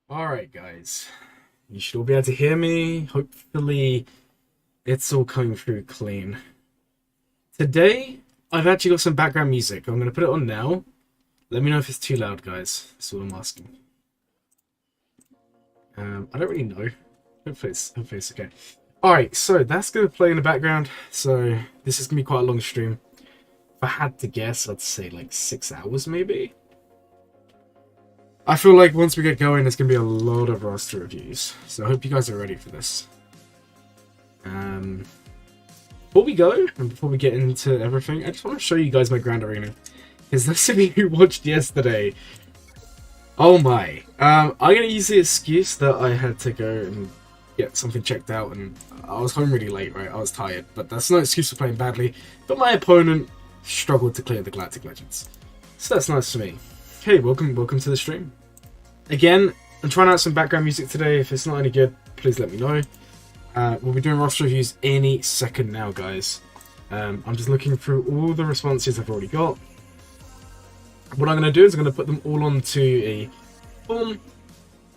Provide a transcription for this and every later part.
Alright, guys. You should all be able to hear me. Hopefully, it's all coming through clean. Today, I've actually got some background music. I'm going to put it on now. Let me know if it's too loud, guys. That's all I'm asking. I don't really know. Hopefully it's okay. Alright, so that's going to play in the background. So, this is going to be quite a long stream. If I had to guess, I'd say like 6 hours, maybe? I feel like once we get going, there's going to be a lot of roster reviews. So I hope you guys are ready for this. Before we go, and before we get into everything, I just want to show you guys my Grand Arena. Because those of you who watched yesterday, oh my. I'm going to use the excuse that I had to go and get something checked out, and I was home really late, right? I was tired, but that's no excuse for playing badly. But my opponent struggled to clear the Galactic Legends. So that's nice for me. Hey, welcome to the stream. Again, I'm trying out some background music today. If it's not any good, please let me know. We'll be doing roster reviews any second now, guys. I'm just looking through all the responses I've already got. What I'm going to do is I'm going to put them all onto a form.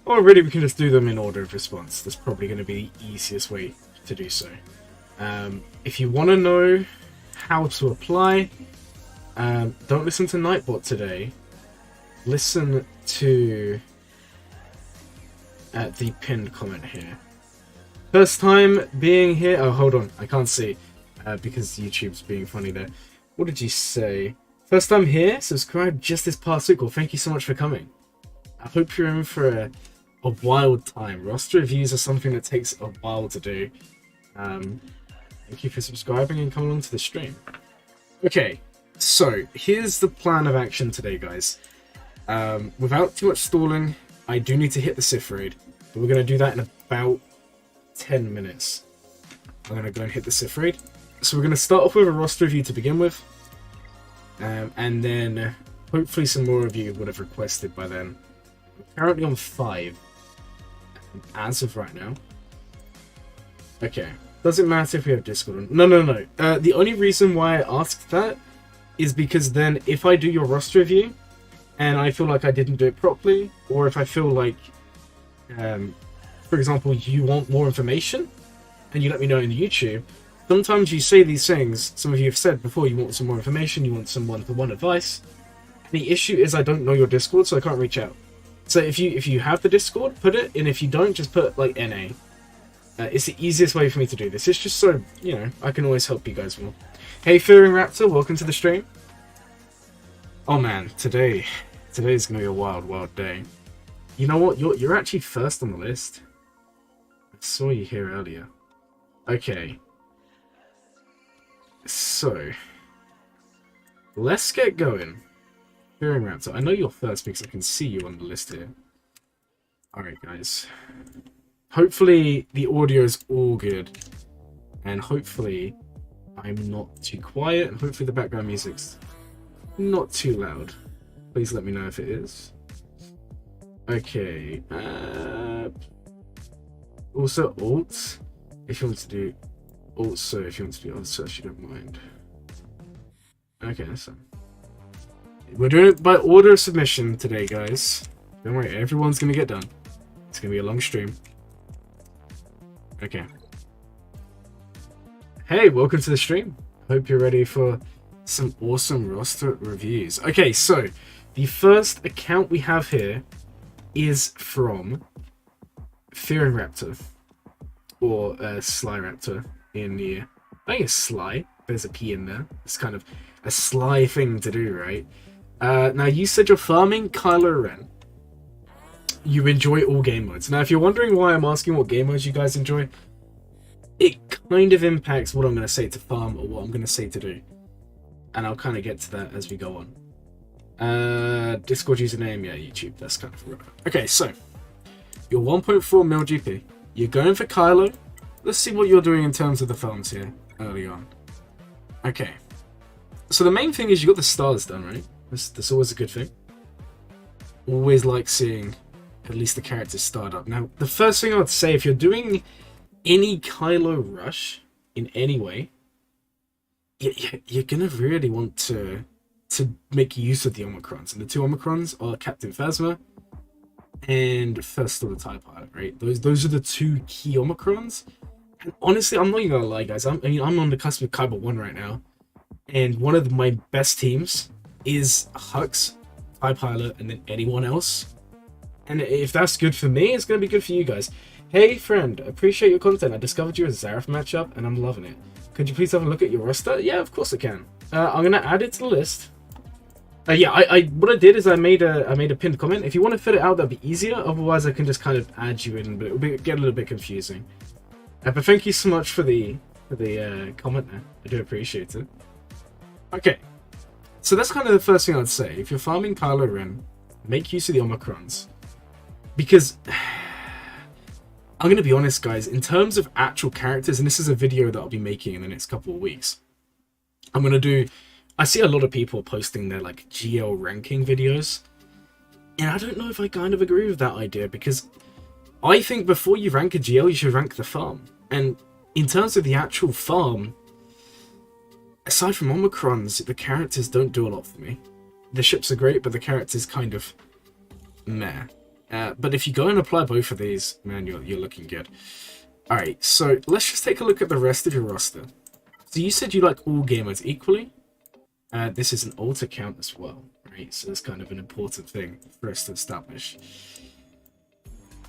Or really, we can just do them in order of response. That's probably going to be the easiest way to do so. If you want to know how to apply, don't listen to Nightbot today. Listen to the pinned comment here. First time being here. Oh, hold on. I can't see because YouTube's being funny there. What did you say? First time here. Subscribe just this past week. Well, thank you so much for coming. I hope you're in for a wild time. Roster reviews are something that takes a while to do. Thank you for subscribing and coming on to the stream. Okay, so here's the plan of action today, guys. Without too much stalling, I do need to hit the Sith raid, but we're going to do that in about 10 minutes. I'm going to go and hit the Sith raid. So we're going to start off with a roster review to begin with, and then hopefully some more of you would have requested by then. I'm currently on 5 as of right now. Okay, doesn't matter if we have Discord. No. The only reason why I asked that is because then if I do your roster review and I feel like I didn't do it properly, or if I feel like, for example, you want more information, and you let me know in YouTube, sometimes you say these things, some of you have said before, you want some more information, you want some one-to-one advice. The issue is I don't know your Discord, so I can't reach out. So if you have the Discord, put it, and if you don't, just put, like, NA. It's the easiest way for me to do this. It's just so, you know, I can always help you guys more. Hey, Fearing Raptor, welcome to the stream. Oh man, today's gonna be a wild day. You know what? You're actually first on the list. I saw you here earlier. Okay. So let's get going. Fearing Raptor, I know you're first because I can see you on the list here. Alright, guys. Hopefully the audio is all good. And hopefully I'm not too quiet. And hopefully the background music's not too loud. Please let me know if it is. Okay. Also, alt. If you want to do also, if you want to do alt search, you don't mind. Okay, that's fine. We're doing it by order of submission today, guys. Don't worry, everyone's gonna get done. It's gonna be a long stream. Okay. Hey, welcome to the stream. Hope you're ready for some awesome roster reviews. Okay, so the first account we have here is from Fearing Raptor, or Sly Raptor in the... I think it's Sly. There's a P in there. It's kind of a sly thing to do, right? Now, you said you're farming Kylo Ren. You enjoy all game modes. Now, if you're wondering why I'm asking what game modes you guys enjoy, it kind of impacts what I'm going to say to farm or what I'm going to say to do. And I'll kind of get to that as we go on. Discord username, yeah, YouTube, that's kind of relevant. Okay, so, you're 1.4 mil GP. You're going for Kylo. Let's see what you're doing in terms of the farms here, early on. Okay. So the main thing is you got the stars done, right? That's always a good thing. Always like seeing at least the characters start up. Now, the first thing I would say, if you're doing any Kylo rush in any way, you're gonna really want to make use of the Omicrons. And the two Omicrons are Captain Phasma and First Order TIE Pilot, right? Those are the two key Omicrons. And honestly, I'm not even gonna lie, guys. I'm on the cusp of Kyber 1 right now, and one of my best teams is Hux, TIE Pilot, and then anyone else. And if that's good for me, it's gonna be good for you guys. Hey friend, appreciate your content. I discovered your Zareth matchup, and I'm loving it. Could you please have a look at your roster? Yeah, of course I can. I'm gonna add it to the list. Yeah, what I did is I made a pinned comment. If you want to fill it out, that'd be easier. Otherwise, I can just kind of add you in, but it'll get a little bit confusing. But thank you so much for the comment there. I do appreciate it. Okay, so that's kind of the first thing I'd say. If you're farming Kylo Ren, make use of the Omicrons, because I'm gonna be honest, guys. In terms of actual characters, and this is a video that I'll be making in the next couple of weeks, I'm gonna do. I see a lot of people posting their like GL ranking videos, and I don't know if I kind of agree with that idea, because I think before you rank a GL, you should rank the farm. And in terms of the actual farm, aside from Omicrons, the characters don't do a lot for me. The ships are great, but the characters kind of meh. But if you go and apply both of these, man, you're looking good. Alright, so let's just take a look at the rest of your roster. So you said you like all game modes equally. This is an alt account as well, right? So that's kind of an important thing for us to establish.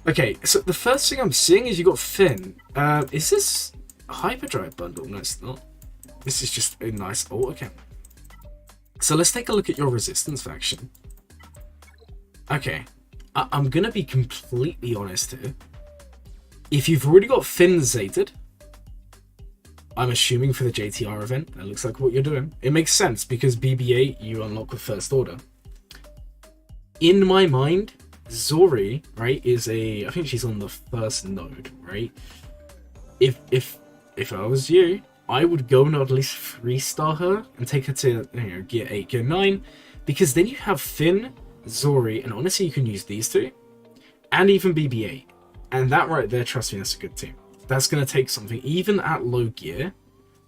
Okay, so the first thing I'm seeing is you got Finn. Is this a hyperdrive bundle? No, it's not. This is just a nice alt account. So let's take a look at your resistance faction. Okay, I'm gonna be completely honest here. If you've already got Finn zated, I'm assuming for the JTR event, that looks like what you're doing. It makes sense because BB-8 you unlock with First Order. In my mind, Zori, right, is I think she's on the first node, right? If I was you, I would go and at least 3-star her and take her to, you know, gear 8, gear 9, because then you have Finn, Zori, and honestly you can use these two, and even BB-8. And that right there, trust me, that's a good team. That's going to take something, even at low gear,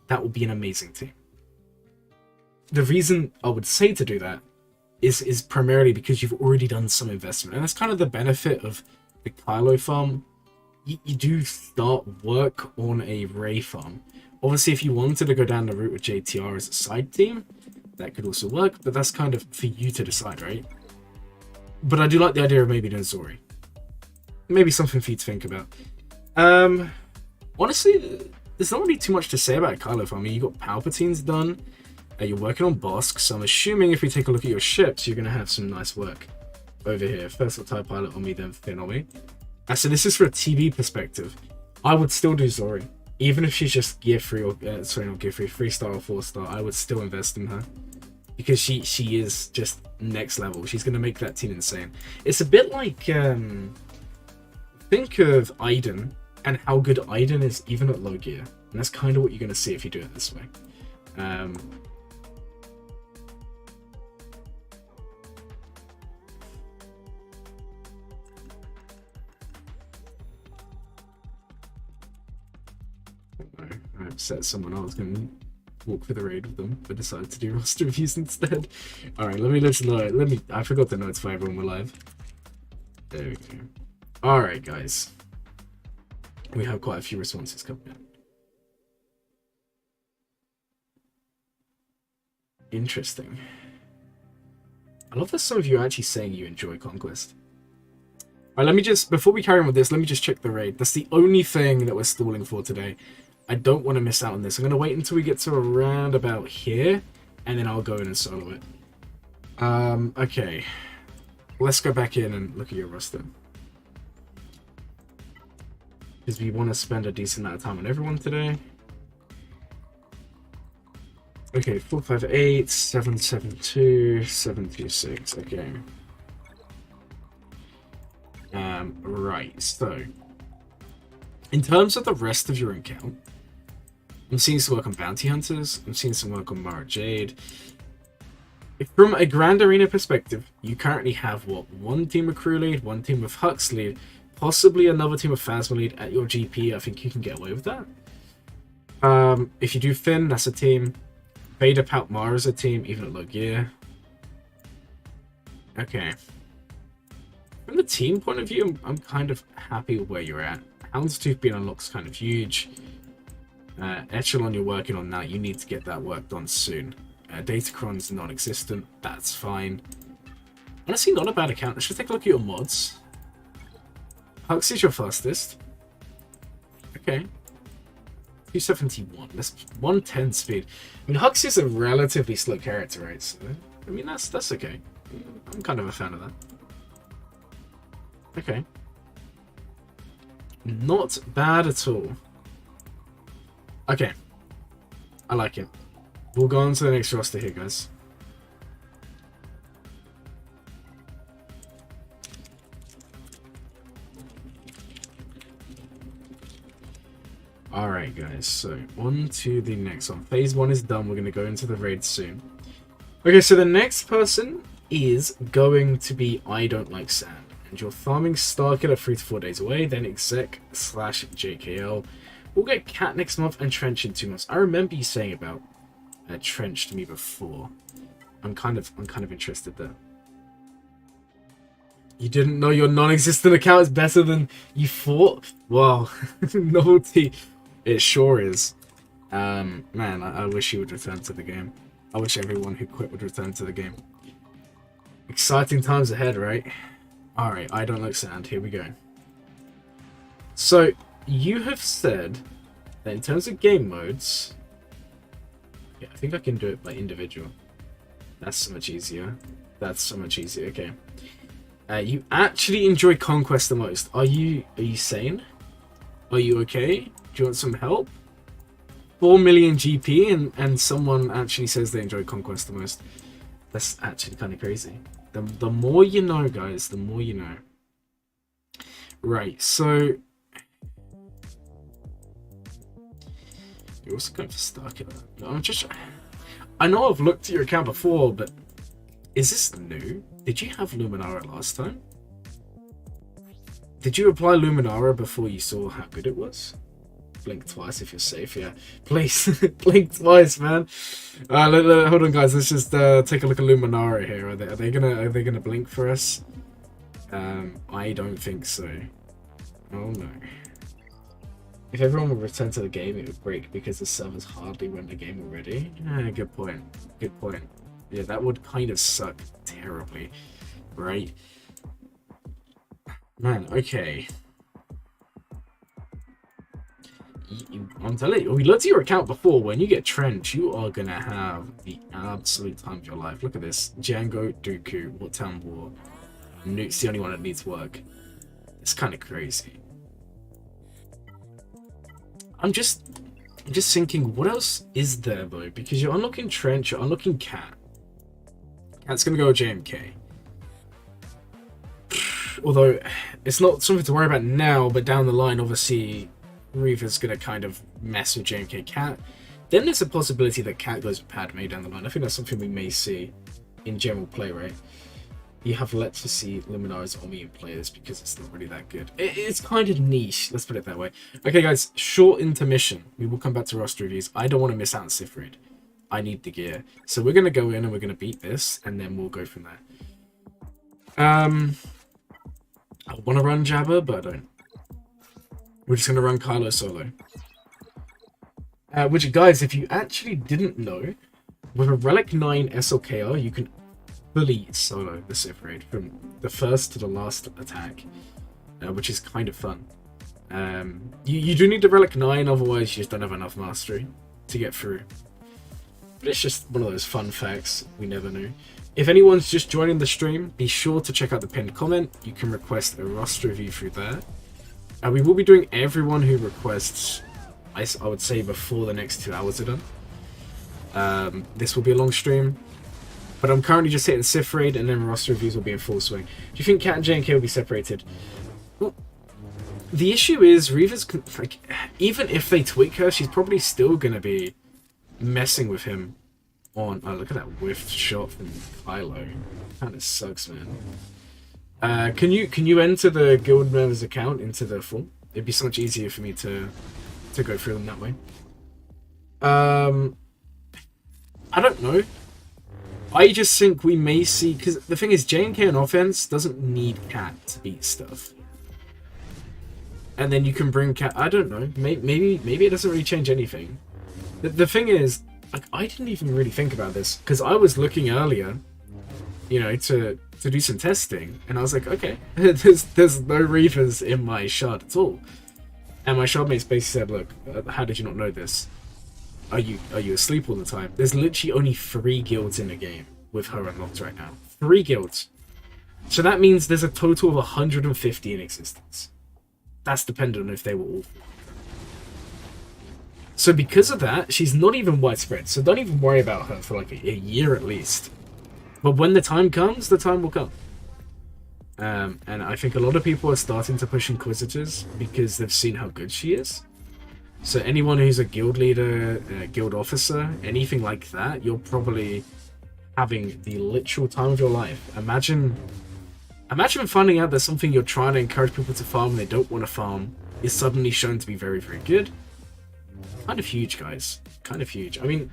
that will be an amazing team. The reason I would say to do that is primarily because you've already done some investment. And that's kind of the benefit of the Kylo farm. You do start work on a Rey farm. Obviously, if you wanted to go down the route with JTR as a side team, that could also work, but that's kind of for you to decide, right? But I do like the idea of maybe doing Zori. Maybe something for you to think about. Honestly, there's not really too much to say about Kylo farm. I mean, you got Palpatine's done. You're working on Bosk, so I'm assuming if we take a look at your ships, you're going to have some nice work over here. First TIE Pilot on me, then Finn on me. So this is for a TV perspective. I would still do Zori. Even if she's just gear 3 or, sorry, not gear 3, 3-star or 4-star, I would still invest in her. Because she is just next level. She's going to make that team insane. It's a bit like, think of Iden and how good Iden is even at low gear. And that's kind of what you're going to see if you do it this way. I upset someone else going to walk for the raid with them, but decided to do roster reviews instead. Alright, let me I forgot to notify everyone we're live. There we go. Alright, guys. We have quite a few responses coming in. Interesting. I love that some of you are actually saying you enjoy Conquest. Alright, let me just, before we carry on with this, let me just check the raid. That's the only thing that we're stalling for today. I don't want to miss out on this. I'm going to wait until we get to around about here, and then I'll go in and solo it. Okay. Let's go back in and look at your roster. Because we want to spend a decent amount of time on everyone today. Okay, 458, 772, 726. Okay. Right, so in terms of the rest of your account, I'm seeing some work on Bounty Hunters, I'm seeing some work on Mara Jade. From a Grand Arena perspective, you currently have, what, one team with Crew Lead, one team with Hux Lead, possibly another team with Phasma Lead at your GP. I think you can get away with that. If you do Finn, that's a team. Vader, Palp, Mara is a team, even at low gear. Okay. From the team point of view, I'm kind of happy with where you're at. Houndstooth being unlocked is kind of huge. Echelon, you're working on that. You need to get that work done soon. Datacron's non-existent. That's fine. Honestly, not a bad account. Let's just take a look at your mods. Hux is your fastest. Okay. 271. That's 110 speed. I mean, Hux is a relatively slow character, right? So, I mean, that's okay. I'm kind of a fan of that. Okay. Not bad at all. Okay. I like it. We'll go on to the next roster here, guys. Alright, guys. So, on to the next one. Phase 1 is done. We're going to go into the raid soon. Okay, so the next person is going to be I Don't Like Sand. And you're farming Starkiller 3 to 4 days away. Then exec/JKL. We'll get Cat next month and Trench in 2 months. I remember you saying about Trench to me before. I'm kind of interested there. You didn't know your non-existent account is better than you thought? Wow. Novelty. It sure is. Man, I wish he would return to the game. I wish everyone who quit would return to the game. Exciting times ahead, right? Alright, I Don't Like Sand. Here we go. So, you have said that in terms of game modes... Yeah, I think I can do it by individual. That's so much easier. That's so much easier, okay. You actually enjoy Conquest the most. Are you sane? Are you okay? Do you want some help? 4 million GP and someone actually says they enjoy Conquest the most. That's actually kind of crazy. The more you know, guys, the more you know. Right, so... You're also going for Starkiller. I know I've looked at your account before, but... Is this new? Did you have Luminara last time? Did you apply Luminara before you saw how good it was? Blink twice if you're safe, yeah. Please, blink twice, man. Hold on, guys. Let's just take a look at Luminara here. Are they gonna blink for us? I don't think so. Oh no. If everyone would return to the game, it would break because the servers hardly run the game already. Good point. Good point. Yeah, that would kind of suck terribly, right? Man, okay. I'm telling you, we looked at your account before. When you get Trench, you are gonna have the absolute time of your life. Look at this. Django, Dooku, War Town War. Nuke's the only one that needs work. It's kind of crazy. I'm just thinking, what else is there though? Because you're unlocking Trench, you're unlocking Cat. Cat's gonna go JMK. Although it's not something to worry about now, but down the line, obviously, Reaver's gonna kind of mess with JMK Cat. Then there's a possibility that Cat goes with Padme down the line. I think that's something we may see in general play, right? You have let to see Luminara's Omi in players because it's not really that good. It's kind of niche, let's put it that way. Okay, guys, short intermission. We will come back to roster reviews. I don't want to miss out on Sith Raid. I need the gear. So we're going to go in and we're going to beat this, and then we'll go from there. I want to run Jabba, but I don't. We're just going to run Kylo solo. Which, guys, if you actually didn't know, with a Relic 9 SLKR, you can fully solo the Sith Raid from the first to the last attack, which is kind of fun. You do need the Relic 9, otherwise you just don't have enough mastery to get through. But it's just one of those fun facts we never knew. If anyone's just joining the stream, be sure to check out the pinned comment. You can request a roster review through there. We will be doing everyone who requests, I would say, before the next 2 hours are done. This will be a long stream, but I'm currently just hitting Sith Raid, and then roster reviews will be in full swing. Do you think Cat and JNK will be separated? Well, the issue is, Reaver's, like, even if they tweak her, she's probably still going to be messing with him on... Oh, look at that whiff shot from Kylo. Kind of sucks, man. Can you enter the guild members account into the form? It'd be so much easier for me to go through them that way. I don't know. I just think we may see, because the thing is, J&K on offense doesn't need Cat to beat stuff. And then you can bring Cat, I don't know, maybe it doesn't really change anything. The thing is, like, I didn't even really think about this, because I was looking earlier, you know, to do some testing, and I was like, okay, there's no Reavers in my shard at all. And my shard mates basically said, look, how did you not know this? Are you asleep all the time? There's literally only 3 guilds in the game with her unlocked right now. 3 guilds. So that means there's a total of 150 in existence. That's dependent on if they were all. So because of that, she's not even widespread. So don't even worry about her for like a year at least. But when the time comes, the time will come. And I think a lot of people are starting to push Inquisitors because they've seen how good she is. So anyone who's a guild leader, a guild officer, anything like that, you're probably having the literal time of your life. Imagine finding out that something you're trying to encourage people to farm and they don't want to farm is suddenly shown to be very, very good. Kind of huge, guys. Kind of huge. I mean,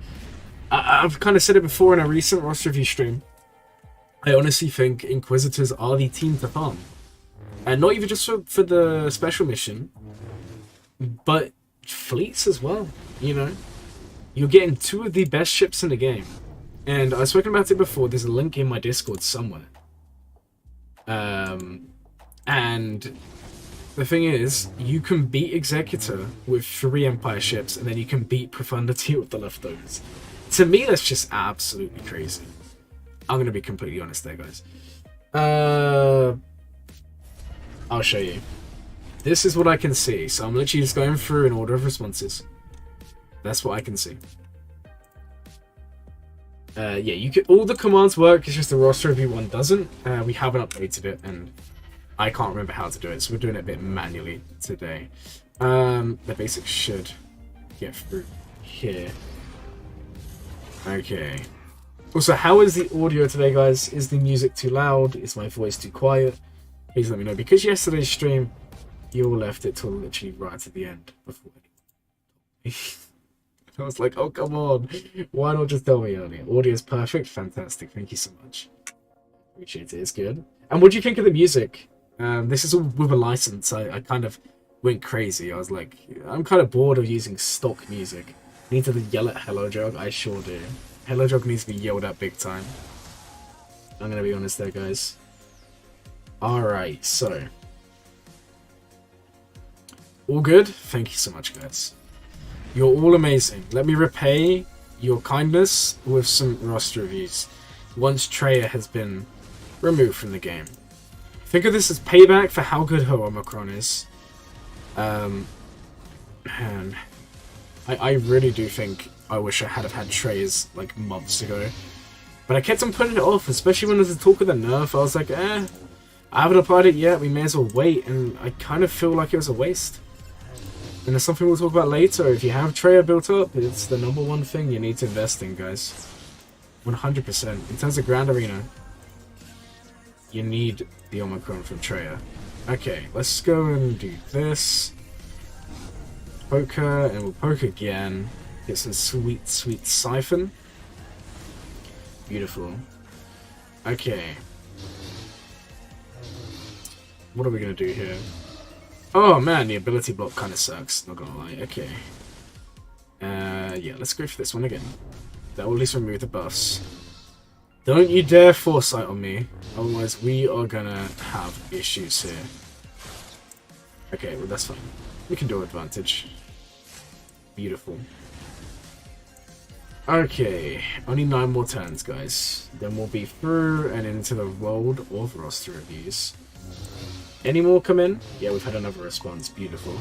I've kind of said it before in a recent roster review stream. I honestly think Inquisitors are the team to farm. And not even just for the special mission, but fleets as well, you know? You're getting 2 of the best ships in the game. And I've spoken about it before, there's a link in my Discord somewhere. And the thing is, you can beat Executor with 3 Empire ships, and then you can beat Profundity with the leftovers. To me, that's just absolutely crazy. I'm going to be completely honest there, guys. I'll show you. This is what I can see. So I'm literally just going through an order of responses. That's what I can see. Yeah, you can. All the commands work. It's just the roster review one doesn't. We haven't updated it, and I can't remember how to do it. So we're doing it a bit manually today. The basics should get through here. Okay. Also, how is the audio today, guys? Is the music too loud? Is my voice too quiet? Please let me know. Because yesterday's stream, you all left it till literally right at the end before. I was like, oh, come on. Why not just tell me earlier? Audio is perfect. Fantastic. Thank you so much. Appreciate it. It's good. And what do you think of the music? This is all with a license. I kind of went crazy. I was like, I'm kind of bored of using stock music. I need to yell at Hello Jog. I sure do. Hello Jog needs to be yelled at big time. I'm going to be honest there, guys. Alright, so. All good? Thank you so much, guys. You're all amazing. Let me repay your kindness with some roster reviews. Once Treya has been removed from the game. Think of this as payback for how good her Omicron is. Man. I really do think I wish I had have had Treya's like months ago. But I kept on putting it off, especially when there was a talk of the nerf. I was like, I haven't applied it yet, we may as well wait. And I kind of feel like it was a waste. And there's something we'll talk about later. If you have Treya built up, it's the #1 thing you need to invest in, guys. 100%. In terms of Grand Arena, you need the Omicron from Treya. Okay, let's go and do this. Poke her, and we'll poke again. Get some sweet, sweet Siphon. Beautiful. Okay. What are we going to do here? Oh man, the ability block kind of sucks, not gonna lie. Okay. Yeah, let's go for this one again. That will at least remove the buffs. Don't you dare foresight on me, otherwise we are gonna have issues here. Okay, well that's fine. We can do advantage. Beautiful. Okay, only 9 more turns, guys. Then we'll be through and into the world of roster reviews. Any more come in? Yeah, we've had another response. Beautiful.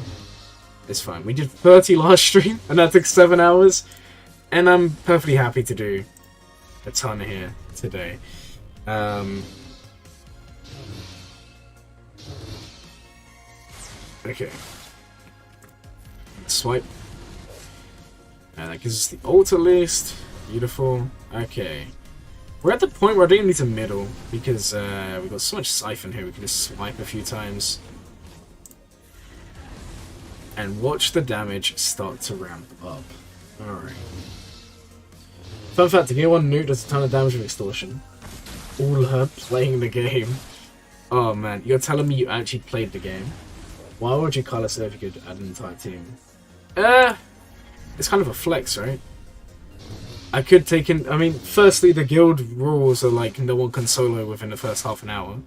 It's fine. We did 30 last stream, and that took 7 hours. And I'm perfectly happy to do a ton here today. Okay. Swipe. And that gives us the ult at least. Beautiful. Okay. We're at the point where I don't need to middle, because we've got so much Siphon here, we can just swipe a few times. And watch the damage start to ramp up. Alright. Fun fact, the Gear 1 nuke does a ton of damage with extortion. All her playing the game. Oh man, you're telling me you actually played the game? Why would you call us if you could add an entire team? It's kind of a flex, right? I could take in... I mean, firstly, the guild rules are like no one can solo within the first half an hour.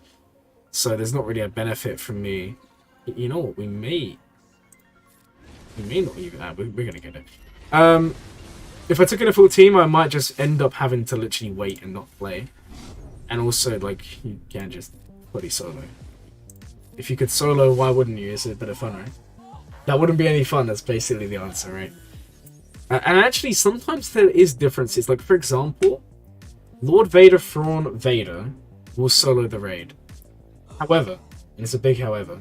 So there's not really a benefit from me. You know what? We may not even... we're gonna get it. If I took in a full team, I might just end up having to literally wait and not play. And also, like, you can't just fully solo. If you could solo, why wouldn't you? It's a bit of fun, right? That wouldn't be any fun, that's basically the answer, right? And actually, sometimes there is differences. Like, for example, Lord Vader Thrawn Vader will solo the raid. However, and it's a big however,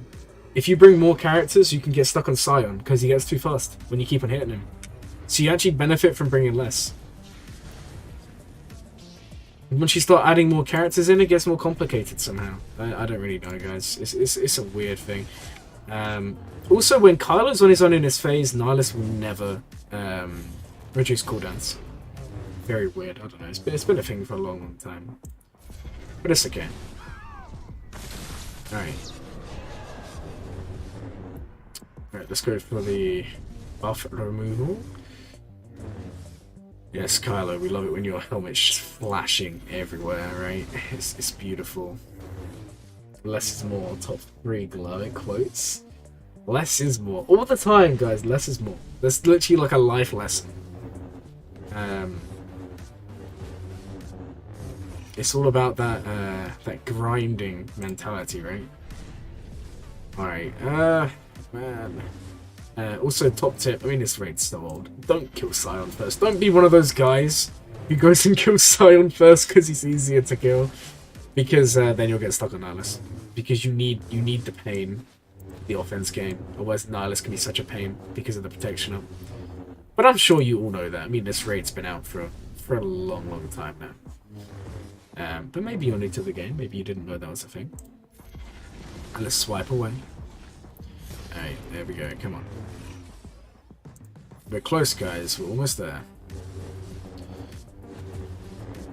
if you bring more characters, you can get stuck on Sion, because he gets too fast when you keep on hitting him. So you actually benefit from bringing less. Once you start adding more characters in, it gets more complicated somehow. I don't really know, guys. It's a weird thing. Also, when Kylo's on his own in his phase, Nihilus will never reduce cooldowns. Very weird. I don't know. It's been a thing for a long, long time. But it's okay. Alright. Alright, let's go for the buff removal. Yes, Kylo, we love it when your helmet's just flashing everywhere, right? It's beautiful. Less is more, top 3 Glurmit quotes. Less is more. All the time, guys, less is more. That's literally like a life lesson. It's all about that grinding mentality, right? Alright, man. Also, top tip, I mean, this raid's so old. Don't kill Sion first. Don't be one of those guys who goes and kills Sion first because he's easier to kill. Because then you'll get stuck on Nihilus. Because you need the pain, the offense game. Otherwise, Nihilus can be such a pain because of the protection up. But I'm sure you all know that. I mean, this raid's been out for a long, long time now. But maybe you're new to the game. Maybe you didn't know that was a thing. And let's swipe away. Alright, there we go. Come on. We're close, guys. We're almost there.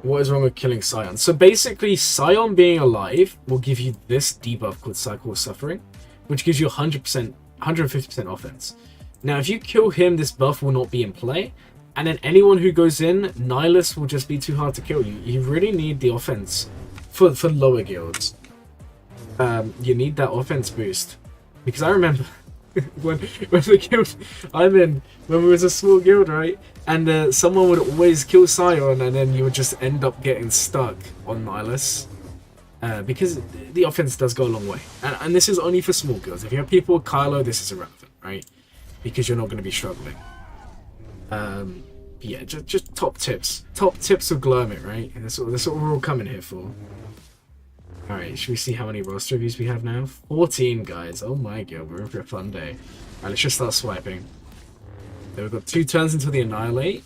What is wrong with killing Sion? So basically, Sion being alive will give you this debuff called Cycle of Suffering, which gives you 100%, 150% offense. Now, if you kill him, this buff will not be in play, and then anyone who goes in, Nihilus will just be too hard to kill. You really need the offense for lower guilds. You need that offense boost. Because I remember when the guild I'm in, when we was a small guild, right? And someone would always kill Sion, and then you would just end up getting stuck on Nihilus. Because the offense does go a long way. And this is only for small guilds. If you have people with Kylo, this is irrelevant, right? Because you're not going to be struggling. Yeah, just top tips. Top tips of Glurmit, right? And that's what we're all coming here for. Alright, should we see how many roster reviews we have now? 14, guys. Oh my god, we're in for a fun day. Alright, let's just start swiping. Then we've got 2 turns until the Annihilate.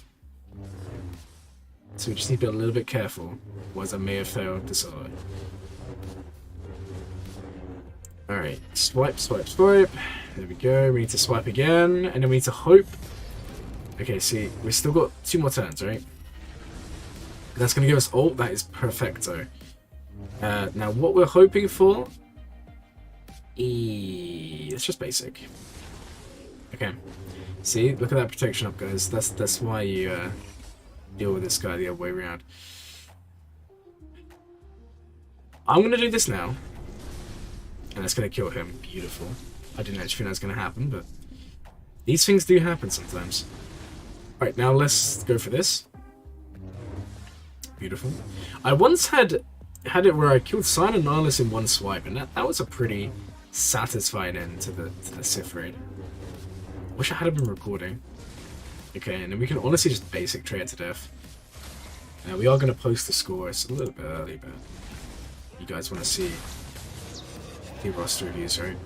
So we just need to be a little bit careful. Otherwise I may have failed to solo. Alright, swipe, swipe, swipe. There we go. We need to swipe again. And then we need to hope. Okay, see, we've still got 2 more turns, right? That's going to give us ult. That is perfecto. Now, what we're hoping for... it's just basic. Okay. See, look at that protection up, guys. That's why you deal with this guy the other way around. I'm going to do this now. And that's going to kill him. Beautiful. I didn't actually think that was going to happen, but... these things do happen sometimes. Alright, now let's go for this. Beautiful. I once had it where I killed Sion and Nihilus in one swipe, and that was a pretty satisfying end to the Sith raid. Wish I had been recording. Okay, and then we can honestly just basic trade to death. Now we are going to post the score. It's a little bit early, but you guys want to see the roster reviews, right?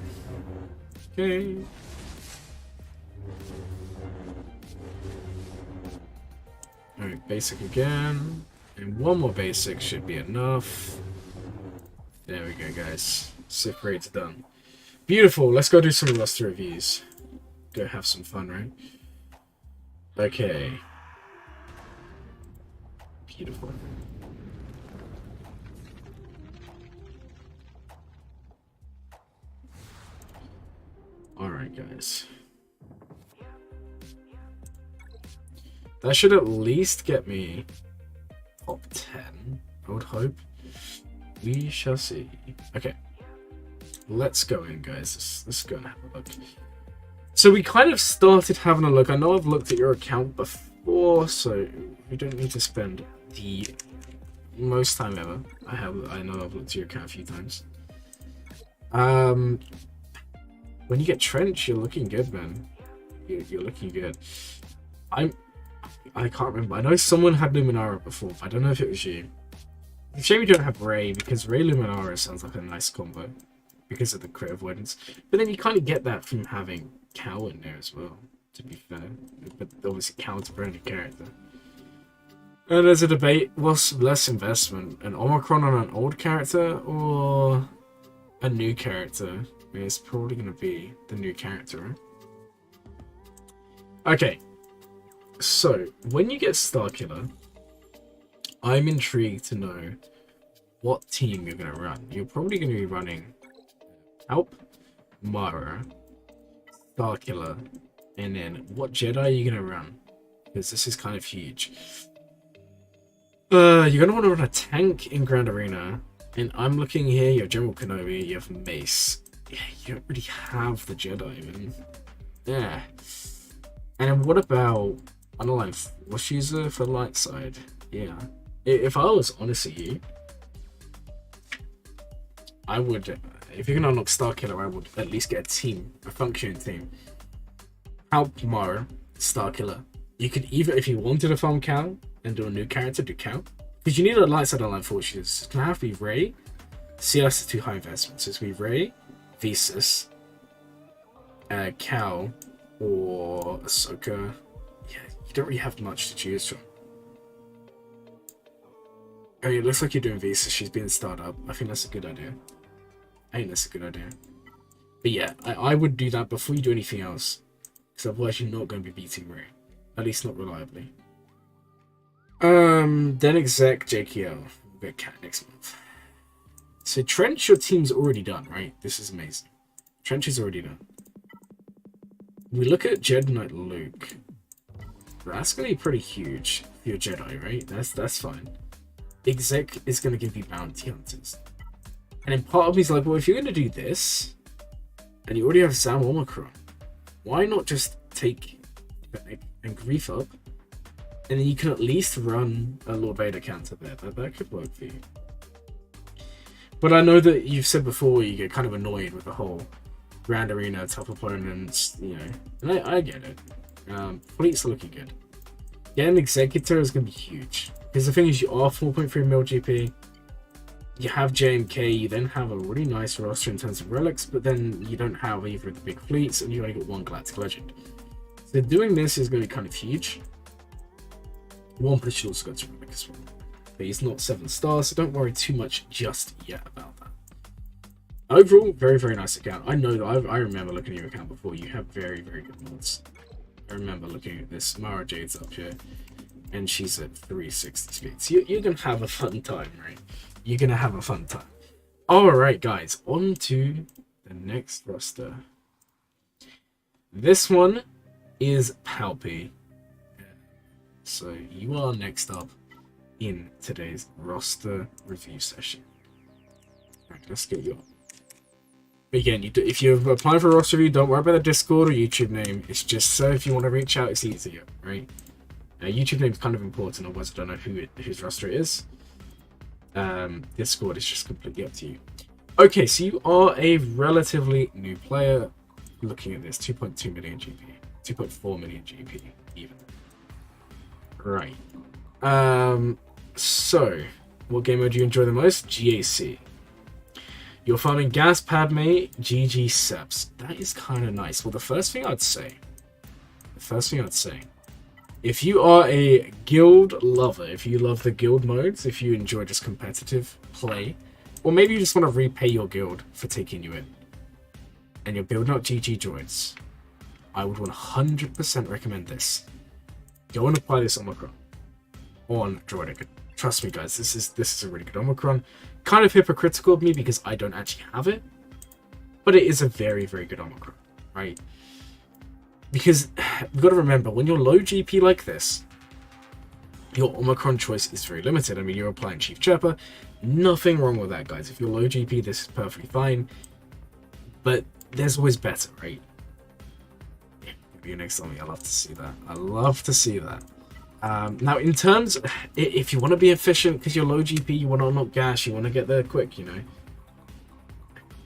Okay. Alright, basic again. And one more basic should be enough. There we go, guys. Sith raid's done. Beautiful. Let's go do some roster reviews. Go have some fun, right? Okay. Beautiful. Alright, guys. That should at least get me top 10, I would hope. We shall see. Okay. Let's go in, guys. Let's go and have a look. So we kind of started having a look. I know I've looked at your account before, so we don't need to spend the most time ever. I know I've looked at your account a few times. When you get Trench, you're looking good, man. You're looking good. I can't remember. I know someone had Luminara before, but I don't know if it was you. It's a shame you don't have Ray, because Ray Luminara sounds like a nice combo because of the crit avoidance. But then you kind of get that from having Cal in there as well, to be fair. But obviously Cal's a branded character. And there's a debate, what's less investment? An Omicron on an old character or a new character? I mean, it's probably going to be the new character, right? Okay. So, when you get Starkiller, I'm intrigued to know what team you're going to run. You're probably going to be running Palpe, Mara, Starkiller, and then what Jedi are you going to run? Because this is kind of huge. You're going to want to run a tank in Grand Arena, and I'm looking here, you have General Kenobi, you have Mace. Yeah, you don't really have the Jedi, man. Yeah. And what about Unaligned Force User for light side? Yeah. If I was honest with you, I would, if you're gonna unlock Starkiller, I would at least get a team, a functioning team. Palpe, Mara, Starkiller. You could either, if you wanted to farm Cal and do a new character, do Cal. Because you need a light side Unaligned Force User. It's gonna have to be Rey. See, that's too high investment. So it's gonna be Rey, Visas, Cal, or Ahsoka. Yeah, you don't really have much to choose from. Oh, it looks like you're doing Visas. She's being started up. I think that's a good idea. But yeah, I would do that before you do anything else. Because otherwise you're not going to be beating Rey. At least not reliably. Then exec JKL. We'll get Cat next month. So Trench, your team's already done, right? This is amazing. Trench is already done. We look at Jedi Knight Luke. That's going to be pretty huge for your Jedi, right? That's fine. Exec is going to give you bounty hunters. And then part of me's like, well, if you're going to do this, and you already have Sam Omicron, why not just take and grief up, and then you can at least run a Lord Vader counter there. That could work for you. But I know that you've said before you get kind of annoyed with the whole Grand Arena tough opponents, you know, and I get it. Fleet's looking good. Getting Executor is going to be huge. Because the thing is, you are 4.3 mil GP, you have JMK, you then have a really nice roster in terms of relics, but then you don't have either of the big fleets, and you only got one Galactic Legend. So doing this is going to be kind of huge. One Precious Scott's relic as well. But he's not 7 stars, so don't worry too much just yet about that. Overall, very, very nice account. I know that I remember looking at your account before. You have very, very good mods. I remember looking at this. Mara Jade's up here, and she's at 360 speed. So you're going to have a fun time, right? You're going to have a fun time. Alright, guys. On to the next roster. This one is Palpe. So you are next up in today's roster review session. Alright, let's get you on. Again, if you're applying for a roster review, don't worry about the Discord or YouTube name. It's just so if you want to reach out, it's easier, right? YouTube name is kind of important, otherwise I don't know whose roster it is. Discord is just completely up to you. Okay, so you are a relatively new player. Looking at this, 2.2 million GP, 2.4 million GP even. Right. So, what game mode do you enjoy the most? GAC. You're farming Gas Padme, GG Seps. That is kind of nice. Well, the first thing I'd say, if you are a guild lover, if you love the guild modes, if you enjoy just competitive play, or maybe you just want to repay your guild for taking you in, and you're building up GG droids, I would 100% recommend this. Go and apply this on Omicron on droid Trust me, guys, this is a really good Omicron. Kind of hypocritical of me because I don't actually have it, but it is a very, very good Omicron, right? Because you've got to remember, when you're low GP like this, your Omicron choice is very limited. I mean, you're applying Chief Chirper. Nothing wrong with that, guys. If you're low GP, this is perfectly fine. But there's always better, right? Yeah, maybe next time. I love to see that. I love to see that. Now, in terms, if you want to be efficient because you're low GP, you want to not gas, you want to get there quick, you know.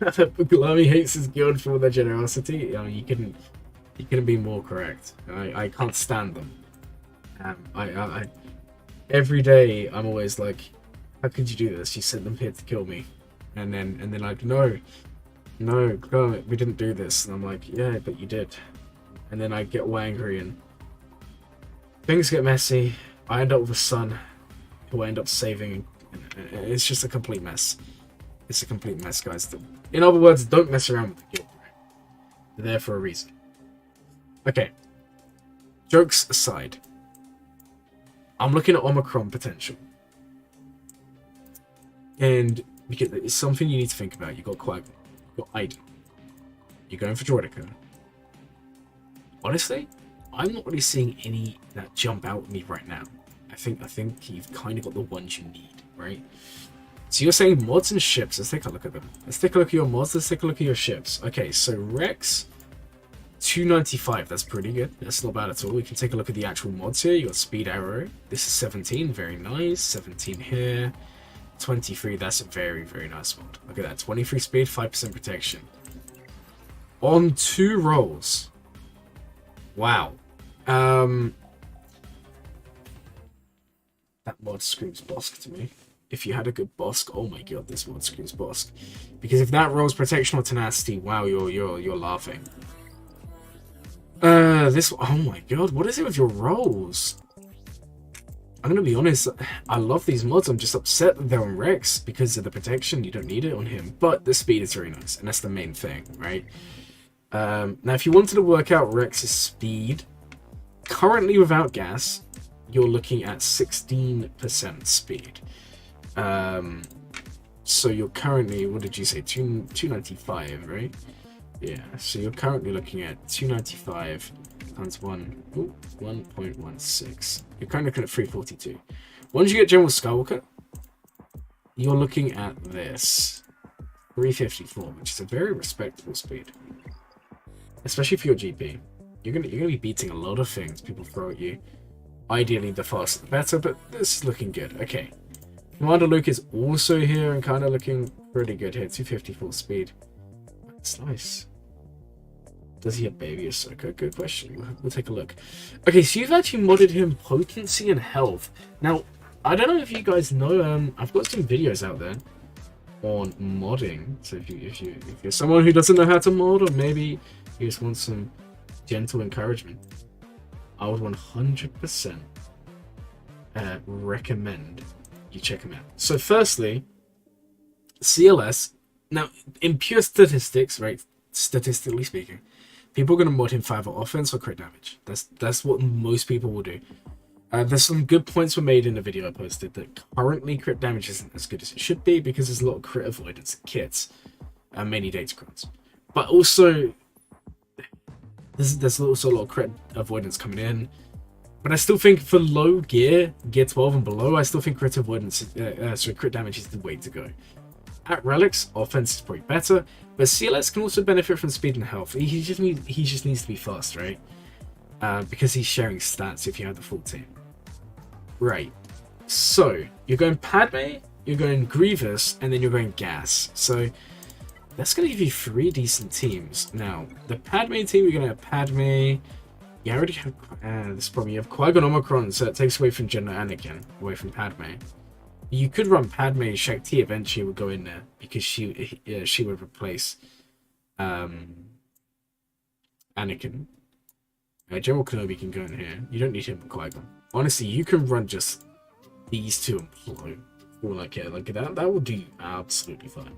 Glurmit hates his guild for their generosity. You know, you couldn't be more correct. I can't stand them. I every day I'm always like, how could you do this? You sent them here to kill me, and then like, no, Glurmit, we didn't do this. And I'm like, yeah, but you did. And then I get all angry and things get messy. I end up with a son who I end up saving. And it's just a complete mess. It's a complete mess, guys. In other words, don't mess around with the guild. They're there for a reason. Okay. Jokes aside, I'm looking at Omicron potential. And because it's something you need to think about. You've got Qui-Gon, you've got Iden. You're going for Droidica. Honestly, I'm not really seeing any that jump out at me right now. I think you've kind of got the ones you need, right? So you're saying mods and ships. Let's take a look at them. Let's take a look at your mods. Let's take a look at your ships. Okay, so Rex, 295. That's pretty good. That's not bad at all. We can take a look at the actual mods here. You got Speed Arrow. This is 17. Very nice. 17 here. 23. That's a very, very nice mod. Look at that. 23 speed, 5% protection. On 2 rolls. Wow. That mod screams Bosk to me. If you had a good Bosk, oh my god, this mod screams Bosk. Because if that rolls protection or tenacity, wow, you're laughing. Oh my god, what is it with your rolls? I'm gonna be honest, I love these mods. I'm just upset that they're on Rex because of the protection. You don't need it on him, but the speed is very nice, and that's the main thing, right? Now, if you wanted to work out Rex's speed, currently without gas, you're looking at 16% speed. So you're currently, what did you say, 295, right? Yeah, so you're currently looking at 295 times 1.16. You're currently looking at 342. Once you get General Skywalker, you're looking at this 354, which is a very respectable speed, especially for your GP. You're gonna be beating a lot of things people throw at you. Ideally, the faster the better, but this is looking good. Okay, Commander Luke is also here and kind of looking pretty good here. 254 speed. That's nice. Does he have baby Ahsoka? Good question. We'll take a look. Okay, so you've actually modded him potency and health. Now, I don't know if you guys know. I've got some videos out there on modding. So if you're someone who doesn't know how to mod, or maybe you just want some gentle encouragement, I would 100% recommend you check them out. So firstly, CLS. Now, in pure statistics, right? Statistically speaking, people are going to mod him for either offense or crit damage. That's what most people will do. There's some good points were made in the video I posted that currently crit damage isn't as good as it should be because there's a lot of crit avoidance kits and many datacrons. But also, there's also a lot of crit avoidance coming in. But I still think for low gear 12 and below, I still think crit avoidance, crit damage is the way to go. At relics, offense is probably better, but CLS can also benefit from speed and health. He just needs to be fast, right? Because he's sharing stats if you have the full team. Right. So you're going Padme, you're going Grievous, and then you're going Gas. So that's going to give you 3 decent teams. Now the Padme team, you're going to have Padme. You already have this problem. You have Qui-Gon Omicron, so it takes away from General Anakin, away from Padme. You could run Padme. Shakti eventually would go in there because she would replace Anakin. General Kenobi can go in here. You don't need him for Qui-Gon. Honestly, you can run just these 2 and flow. Or like that. That will do absolutely fine.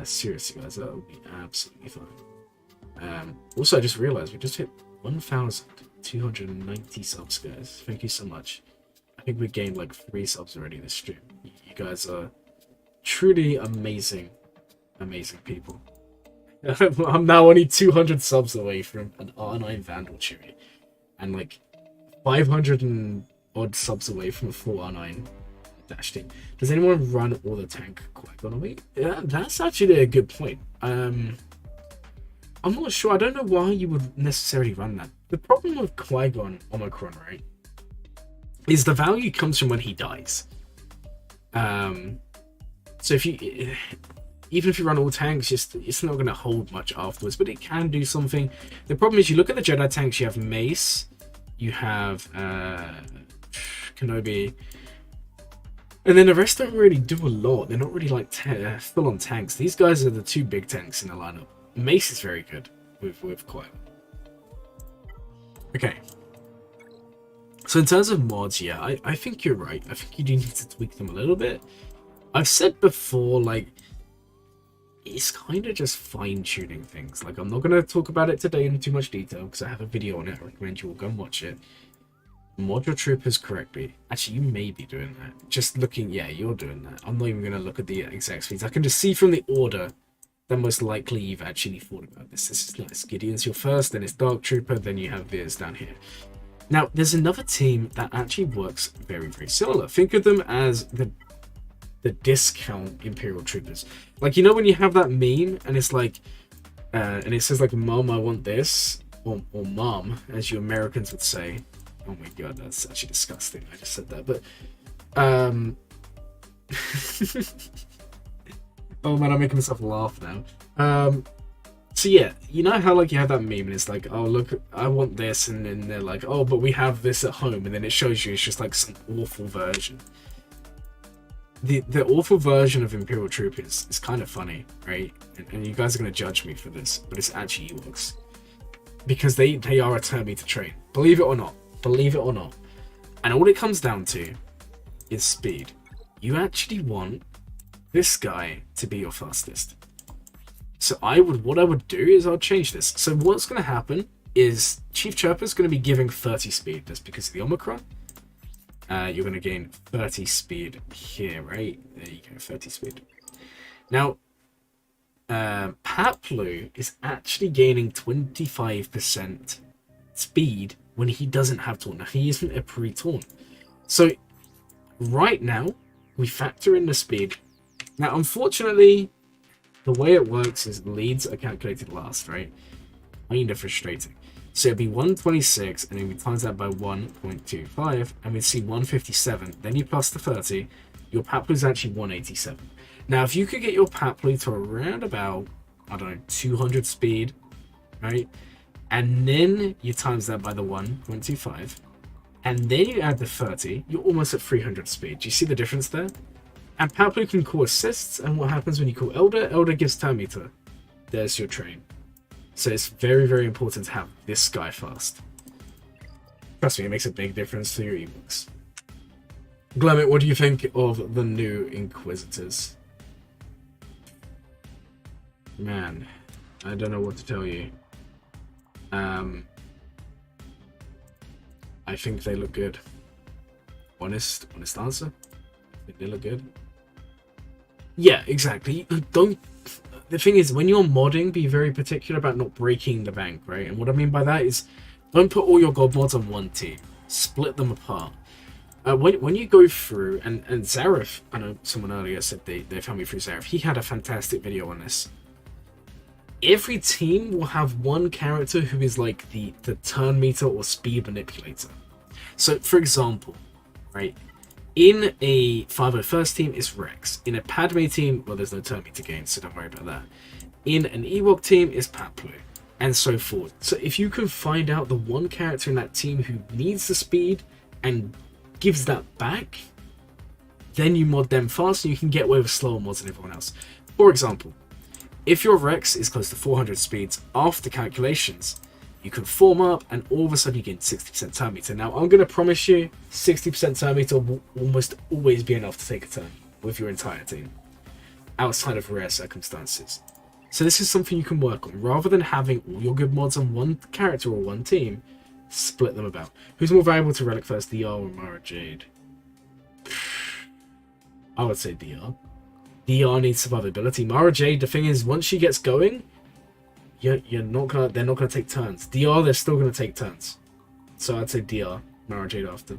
Seriously, guys, that would be absolutely fine. Also, I just realized we just hit 1,290 subs, guys. Thank you so much. I think we gained like 3 subs already this stream. You guys are truly amazing, amazing people. I'm now only 200 subs away from an R9 Vandal Chewy, and like 500 and odd subs away from a full R9 Dash team. Does anyone run all the tank Qui-Gon on me? Yeah, that's actually a good point. I'm not sure. I don't know why you would necessarily run that. The problem with Qui-Gon Omicron, right, is the value comes from when he dies. So if you, even if you run all tanks, it's not going to hold much afterwards, but it can do something. The problem is, you look at the Jedi tanks. You have Mace, you have Kenobi, and then the rest don't really do a lot. They're not really like full-on tanks. These guys are the 2 big tanks in the lineup. Mace is very good with Qui-Gon. Okay. So in terms of mods, yeah, I think you're right. I think you do need to tweak them a little bit. I've said before, like, it's kind of just fine-tuning things. Like, I'm not going to talk about it today in too much detail because I have a video on it. I recommend you all go and watch it. Mod your troopers correctly. Actually, you may be doing that. Just looking, yeah, you're doing that. I'm not even going to look at the exact speeds. I can just see from the order that most likely you've actually thought about this. This is nice. Gideon's your first, then it's Dark Trooper, then you have Veers down here. Now, there's another team that actually works very, very similar. Think of them as the discount Imperial Troopers. Like, you know when you have that meme and it's like, and it says like, "Mom, I want this," or "Mom," as you Americans would say. Oh my god, that's actually disgusting. I just said that, but oh man, I'm making myself laugh now. So yeah, you know how like you have that meme and it's like, "Oh look, I want this," and then they're like, "Oh, but we have this at home," and then it shows you it's just like some awful version. The awful version of Imperial Troopers is kind of funny, right? And you guys are going to judge me for this, but it's actually Ewoks. Because they are a turn meter train. Believe it or not. Believe it or not. And all it comes down to is speed. You actually want this guy to be your fastest. So what I would do is I'll change this. So what's going to happen is Chief Chirper's going to be giving 30 speed. That's because of the Omicron. You're going to gain 30 speed here, right? There you go, 30 speed. Now, Paplu is actually gaining 25% speed when he doesn't have taunt. Now, he isn't a pre-taunt. So, right now, we factor in the speed. Now, unfortunately, the way it works is leads are calculated last, right? Kind of frustrating. So it'd be 126, and then we times that by 1.25, and we'd see 157. Then you plus the 30, your Paplu is actually 187. Now, if you could get your Paplu to around about, I don't know, 200 speed, right? And then you times that by the 1.25, and then you add the 30, you're almost at 300 speed. Do you see the difference there? And Paplu can call assists, and what happens when you call Elder? Elder gives turn meter. There's your train. So it's very, very important to have this guy fast. Trust me, it makes a big difference to your Ewoks. Glurmit, what do you think of the new Inquisitors? Man, I don't know what to tell you. I think they look good. Honest answer? I think they look good. Yeah, exactly. The thing is, when you're modding, be very particular about not breaking the bank, right? And what I mean by that is, don't put all your god mods on one team. Split them apart. When you go through, and Zareth, I know someone earlier said they found me through Zareth. He had a fantastic video on this. Every team will have one character who is like the turn meter or speed manipulator. So, for example, right? In a 501st team, it's Rex. In a Padme team, well, there's no turn meter gain, so don't worry about that. In an Ewok team, it's Paplu, and so forth. So if you can find out the one character in that team who needs the speed and gives that back, then you mod them fast, and you can get away with slower mods than everyone else. For example, if your Rex is close to 400 speeds after calculations, you can form up, and all of a sudden you get 60% turn meter. Now, I'm going to promise you, 60% turn meter will almost always be enough to take a turn with your entire team, outside of rare circumstances. So this is something you can work on. Rather than having all your good mods on one character or one team, split them about. Who's more valuable to Relic first, DR or Mara Jade? I would say DR. DR needs survivability. Mara Jade, the thing is, once she gets going, they're not gonna take turns. DR, they're still gonna take turns. So I'd say DR, Mara Jade after.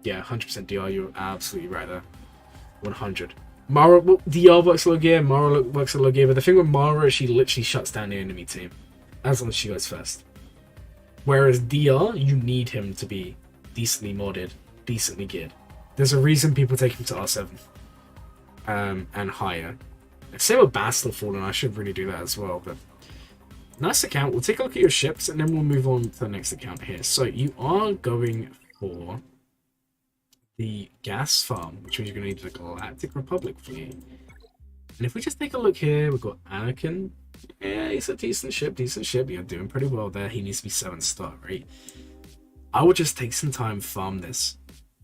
Yeah, 100% DR, you're absolutely right there. 100. Mara, well, DR works low gear, Mara works at low gear, but the thing with Mara is she literally shuts down the enemy team. As long as she goes first. Whereas DR, you need him to be decently modded, decently geared. There's a reason people take him to R7. And higher. Same with Bastille Fallen, I should really do that as well, but nice account. We'll take a look at your ships and then we'll move on to the next account here. So you are going for the gas farm, which means you're going to need the Galactic Republic fleet. And if we just take a look here, we've got Anakin. Yeah, he's a decent ship. You're doing pretty well there. He needs to be 7-star, right? I would just take some time, farm this,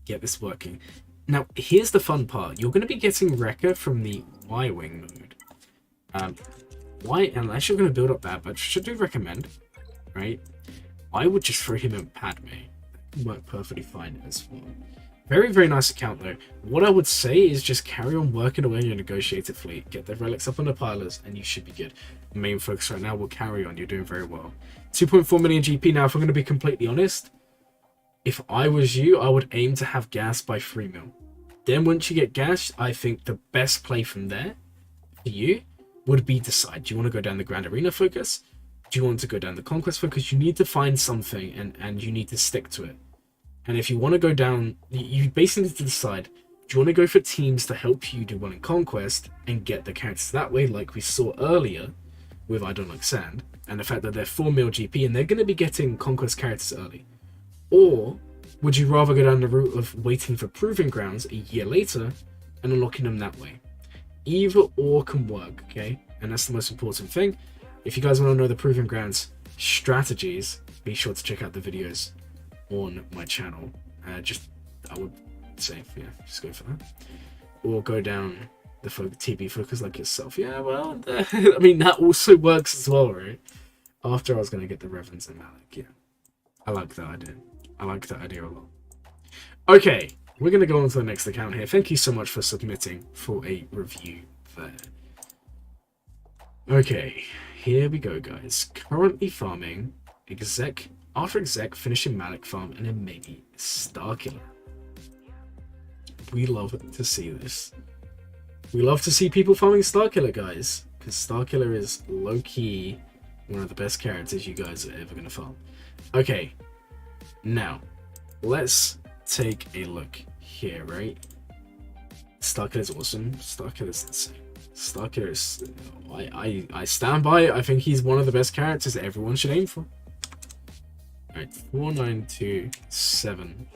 get this working. Now, here's the fun part. You're going to be getting Wrecker from the Y-Wing mode. Unless you're going to build up that, but should do recommend, right? I would just throw him in Padme. That can work perfectly fine as well. Very, very nice account, though. What I would say is just carry on working away on your negotiated fleet. Get the relics up on the pilers, and you should be good. The main focus right now will carry on. You're doing very well. 2.4 million GP. Now, if I'm going to be completely honest, if I was you, I would aim to have gas by 3 mil. Then once you get gas, I think the best play from there for you would be decide. Do you want to go down the Grand Arena focus? Do you want to go down the Conquest focus? You need to find something and you need to stick to it. And if you want to go down, you basically need to decide, do you want to go for teams to help you do well in Conquest and get the characters that way, like we saw earlier with I Don't Like Sand, and the fact that they're 4 mil GP and they're going to be getting Conquest characters early? Or would you rather go down the route of waiting for Proving Grounds a year later and unlocking them that way? Either or can work, okay? And that's the most important thing. If you guys want to know the Proving Grounds strategies, be sure to check out the videos on my channel. I would say, yeah, just go for that. Or go down the TB focus like yourself. Yeah, well, I mean, that also works as well, right? After I was going to get the Reverends and Malik, yeah. I like that idea. I like that idea a lot. Okay, we're going to go on to the next account here. Thank you so much for submitting for a review there. Okay, here we go, guys. Currently farming exec, after exec, finishing Malik farm, and then maybe Starkiller. We love to see this. We love to see people farming Starkiller, guys, because Starkiller is low-key one of the best characters you guys are ever going to farm. Okay. Now, let's take a look here, right? Starkiller is awesome. Starkiller is insane. Starkiller is... I stand by it. I think he's one of the best characters that everyone should aim for. Alright, 4927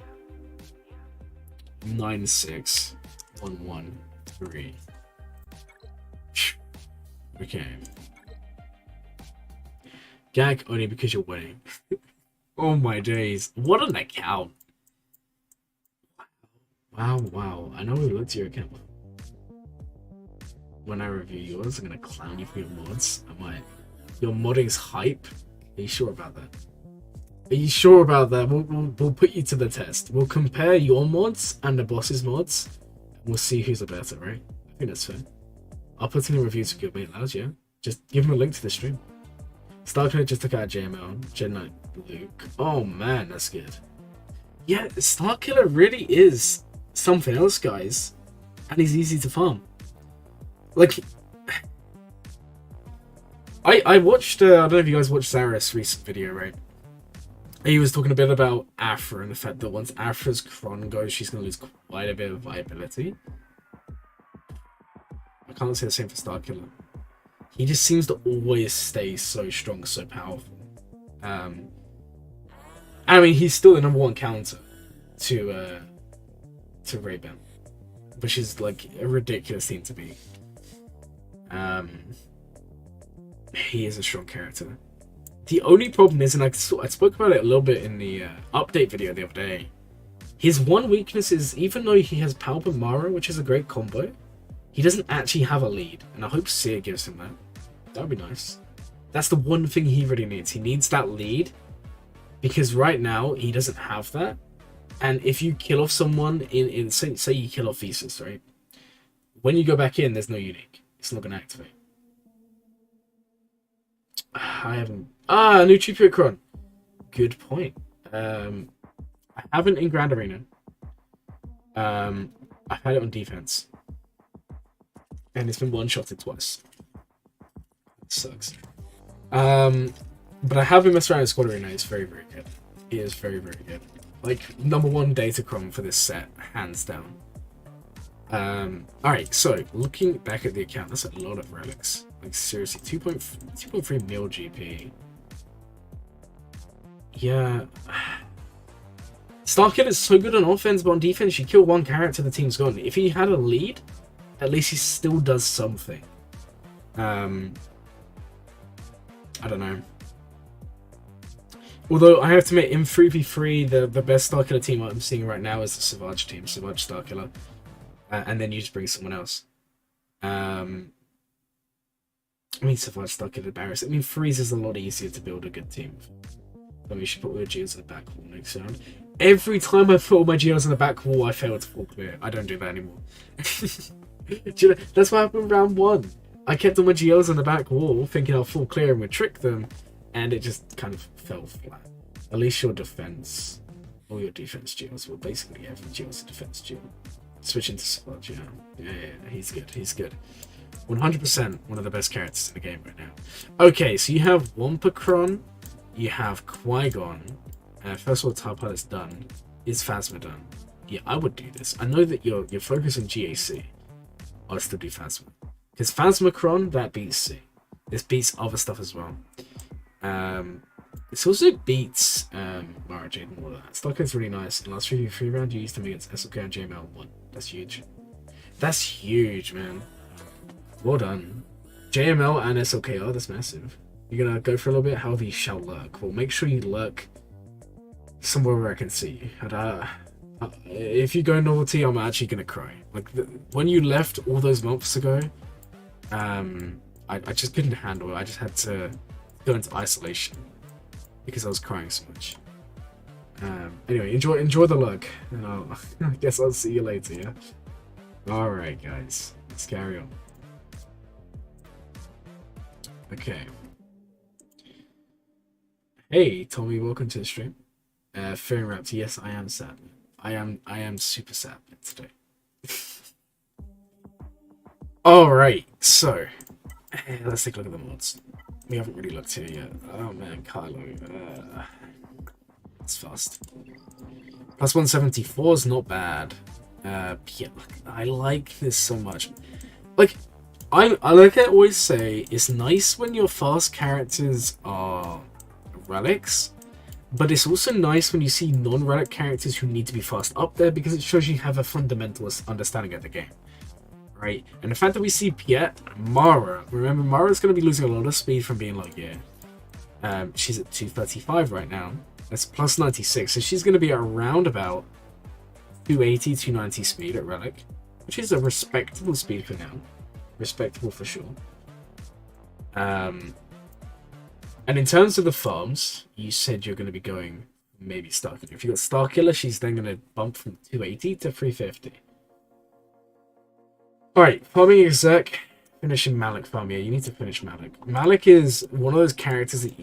96113. Okay. Gag only because you're winning. Oh my days. What an account. Wow. I know we looked at your account. When I review yours, I'm gonna clown you for your mods. I might. Your modding's hype. Are you sure about that? Are you sure about that? We'll put you to the test. We'll compare your mods and the boss's mods. And we'll see who's the better, right? I think that's fair. I'll put in the reviews for Guildmate Loud, yeah? Just give him a link to the stream. Starkiller just took out JML. Jedi Knight Luke. Oh man, that's good. Yeah, Starkiller really is something else, guys. And he's easy to farm. Like, I watched, I don't know if you guys watched Zara's recent video, right? He was talking a bit about Afra and the fact that once Afra's Cron goes, she's going to lose quite a bit of viability. I can't say the same for Starkiller. He just seems to always stay so strong, so powerful. I mean, he's still the #1 counter to Ray-Ban, which is like a ridiculous thing to be. He is a strong character. The only problem is, and I spoke about it a little bit in the update video the other day, his one weakness is, even though he has Palpe and Mara, which is a great combo, he doesn't actually have a lead, and I hope Seer gives him that. That would be nice. That's the one thing he really needs. He needs that lead, because right now he doesn't have that. And if you kill off someone say you kill off Thesis, right? when you go back in, there's no unique. It's not going to activate. I haven't... Ah, new Chupacron. Good point. I haven't in Grand Arena. I've had it on defense. And it's been one-shotted twice. It sucks. But I have been messing around in Squad Arena. It's very, very good. It is very, very good. Like, #1 Datacron for this set, hands down. Alright, so, looking back at the account, that's a lot of relics. Like, seriously, 2.3 mil GP. Yeah. Starkiller is so good on offense, but on defense, you kill one character, the team's gone. If he had a lead, at least he still does something. I don't know. Although, I have to admit, in 3v3, the best Starkiller team I'm seeing right now is the Savage team, Savage Starkiller. And then you just bring someone else. I mean, Savage Starkiller Barris. I mean, Freeze is a lot easier to build a good team. But we should put all the Geos in the back wall next round. Every time I put all my Geos in the back wall, I fail to full clear. I don't do that anymore. Do you know, that's what happened in round 1. I kept all my Geos on the back wall, thinking I'll full clear and would trick them, and it just kind of fell flat. At least your defense, all your defense Geos, well, basically every Geo's a defense Geo. Switching to Savage, yeah, he's good, he's good. 100% one of the best characters in the game right now. Okay, so you have Wampacron, you have Qui-Gon. First of all, Tar Pilot's done. Is Phasma done? Yeah, I would do this. I know that you're focusing GAC. I'll still do Phasma. Because Phasmacron, that beats C. This beats other stuff as well. This also beats Mara Jade and all of that. Starkid's really nice. In the last 3v3 round, you used them against SLK and JML 1. That's huge. That's huge, man. Well done. JML and SLKR, that's massive. You're gonna go for a little bit? However, you shall lurk. Well, make sure you lurk somewhere where I can see you. And, if you go novelty, I'm actually gonna cry. Like, when you left all those months ago, I just couldn't handle it. I just had to go into isolation because I was crying so much. Anyway, enjoy the lurk, and I guess I'll see you later, yeah? Alright, guys. Let's carry on. Okay. Hey, Tommy, welcome to the stream. Fearing Raptor, yes, I am sad. I am super sad today. Alright, so let's take a look at the mods. We haven't really looked here yet. Oh man, Kylo. It's fast. Plus 174 is not bad. Yeah, I like this so much. Like, I like I always say, it's nice when your fast characters are relics, but it's also nice when you see non-relic characters who need to be fast up there because it shows you have a fundamentalist understanding of the game, right? And the fact that we see Piet, Mara, remember Mara's going to be losing a lot of speed from being like, she's at 235 right now. That's plus 96, so she's going to be around about 280, 290 speed at relic, which is a respectable speed for now. Respectable for sure. And in terms of the farms, you said you're going to be going maybe Starkiller. If you got Starkiller, she's then going to bump from 280 to 350. Alright, farming exec, finishing Malik farm. Yeah, you need to finish Malik. Malik is one of those characters that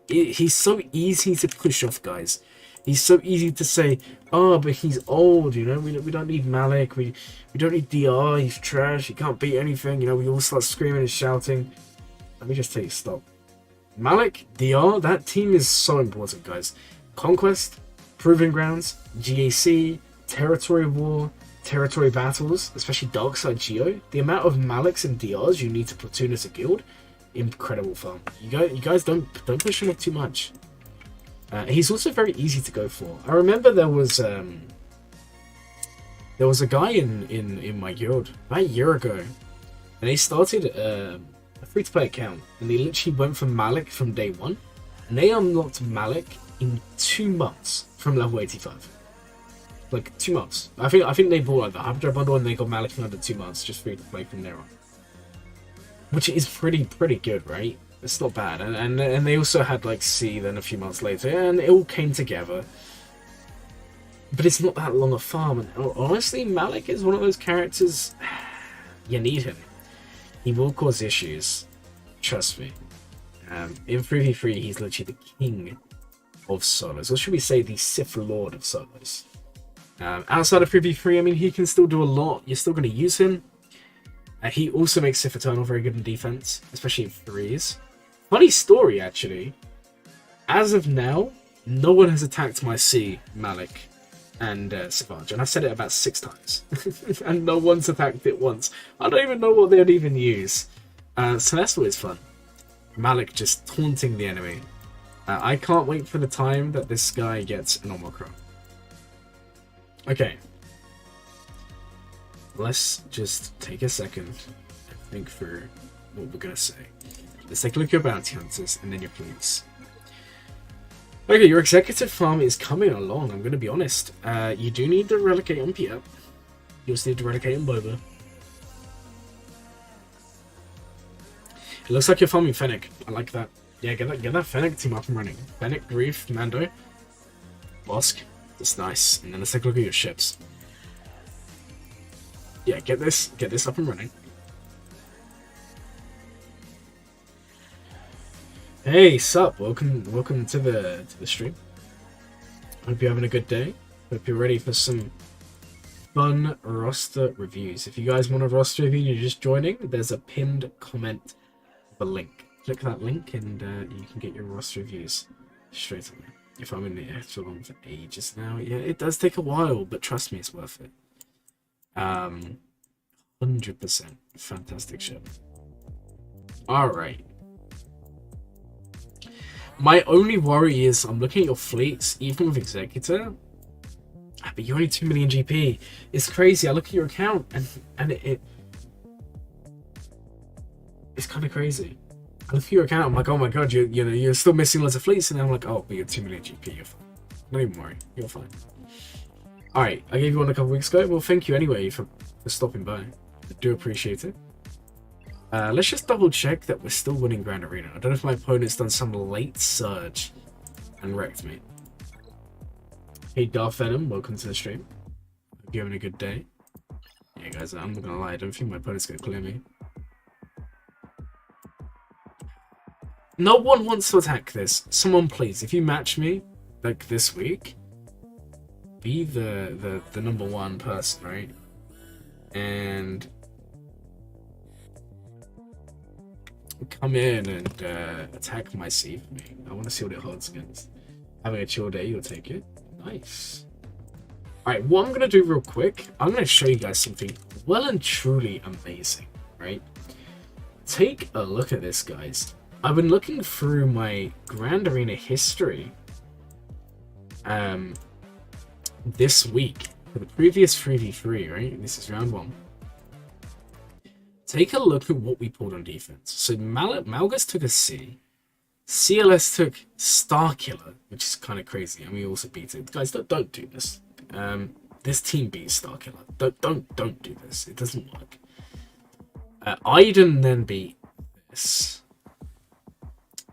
he's so easy to push off, guys. He's so easy to say, oh, but he's old, you know, we don't need Malik, we don't need DR, he's trash, he can't beat anything, you know, we all start screaming and shouting. Let me just tell you, stop. Malik, DR, that team is so important, guys. Conquest, Proving Grounds, GAC, Territory War, Territory Battles, especially Darkside Geo. The amount of Maliks and DRs you need to platoon as a guild, incredible fun. You guys don't push him up too much. He's also very easy to go for. I remember there was a guy in my guild about a year ago, and he started a free-to-play account, and they literally went for Malik from day 1, and they unlocked Malik in 2 months from level 85. Like 2 months. I think they bought like the Hyperdrive bundle, and they got Malik in under 2 months, just free to play from there on. Which is pretty good, right? It's not bad, and they also had like C then a few months later, and it all came together. But it's not that long a farm, and honestly, Malik is one of those characters. You need him. He will cause issues. Trust me. In 3v3, he's literally the king of solos. Or should we say the Sith Lord of solos. Outside of 3v3, I mean, he can still do a lot. You're still going to use him. He also makes Sith Eternal very good in defense, especially in threes. Funny story, actually. As of now, no one has attacked my C, Malik, and Savage, and I've said it about 6 times. And no one's attacked it once. I don't even know what they would even use. So that's always fun. Malik just taunting the enemy. I can't wait for the time that this guy gets an Omicron. Okay. Let's just take a second and think through what we're going to say. Let's take a look at your bounty hunters and then your police. Okay, your executive farm is coming along, I'm going to be honest. You do need to relegate on Pierre. You also need to relegate on Boba. It looks like you're farming Fennec. I like that. Yeah, get that Fennec team up and running. Fennec, Grief, Mando, Bosk. That's nice. And then let's take a look at your ships. Yeah, get this up and running. Hey, sup? Welcome to the stream. Hope you're having a good day. Hope you're ready for some fun roster reviews. If you guys want a roster review, you're just joining. There's a pinned comment with a link. Click that link and you can get your roster reviews straight away. If I'm in the echelon for ages now, yeah, it does take a while, but trust me, it's worth it. 100% fantastic ship. All right. My only worry is I'm looking at your fleets, even with Executor. But you're only 2 million GP. It's crazy. I look at your account and it's kind of crazy. I look at your account. I'm like, oh my god, you're still missing lots of fleets, and I'm like, oh, but you're 2 million GP. You're fine. Don't even worry. You're fine. All right, I gave you one a couple weeks ago. Well, thank you anyway for stopping by. I do appreciate it. Let's just double check that we're still winning Grand Arena. I don't know if my opponent's done some late surge and wrecked me. Hey Darth Venom, welcome to the stream. Hope you're having a good day. Yeah guys, I'm not gonna lie, I don't think my opponent's gonna clear me. No one wants to attack this. Someone please, if you match me, like this week, be the number 1 person, right? And come in and attack my C for me. I want to see what it holds against. Having a chill day, you'll take it. Nice. Alright, what I'm going to do real quick, I'm going to show you guys something well and truly amazing, right? Take a look at this, guys. I've been looking through my Grand Arena history this week for the previous 3v3, right? This is round 1. Take a look at what we pulled on defense. So Malgus took a C. CLS took Starkiller, which is kind of crazy, and we also beat it. Guys, don't do this. This team beats Starkiller. Don't do this. It doesn't work. Iden then beat this.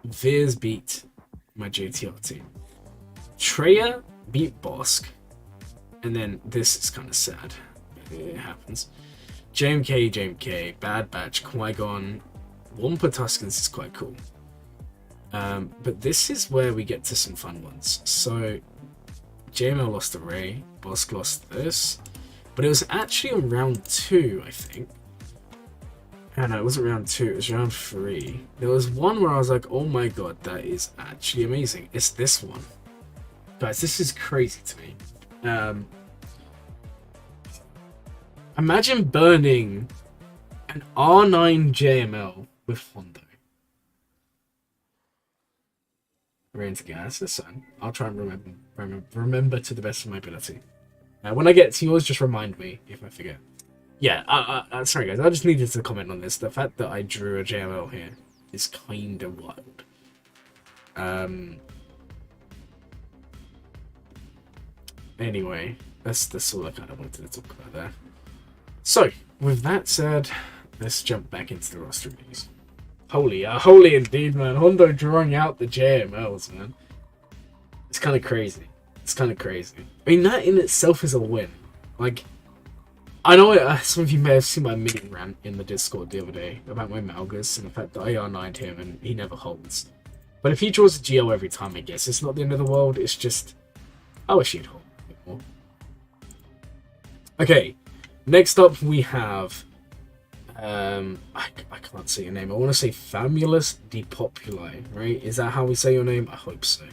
Veers beat my JTR team. Treya beat Bosk. And then this is kind of sad. It happens. JMK, Bad Batch, Qui-Gon, Wampa Tuskens is quite cool. But this is where we get to some fun ones. So, JML lost to Ray, Bosk lost this, but it was actually on round 2, I think. No, it wasn't round 2, it was round 3. There was one where I was like, oh my god, that is actually amazing. It's this one. Guys, this is crazy to me. Imagine burning an R9 JML with Hondo. Rains gas, son. I'll try and remember to the best of my ability. When I get to yours, just remind me if I forget. Yeah, sorry guys, I just needed to comment on this. The fact that I drew a JML here is kind of wild. Anyway, that's all I kind of wanted to talk about there. So, with that said, let's jump back into the roster reviews. Holy indeed, man. Hondo drawing out the JMLs, man. It's kind of crazy. It's kind of crazy. I mean, that in itself is a win. Like, I know some of you may have seen my mini rant in the Discord the other day about my Malgus and the fact that I R9'd him and he never holds. But if he draws a GL every time, I guess it's not the end of the world. It's just, I wish he'd hold a bit more. Okay, next up we have, I can't say your name. I want to say Famulus Depopuli, right? Is that how we say your name? I hope so.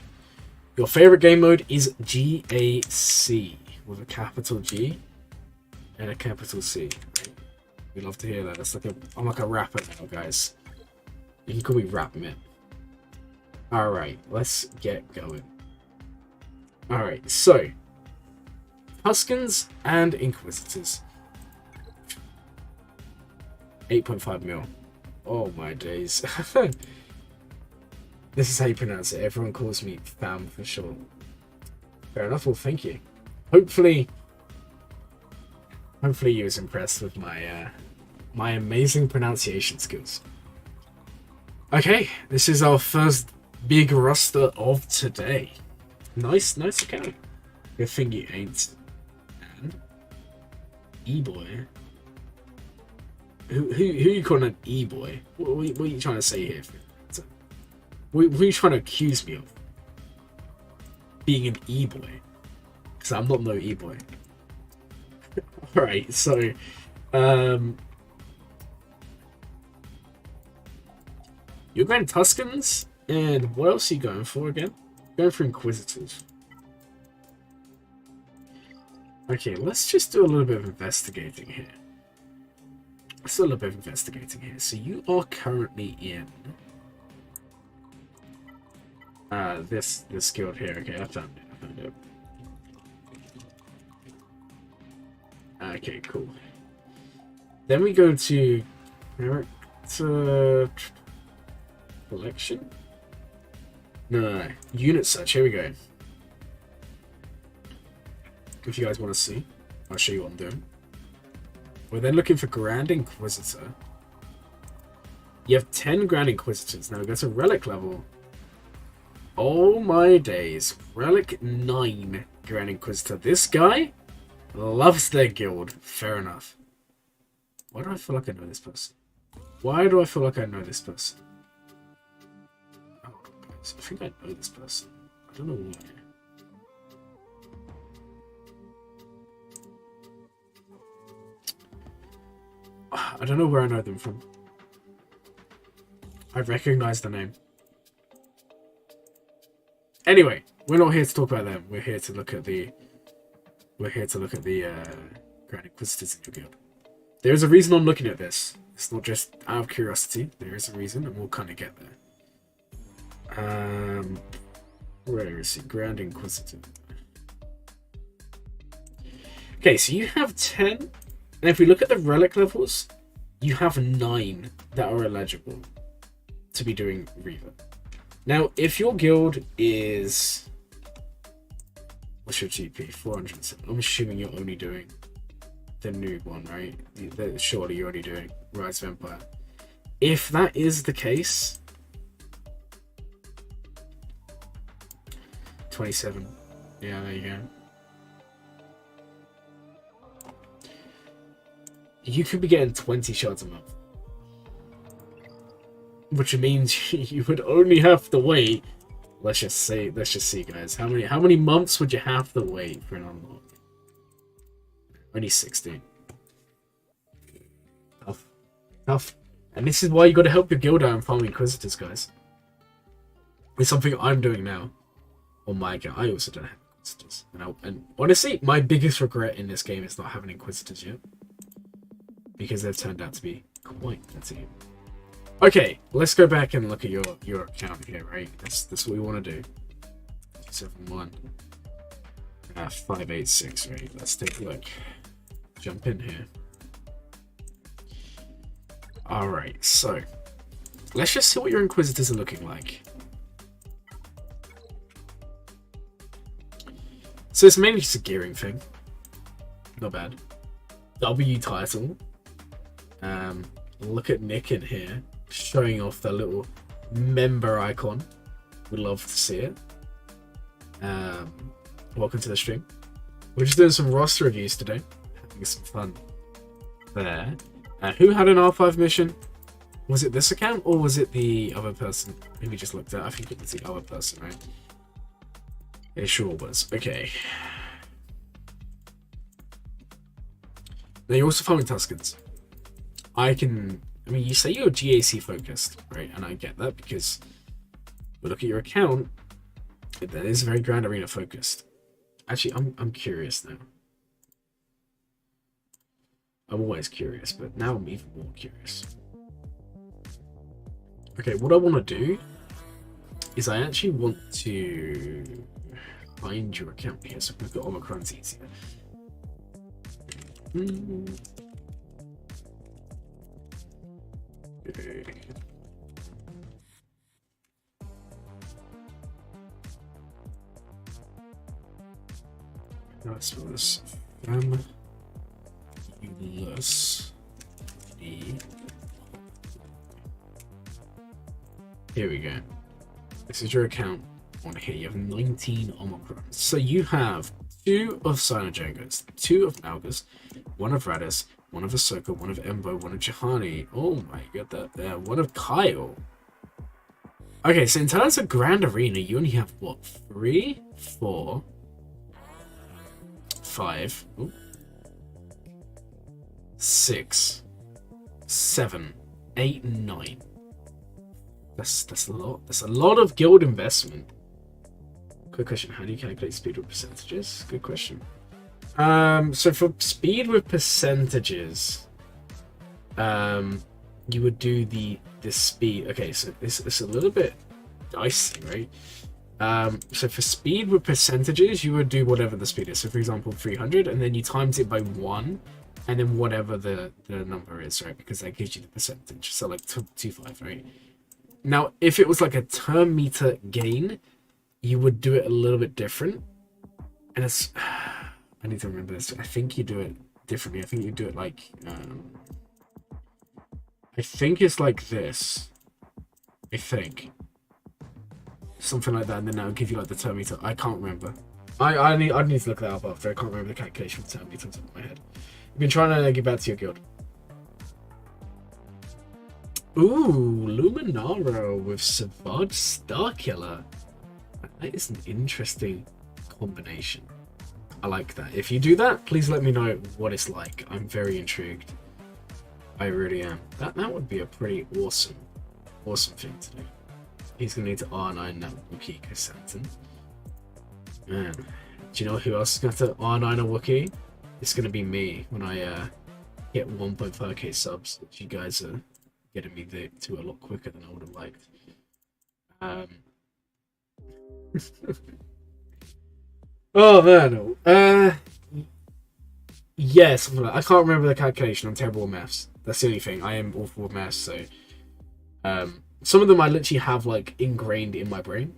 Your favorite game mode is GAC with a capital G and a capital C. Right? We love to hear that. That's like I'm like a rapper now, guys. You can call me Rapmit. Alright, let's get going. Alright, so Tuskens and Inquisitors. 8.5 mil. Oh my days. This is how you pronounce it. Everyone calls me Fam for short. Fair enough, well thank you. Hopefully you was impressed with my my amazing pronunciation skills. Okay, this is our first big roster of today. Nice account. Good thing you ain't. And E-boy. Who you calling an E-boy? What are you trying to say here? What are you trying to accuse me of? Being an E-boy? Because I'm not no E-boy. Alright, so you're going Tuskens, and what else are you going for again? Going for Inquisitors. Okay, let's just do a little bit of investigating here. So you are currently in this guild here. Okay, I found it. Okay, cool. Then we go to character collection. No. Unit search. Here we go. If you guys want to see, I'll show you what I'm doing. We're then looking for Grand Inquisitor. You have 10 Grand Inquisitors. Now we go to Relic level. Oh my days. Relic 9 Grand Inquisitor. This guy loves their guild. Fair enough. Why do I feel like I know this person? I think I know this person. I don't know why. I don't know where I know them from. I recognize the name. Anyway, we're not here to talk about them. We're here to look at the Grand Inquisitors in your guild. There's a reason I'm looking at this. It's not just out of curiosity. There is a reason, and we'll kind of get there. Where is he? Grand Inquisitor. Okay, so you have 10, and if we look at the relic levels, you have 9 that are eligible to be doing Reaver. Now, if your guild is... What's your GP? 407. I'm assuming you're only doing the noob one, right? Surely you're only doing Rise of Empire. If that is the case... 27. Yeah, there you go. You could be getting 20 shots a month. Which means you would only have to wait. Let's just see, guys. How many months would you have to wait for an unlock? Only 16. Tough. And this is why you got to help your guild out and farm Inquisitors, guys. It's something I'm doing now. Oh my god, I also don't have Inquisitors. And honestly, my biggest regret in this game is not having Inquisitors yet. Because they've turned out to be quite a team. Okay, let's go back and look at your account here, right? That's what we want to do. 71. 586, right? Let's take a look. Jump in here. Alright, so let's just see what your Inquisitors are looking like. So it's mainly just a gearing thing. Not bad. W title. Look at Nick in here, showing off the little member icon. We'd love to see it. Welcome to the stream. We're just doing some roster reviews today. Having some fun. there. Who had an R5 mission? Was it this account or was it the other person? Maybe just looked at. I think it was the other person, right? It sure was. Okay. Now you're also farming Tuscans. I mean, you say you're GAC focused, right? And I get that because we look at your account. That is very Grand Arena focused. Actually, I'm curious now. I'm always curious, but now I'm even more curious. Okay, what I want to do is I actually want to find your account here, so we've got Omicron's easier. Okay. Let's do this. Here we go. This is your account on here. You have 19 Omicrons. So you have 2 of Sinojangos, 2 of Nalgas, 1 of Radis, 1 of Ahsoka, 1 of Embo, 1 of Jahani. Oh my god, that there. 1 of Kyle. Okay, so in terms of Grand Arena, you only have what? 3, 4, 5, 6, 7, 8, 9. That's a lot. That's a lot of guild investment. Quick question: how do you calculate speed with percentages? Good question. So for speed with percentages, you would do the speed. Okay, so it's a little bit dicey, right? So for speed with percentages, you would do whatever the speed is. So for example, 300, and then you times it by 1, and then whatever the number is, right? Because that gives you the percentage. So like 25, right? Now, if it was like a turn meter gain, you would do it a little bit different. And it's... I need to remember this. I think you do it differently. I think you do it like... I think it's like this. I think. Something like that, and then that will give you like the turn meter. I can't remember. I need to look that up after. I can't remember the calculation for turn meter on top of my head. I've been trying to get back to your guild. Ooh, Luminaro with Savage Starkiller. That is an interesting combination. I like that. If you do that, please let me know what it's like. I'm very intrigued. I really am. That would be a pretty awesome thing to do. He's gonna need to R9 that Wookiee Kasantan. Man, do you know who else is going to R9 a Wookiee? It's gonna be me when I get 1.5k subs, which you guys are getting me to a lot quicker than I would have liked. Oh man, yeah, something like that. I can't remember the calculation. I'm terrible at maths. That's the only thing. I am awful with maths. So, some of them I literally have like ingrained in my brain,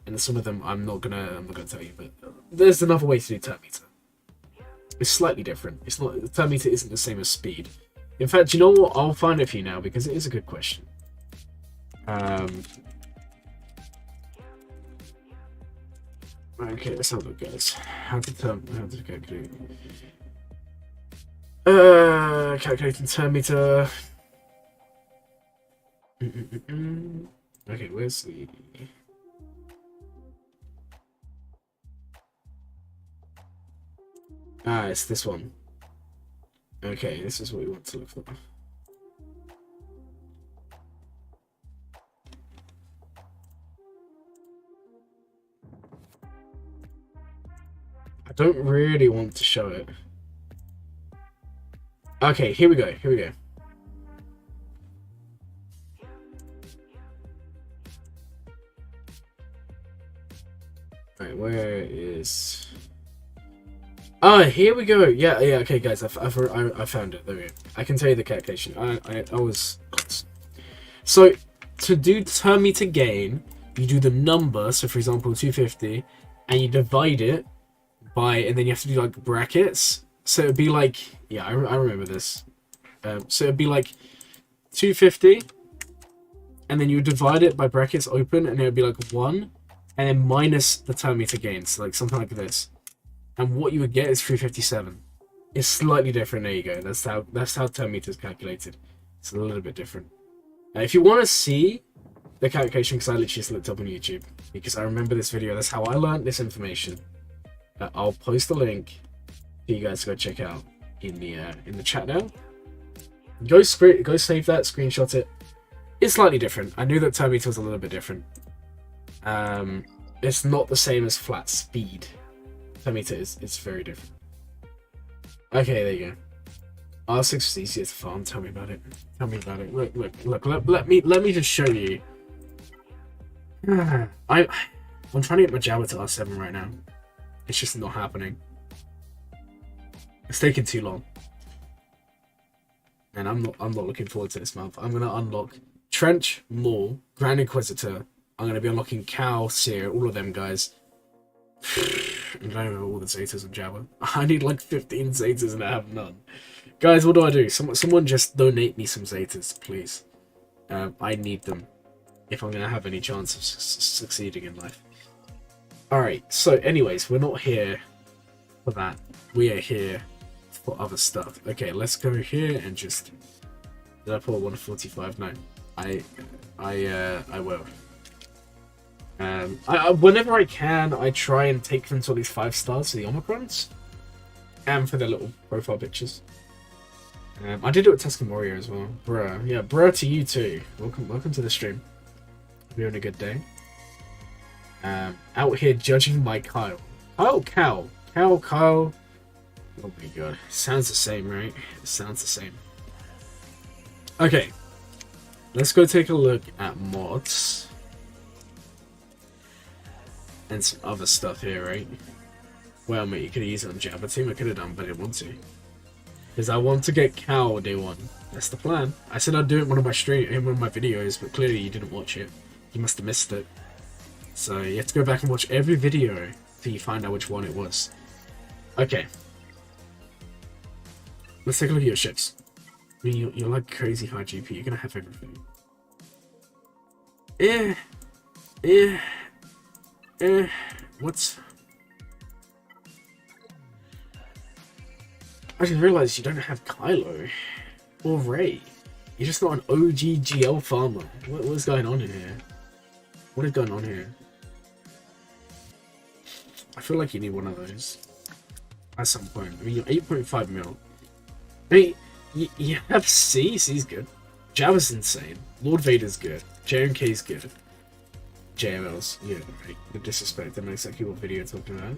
and some of them I'm not gonna tell you. But there's another way to do turn meter. It's slightly different. It's not, turn meter isn't the same as speed. In fact, you know what? I'll find it for you now because it is a good question. Okay, let's have a look, guys. How to calculate? Calculating turn meter. Okay, where's the? It's this one. Okay, this is what we want to look for. I don't really want to show it. Okay, here we go. Right, where is... Oh, here we go. Yeah, okay, guys, I found it. There we go. I can tell you the calculation. I was... So, to do turn meter gain, you do the number, so for example, 250, and you divide it by, and then you have to do like brackets. So it'd be like, yeah, I remember this. So it'd be like 250, and then you divide it by brackets open, and it would be like 1, and then minus the turn meter gain, so like something like this. And what you would get is 357. It's slightly different. There you go. That's how 10 meters calculated. It's a little bit different. If you want to see the calculation, because I literally just looked up on YouTube, because I remember this video. That's how I learned this information. I'll post the link for you guys to go check out in the chat now. Go save that, screenshot it. It's slightly different. I knew that 10 meters was a little bit different. It's not the same as flat speed. 10 meters it's very different. Okay, there you go. R6 is easier to farm. Tell me about it. Tell me about it. Look. Let me just show you. I'm trying to get my Jabba to R7 right now. It's just not happening. It's taking too long. And I'm not looking forward to this month. I'm gonna unlock Trench, Maul, Grand Inquisitor. I'm gonna be unlocking Cal, Seer, all of them guys. And I don't know all the Zetas on Jabba. I need like 15 Zetas and I have none. Guys, what do? Someone just donate me some Zetas, please. I need them if I'm gonna have any chance of succeeding in life. Alright, so anyways, we're not here for that. We are here for other stuff. Okay, let's go here and just... Did I pull 145? No. I will. Whenever I can, I try and take them to at least 5 stars for the Omicrons. And for their little profile pictures. I did it with Tuscan Warrior as well. Bruh. Yeah, bruh to you too. Welcome to the stream. We're having a good day. Out here judging my Kyle. Oh, Kyle. Kyle. Oh my god. Sounds the same, right? It sounds the same. Okay. Let's go take a look at mods. And some other stuff here, right? Well, mate, you could have used it on Jabba team. I could have done, but I didn't want to. Because I want to get Cal day one. That's the plan. I said I'd do it in one of my videos, but clearly you didn't watch it. You must have missed it. So you have to go back and watch every video till you find out which one it was. Okay. Let's take a look at your ships. I mean, you're like crazy high GP. You're gonna have everything. What's... I just realised you don't have Kylo or Rey. You're just not an OG GL farmer. What's going on in here? What is going on here? I feel like you need one of those at some point. I mean, you're 8.5 mil. I mean, you have C. C's good. Jabba's insane. Lord Vader's good. JMK's good. JML's, yeah, right. The disrespect. I know exactly what video you're talking about.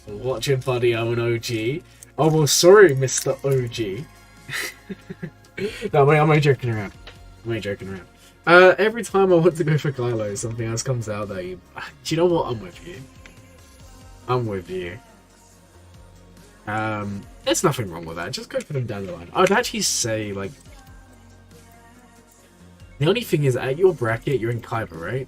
Watch it, buddy. I'm an OG. Oh, well, sorry, Mr. OG. No, wait, I'm only joking around. Every time I want to go for Kylo, something else comes out that you... Do you know what? I'm with you. There's nothing wrong with that. Just go for them down the line. I'd actually say, like... The only thing is, at your bracket, you're in Kyber, right?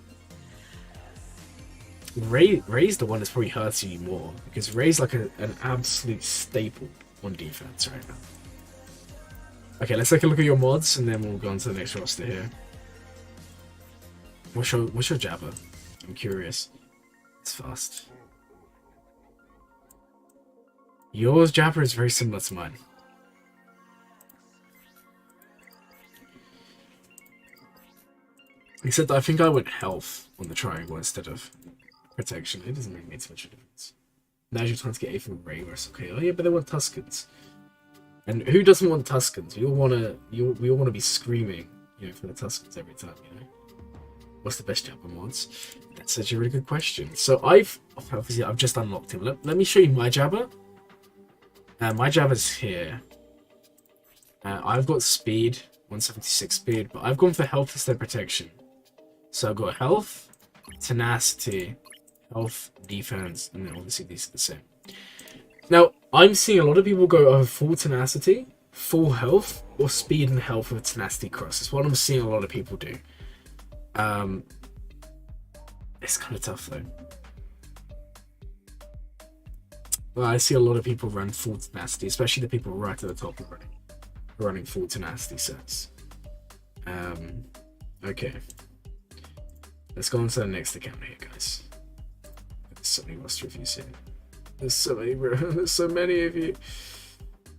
Rey's the one that's probably hurting you more, because Rey's like an absolute staple on defense right now. Okay, let's take a look at your mods, and then we'll go on to the next roster here. What's your Jabba? I'm curious. It's fast. Yours Jabba is very similar to mine. Except I think I went health on the triangle instead of protection. It doesn't make too much of a difference. Now you're trying to get A from Rey, where it's okay. Oh yeah, but they want Tuscans. And who doesn't want Tuscans? We all wanna be screaming, you know, for the Tuscans every time, you know. What's the best Jabba mods? That's such a really good question. So I've just unlocked him. Let me show you my Jabba. My Jabba's here. I've got speed, 176 speed, but I've gone for health instead of protection. So I've got health, tenacity, health, defense, and then obviously these are the same. Now, I'm seeing a lot of people go over full tenacity, full health, or speed and health with tenacity cross. That's what I'm seeing a lot of people do. It's kind of tough though. Well, I see a lot of people run full tenacity, especially the people right at the top are running full tenacity sets. Okay. Let's go on to the next account here, guys. There's so many roster reviews here. There's so many, bro. There's so many of you.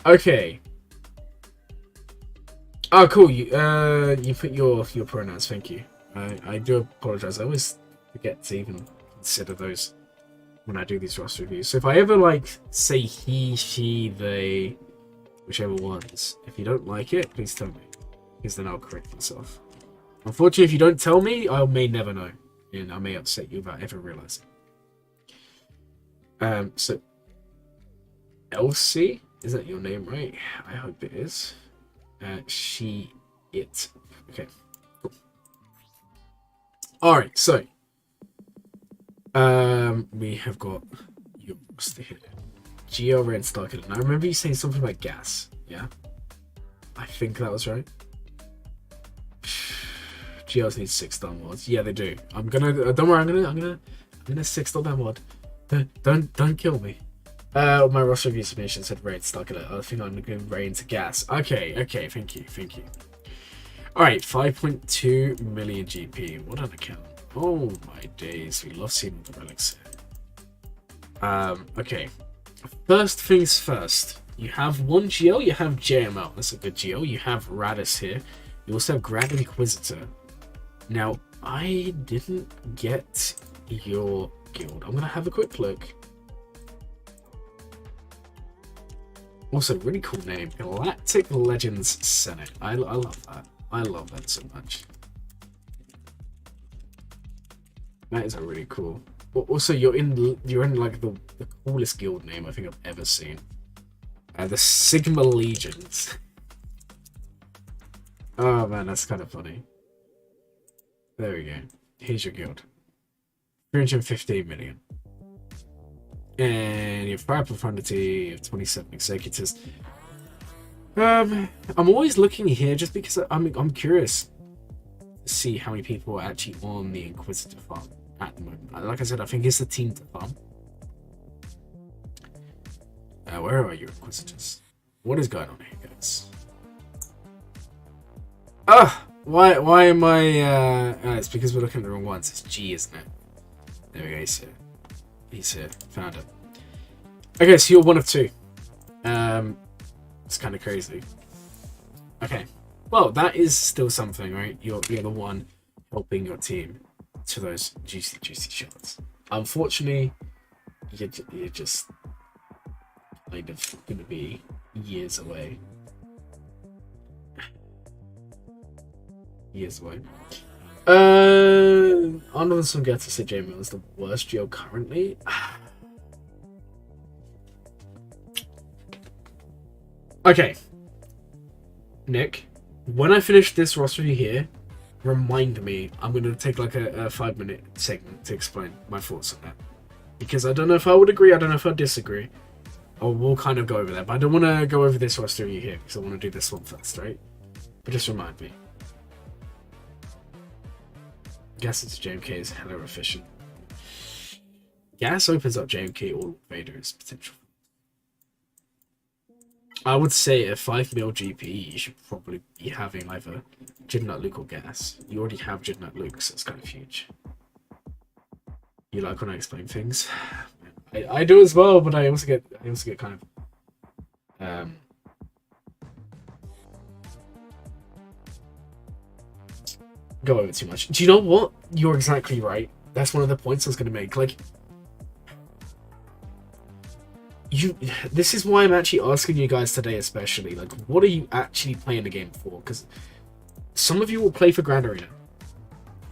Okay. Oh, cool. You put your pronouns. Thank you. I do apologize. I always forget to even consider those when I do these roster reviews. So if I ever like say he, she, they, whichever ones, if you don't like it, please tell me, because then I'll correct myself. Unfortunately, if you don't tell me, I may never know, and I may upset you without ever realizing. So Elsie, is that your name, right? I hope it is. She, it. Okay. Cool. All right. So, we have got your roster here. Geo, Red, Starkid. And I remember you saying something about gas. Yeah. I think that was right. Geos need 6-star mods. Yeah, they do. I'm gonna. Don't worry. I'm gonna 6-star that mod. Don't kill me. My roster review submission said raid stuck at it. I think I'm gonna go raid into gas. Okay, thank you. Alright, 5.2 million GP. What an account. Oh my days, we love seeing the relics here. Okay. First things first. You have one Geo, you have JML. That's a good Geo. You have Radis here. You also have Grand Inquisitor. Now, I didn't get your guild. I'm gonna have a quick look. Also, really cool name, Galactic Legends Senate. I love that. I love that so much. That is a really cool. Also, you're in like the coolest guild name I think I've ever seen. The Sigma Legions. Oh man, that's kind of funny. There we go. Here's your guild. 315 million. And you have fire profundity, you have 27 executors. I'm always looking here just because I'm curious to see how many people are actually on the Inquisitor farm at the moment. Like I said, I think it's the team to farm. Where are your Inquisitors? What is going on here, guys? Why am I it's because we're looking at the wrong ones. It's G, isn't it? There we go, he's here. Found it. Okay, so you're one of two. It's kind of crazy. Okay. Well, that is still something, right? You're the one helping your team to those juicy shots. Unfortunately, you're just kind of going to be years away. Under the Sun gets to say Jamie is the worst Geo currently. Okay, Nick, when I finish this roster here, remind me. I'm going to take like a 5-minute segment to explain my thoughts on that. Because I don't know if I would agree, I don't know if I disagree. Or we'll kind of go over that. But I don't want to go over this roster here because I want to do this one first, right? But just remind me. Gas into JMK is hella efficient. Gas opens up JMK or Vader's potential. I would say at 5 mil GP, you should probably be having either Jidnut Luke or Gas. You already have Jidnut Luke, so it's kind of huge. You like when I explain things? I do as well, but I also get kind of go over too much. Do you know what? You're exactly right. That's one of the points I was going to make. Like, this is why I'm actually asking you guys today, especially. Like, what are you actually playing the game for? Because some of you will play for Grand Arena.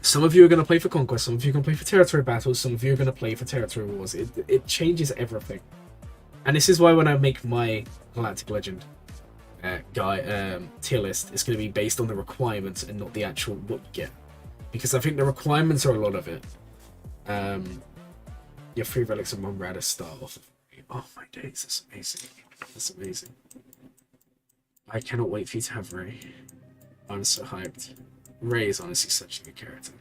Some of you are going to play for Conquest. Some of you are going to play for Territory Battles. Some of you are going to play for Territory Wars. It changes everything. And this is why when I make my Galactic Legend tier list, it's going to be based on the requirements and not the actual what you get. Because I think the requirements are a lot of it. Your 3 relics and 1 Radis start off. Oh my days, that's amazing. That's amazing. I cannot wait for you to have Ray. I'm so hyped. Ray is honestly such a good character.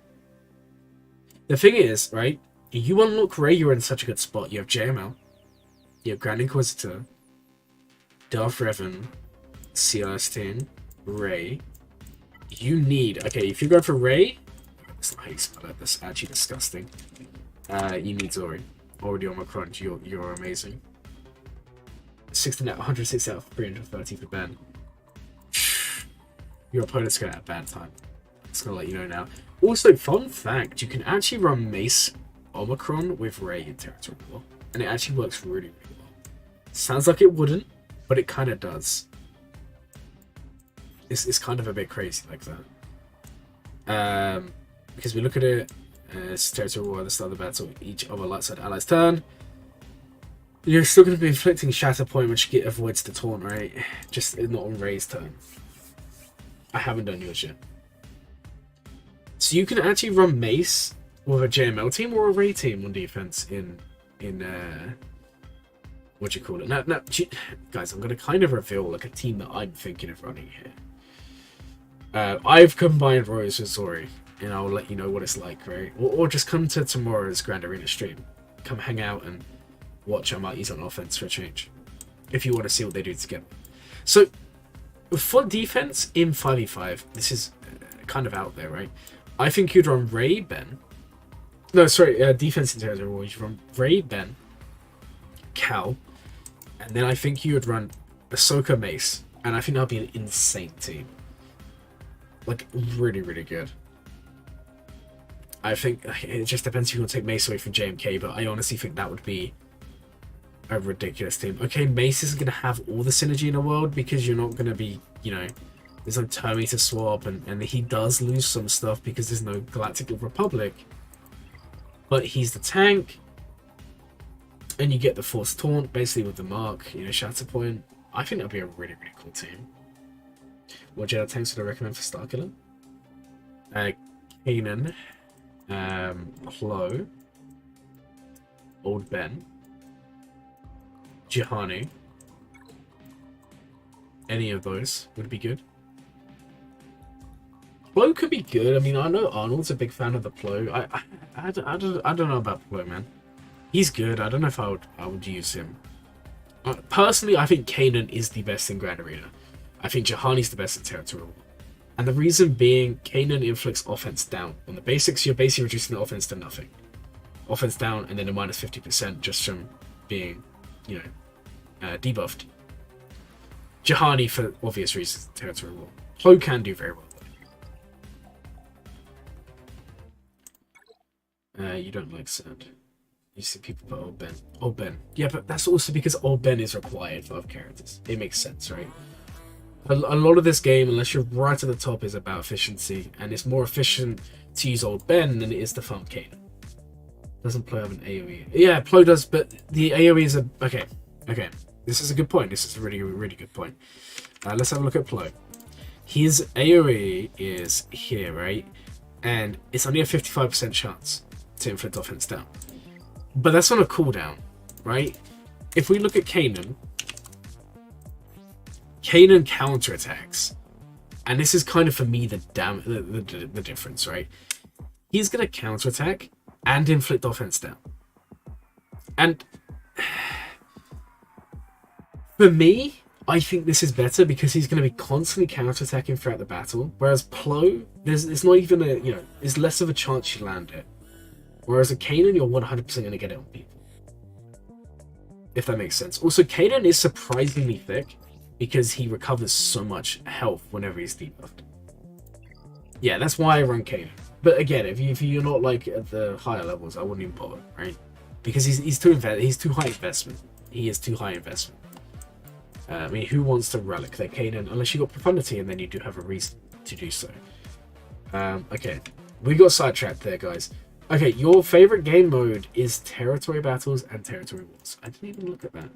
The thing is, right, you unlock Ray, you're in such a good spot. You have JML, you have Grand Inquisitor, Darth Revan, Celestine, Ray. You need, okay, if you go for Ray, that's not how you spell it, that's actually disgusting. You need Zori. Already on my crunch, you're amazing. 160 out of 330 for Ben. Your opponent's going to have a bad time. Just gonna let you know now. Also, fun fact, you can actually run Mace Omicron with Ray in Territory War, and it actually works really, really well. Sounds like it wouldn't, but it kind of does. It's kind of a bit crazy like that. Because we look at it as Territory War at the start of the battle, each other light side ally's turn. You're still going to be inflicting Shatter Point, which avoids the taunt, right? Just not on Ray's turn. I haven't done yours yet. So you can actually run Mace with a JML team or a Ray team on defense in what do you call it? Now, guys, I'm going to kind of reveal like a team that I'm thinking of running here. I've combined Rose with Zori, and I'll let you know what it's like, right? Or just come to tomorrow's Grand Arena stream. Come hang out and watch Almighty's on offense for a change, if you want to see what they do together. So, for defense in 5v5, this is kind of out there, right? I think you'd run Ray, Ben. No, sorry, defense in Territory War. You'd run Ray, Ben, Cal, and then I think you would run Ahsoka, Mace, and I think that'd be an insane team. Like, really, really good. I think it just depends if you want to take Mace away from JMK, but I honestly think that would be a ridiculous team. Okay, Mace isn't going to have all the synergy in the world because you're not going to be, you know, there's no Terminator swap, and he does lose some stuff because there's no Galactic Republic. But he's the tank, and you get the Force Taunt basically with the Mark, you know, Shatter Point. I think that'd be a really, really cool team. What Jedi tanks would I recommend for Starkiller? Kanan, Plo, Old Ben, Jihani. Any of those would be good. Plo could be good. I mean, I know Arnold's a big fan of the Plo. I don't know about Plo, man. He's good. I don't know if I would use him. Personally, I think Kanan is the best in Grand Arena. I think Jihani's the best in Territory War. And the reason being, Kanan inflicts offense down. On the basics, you're basically reducing the offense to nothing. Offense down, and then a minus 50% just from being, you know, debuffed. Jihani, for obvious reasons, Territory War. Plo can do very well. You don't like sand. You see people put Old Ben. Old Ben. Yeah, but that's also because Old Ben is required for other characters. It makes sense, right? A lot of this game, unless you're right at the top, is about efficiency, and it's more efficient to use Old Ben than it is to farm Kanan. Doesn't Plo have an AoE? Yeah, Plo does, but the AoE is a... Okay. This is a good point. This is a really, really good point. Let's have a look at Plo. His AoE is here, right? And it's only a 55% chance to inflict offense down. But that's on a cooldown, right? If we look at Kanan counterattacks, and this is kind of for me the difference, right? He's gonna counterattack and inflict offense down, and for me, I think this is better because he's going to be constantly counterattacking throughout the battle. Whereas Plo, it's not even a, you know, it's less of a chance you land it. Whereas a Kanan, you're 100% going to get it on people. If that makes sense. Also, Kanan is surprisingly thick because he recovers so much health whenever he's debuffed. Yeah, that's why I run Kanan. But again, if you're not like at the higher levels, I wouldn't even bother, right? Because he's too high investment. He is too high investment. I mean, who wants to relic their Kanan unless you got Profundity, and then you do have a reason to do so. Okay, we got sidetracked there, guys. Okay, your favorite game mode is Territory Battles and Territory Wars. I didn't even look at that.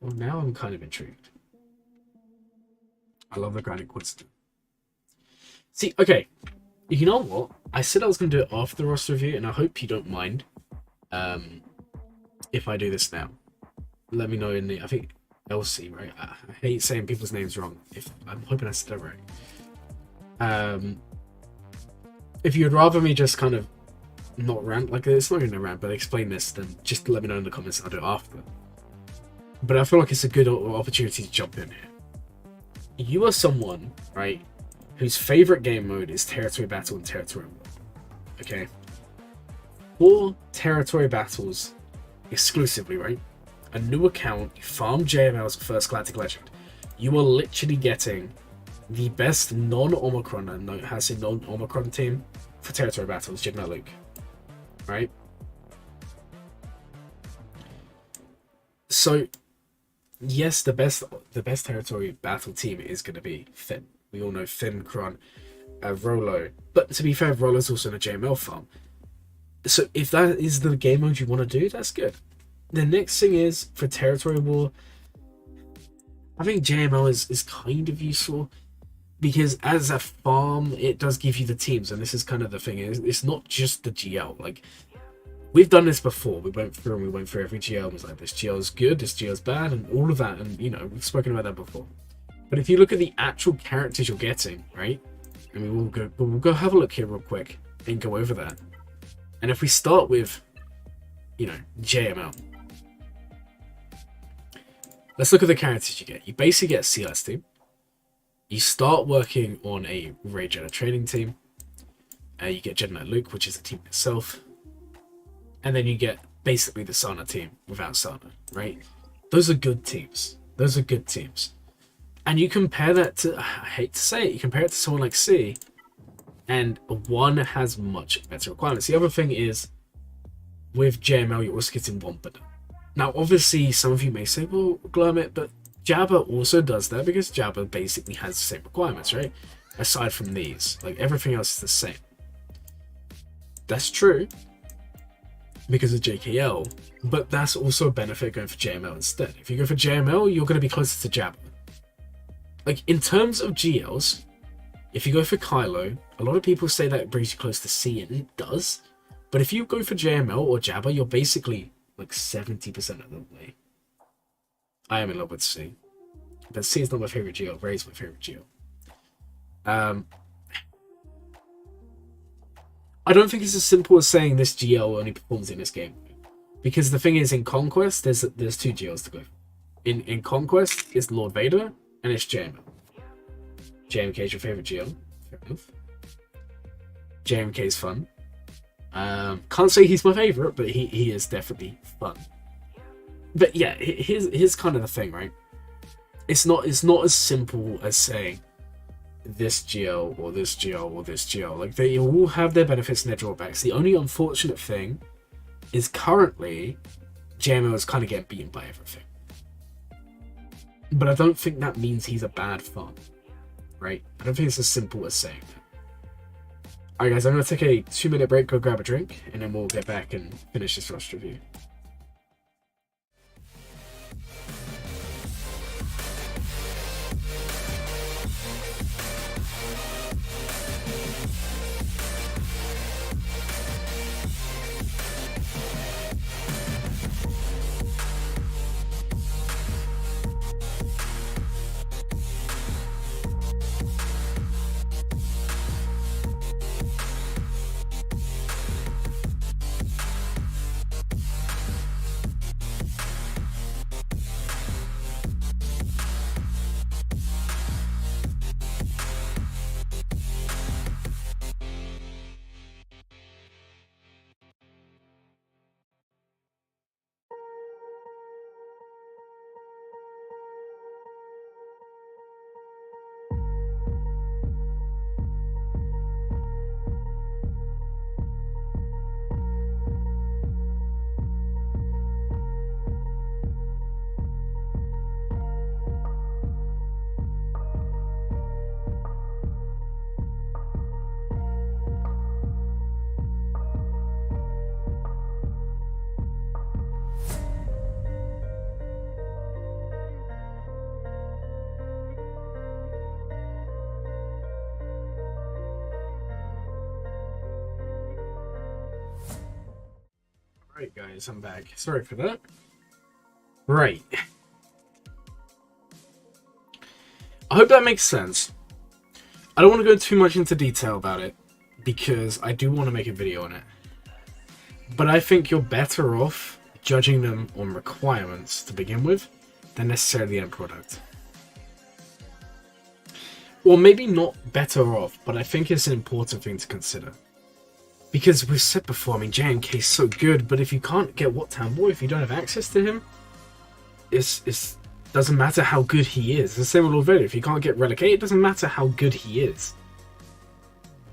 Well, now I'm kind of intrigued. I love the Galactic Citizen. See, okay, you know what? I said I was going to do it after the roster review, and I hope you don't mind if I do this now. Let me know in the... I think... LC, right? I hate saying people's names wrong. I'm hoping I said it right. If you'd rather me just kind of not rant like this, not even a rant, but explain this, then just let me know in the comments. I'll do it after. But I feel like it's a good opportunity to jump in here. You are someone, right, whose favorite game mode is Territory Battle and Territory War. Okay? For Territory Battles exclusively, right? a new account, you farm JML as a first Galactic Legend, you are literally getting the best non-Omicron, and has a non-Omicron team for territory battles, Jib not Luke. Right? So, yes, the best territory battle team is going to be Finn. We all know Finn, Kron, Rolo. But to be fair, Rolo's also in a JML farm. So if that is the game mode you want to do, that's good. The next thing is, for territory war, I think JML is kind of useful, because as a farm, it does give you the teams, and this is kind of the thing, it's not just the GL. Like, we've done this before, we went through every GL, and was like, this GL is good, this GL is bad, and all of that, and you know, we've spoken about that before. But if you look at the actual characters you're getting, right, and we'll go have a look here real quick, and go over that. And if we start with, you know, JML, let's look at the characters you get. You basically get a CS team. You start working on a Ray Jedi training team. You get Jedi Knight Luke, which is a team itself. And then you get basically the Sana team without Sana, right? Those are good teams. Those are good teams. And you compare that to, I hate to say it, you compare it to someone like C, and one has much better requirements. The other thing is, with JML, you're also getting one banner. Now, obviously, some of you may say, well, Glurmit, but Jabba also does that, because Jabba basically has the same requirements, right? Aside from these. Like, everything else is the same. That's true, because of JKL, but that's also a benefit going for JML instead. If you go for JML, you're going to be closer to Jabba. Like, in terms of GLs, if you go for Kylo, a lot of people say that it brings you close to C, and it does. But if you go for JML or Jabba, you're basically like 70% of the way. I am in love with C. But C is not my favorite GL. Rey's my favorite GL. I don't think it's as simple as saying this GL only performs in this game. Because the thing is, in Conquest, there's two GLs to go. In Conquest, it's Lord Vader, and it's JML. JMK is your favorite GL. Fair enough. JMK is fun. Can't say he's my favorite, but he is definitely fun. But yeah, here's kind of the thing, right? It's not as simple as saying this GL or this GL or this GL. Like, they all have their benefits and their drawbacks. The only unfortunate thing is currently JML is kind of getting beaten by everything. But I don't think that means he's a bad farm, right? I don't think it's as simple as saying that. Alright guys, I'm going to take a 2-minute break, go grab a drink, and then we'll get back and finish this Rust review. Right guys, I'm back. Sorry for that. Right. I hope that makes sense. I don't want to go too much into detail about it, because I do want to make a video on it. But I think you're better off judging them on requirements to begin with than necessarily the end product. Or maybe not better off, but I think it's an important thing to consider. Because we've said before, I mean, JMK is so good, but if you can't get What Town Boy, if you don't have access to him, it's doesn't matter how good he is. It's the same with Lord Vader. If he can't get relegated, it doesn't matter how good he is.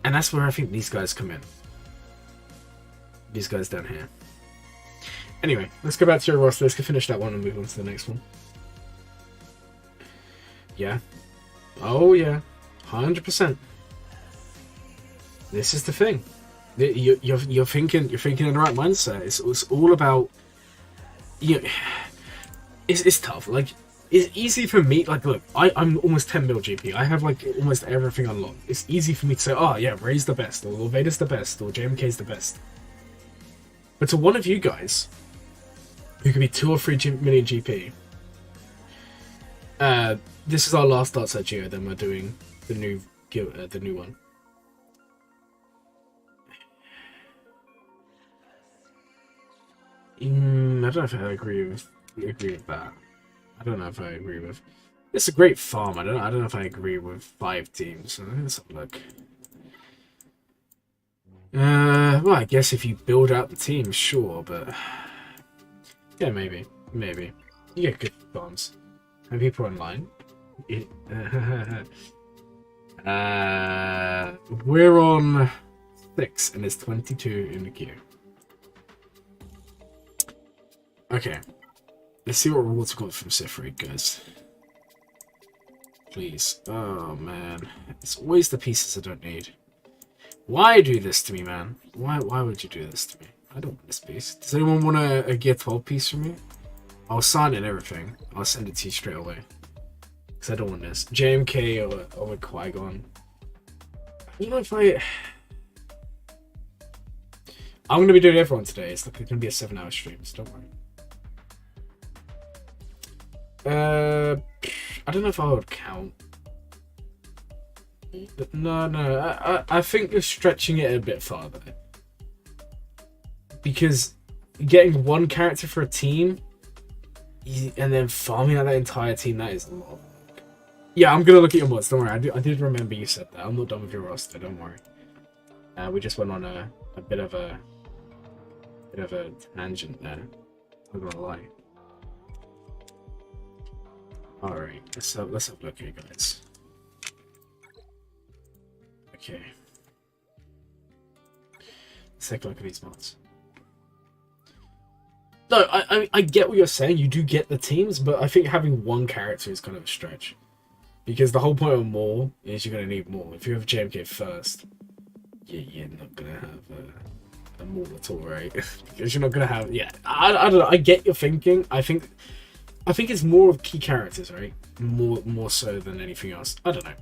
And that's where I think these guys come in. These guys down here. Anyway, let's go back to your roster. Let's go finish that one and move on to the next one. Yeah. Oh yeah. 100%. This is the thing. You're thinking in the right mindset. It's all about. It's tough. Like, it's easy for me. Like, look, I'm almost 10 mil GP. I have like almost everything unlocked. It's easy for me to say, oh yeah, Rey's the best, or Vader's the best, or JMK's the best. But to one of you guys, who could be 2 or 3 million GP, this is our last Dark Side Geo. Then we're doing the new one. I don't know if I agree with that. I don't know if I agree with. It's a great farm. I don't know if I agree with 5 teams. Let's have a look. Well, I guess if you build out the team, sure, but yeah, maybe. You get good farms. And people online. We're on 6, and there's 22 in the queue. Okay, let's see what rewards we got from Sith Raid, guys. Please. Oh man, it's always the pieces I don't need. Why do this to me, man? Why would you do this to me? I don't want this piece. Does anyone want a Gear 12 piece from me? I'll sign it and everything. I'll send it to you straight away. Because I don't want this. JMK or Qui-Gon. I don't know if I'm going to be doing everyone today. It's going to be a 7-hour stream, so don't worry. I don't know if I would count. No. I think you're stretching it a bit farther. Because getting one character for a team and then farming out that entire team, that is a lot. Yeah, I'm gonna look at your mods. Don't worry. I did remember you said that. I'm not done with your roster. Don't worry. We just went on a bit of a tangent there. I'm not gonna lie. All right, let's have a look here, guys. Okay. Let's take a look at these mods. No, I get what you're saying. You do get the teams, but I think having one character is kind of a stretch. Because the whole point of more is you're going to need more. If you have JMK first, you're not going to have a more at all, right? Because you're not going to have... Yeah, I don't know. I get your thinking. I think it's more of key characters, right? More so than anything else. I don't know.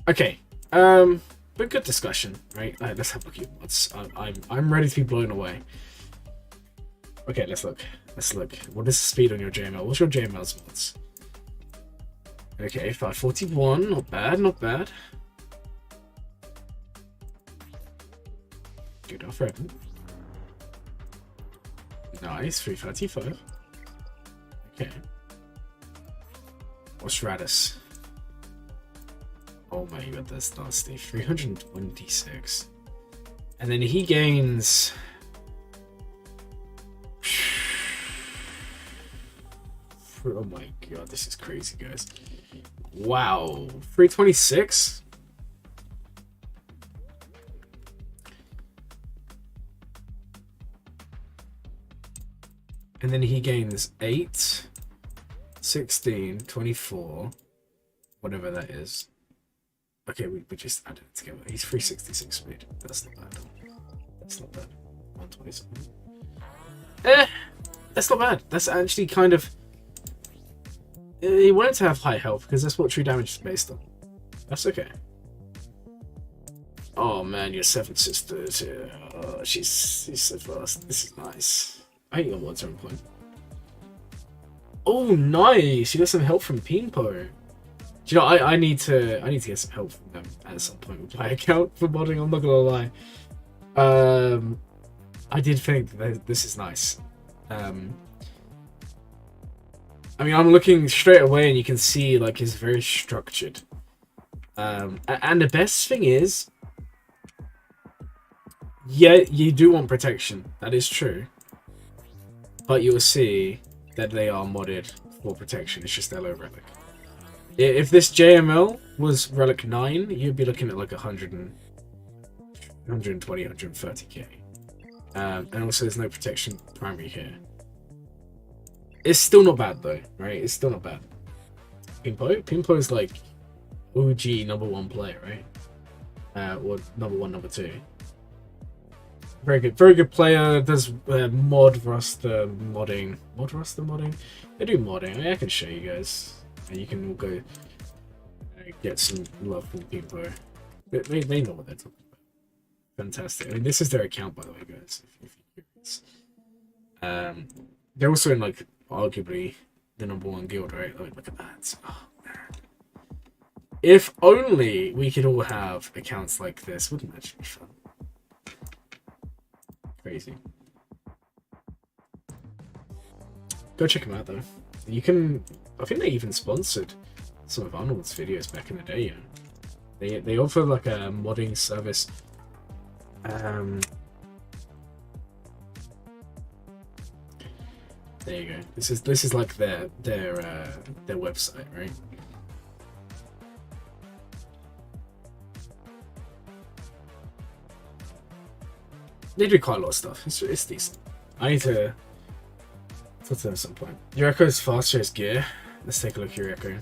Okay. But good discussion, right? Let's have a look at your mods. I'm ready to be blown away. Okay, let's look. What is the speed on your JML? What's your JML's mods? Okay, 541. Not bad. Good off Revan. Nice, 335. Okay. What's Radis? Oh my god, that's nasty. 326. And then he gains... Oh my god, this is crazy, guys. Wow. 326? And then he gains 8, 16, 24, whatever that is. Okay, we just added it together. He's 366 speed. That's not bad. 127. That's not bad. That's actually kind of... He wanted to have high health because that's what true damage is based on. That's okay. Oh man, your 7th sister is here. Oh, she's so fast. This is nice. I hate your one turn point. Oh, nice! You got some help from Pimpo. Do you know, I need to get some help from them at some point with my account for modding. I'm not gonna lie. I did think that this is nice. I mean, I'm looking straight away and you can see, like, it's very structured. And the best thing is, yeah, you do want protection. That is true. But you'll see that they are modded for protection. It's just their low relic. If this JML was relic 9, you'd be looking at like 120, 130k. And also there's no protection primary here. It's still not bad though, right? It's still not bad. Pimpo is like OG #1 player, right? Or #1, #2. Very good player. Does mod Raster modding. Mod Raster modding? They do modding. I mean, I can show you guys. And you can all go get some love from people. They know what they're talking about. Fantastic. I mean, this is their account, by the way, guys. If you're curious. They're also in, like, arguably the #1 guild, right? Like, look at that. Oh, man. If only we could all have accounts like this. Wouldn't that just be fun? Crazy. Go check them out, though. You can... I think they even sponsored some of Arnold's videos back in the day, you know. They offer like a modding service. There you go. This is like their website, right? They do quite a lot of stuff. It's decent. I need to talk to them at some point. Your Echo is faster as gear. Let's take a look at your Echo.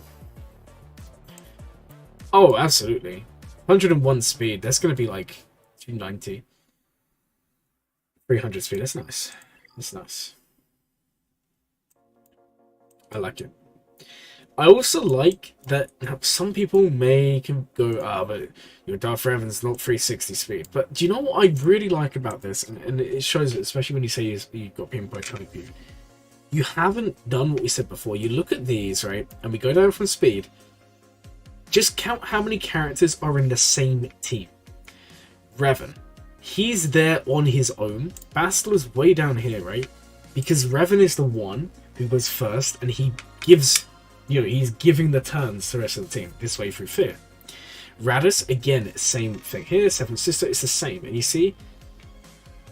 Oh, absolutely. 101 speed. That's going to be like 290. 300 speed. That's nice. That's nice. I like it. I also like that some people can go, but your Darth Revan's not 360 speed. But do you know what I really like about this? And it shows, especially when you say you've got Pinpoint type view. You haven't done what we said before. You look at these, right? And we go down from speed. Just count how many characters are in the same team. Revan. He's there on his own. Bastila is way down here, right? Because Revan is the one who goes first, and he gives, he's giving the turns to the rest of the team this way through fear. Radis, again, same thing here. Seven Sister, it's the same. And you see,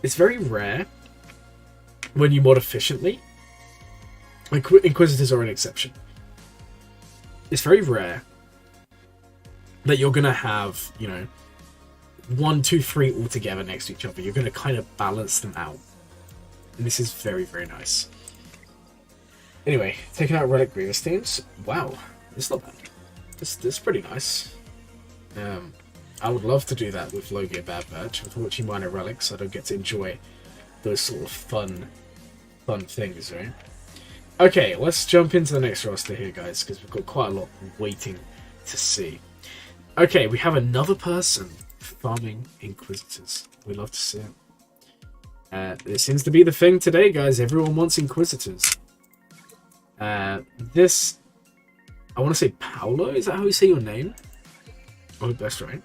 it's very rare when you mod efficiently. Inquisitors are an exception. It's very rare that you're going to have, 1, 2, 3 all together next to each other. You're going to kind of balance them out. And this is very, very nice. Anyway, taking out Relic Grievous teams. Wow, it's not bad. It's pretty nice. I would love to do that with low gear Bad Batch. Unfortunately, mine are relics, so I don't get to enjoy those sort of fun things, right? Okay, let's jump into the next roster here, guys, because we've got quite a lot waiting to see. Okay, we have another person farming Inquisitors. We love to see it. It seems to be the thing today, guys. Everyone wants Inquisitors. I want to say Paolo. Is that how you say your name? I hope that's right.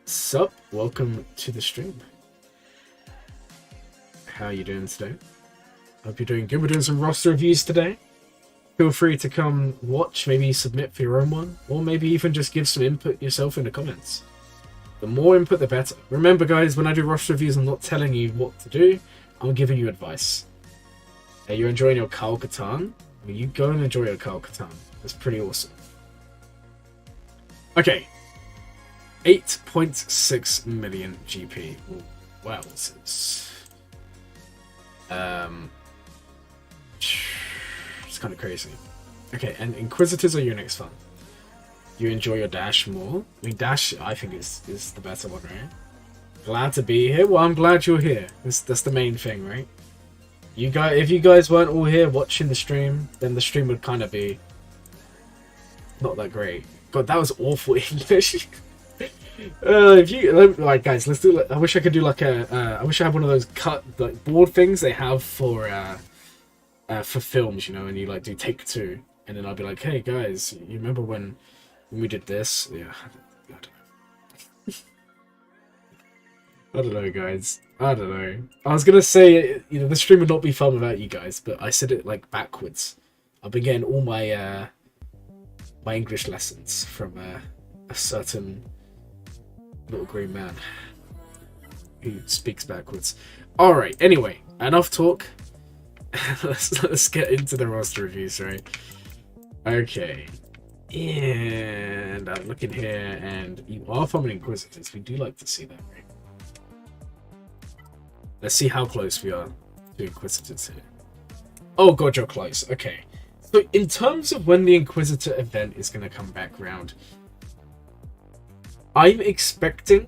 Sup? Welcome to the stream. How are you doing today? Hope you're doing good. We're doing some roster reviews today. Feel free to come watch, maybe submit for your own one, or maybe even just give some input yourself in the comments. The more input, the better. Remember, guys, when I do roster reviews, I'm not telling you what to do. I'm giving you advice. Hey, you're enjoying your Kyle Katarn? Well, you go and enjoy your Kyle Katarn. That's pretty awesome. Okay. 8.6 million GP. Ooh, wow, this is... It's kind of crazy. Okay, and Inquisitors are your next fun. You enjoy your Dash more? I mean, Dash, I think, is the better one, right? Glad to be here? Well, I'm glad you're here. That's the main thing, right? If you guys weren't all here watching the stream, then the stream would kind of be not that great. God, that was awful English. Like, guys, let's do. I wish I could do like I wish I had one of those cut like board things they have for films, and you like do take 2, and then I'll be like, hey guys, you remember when we did this? Yeah, I don't know. I don't know, guys. I don't know. I was gonna say, the stream would not be fun without you guys, but I said it like backwards. I've been getting all my my English lessons from a certain little green man who speaks backwards. Alright, anyway, enough talk. let's get into the roster reviews, right? Okay. And I'm looking here, and you are farming Inquisitors. We do like to see that, right? Let's see how close we are to Inquisitors here. Oh god, you're close. Okay. So in terms of when the Inquisitor event is going to come back round, I'm expecting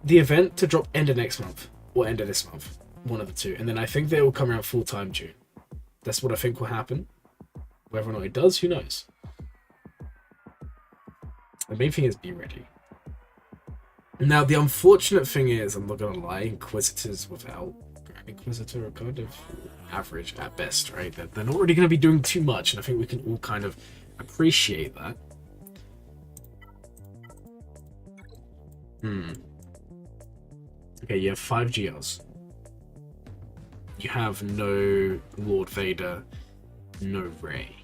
the event to drop end of next month or end of this month. One of the two. And then I think they will come around full-time June. That's what I think will happen. Whether or not it does, who knows? The main thing is be ready. Now, the unfortunate thing is, I'm not going to lie, Inquisitors without Grand Inquisitor are kind of average at best, right? They're not really going to be doing too much, and I think we can all kind of appreciate that. Okay, you have 5 GLs. You have no Lord Vader, no Rey.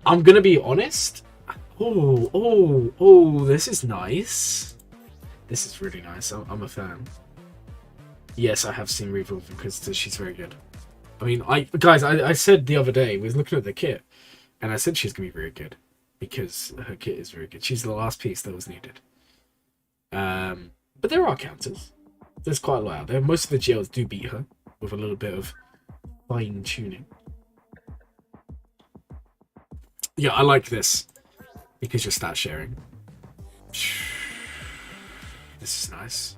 I'm gonna be honest. Oh, this is nice. This is really nice. I'm a fan. Yes, I have seen Reaver with Inquisitor. She's very good. I mean, I said the other day, we was looking at the kit, and I said she's gonna be very good because her kit is very good. She's the last piece that was needed. But there are counters. There's quite a lot out there. Most of the GLs do beat her with a little bit of fine tuning. Yeah, I like this because you're stat sharing. This is nice.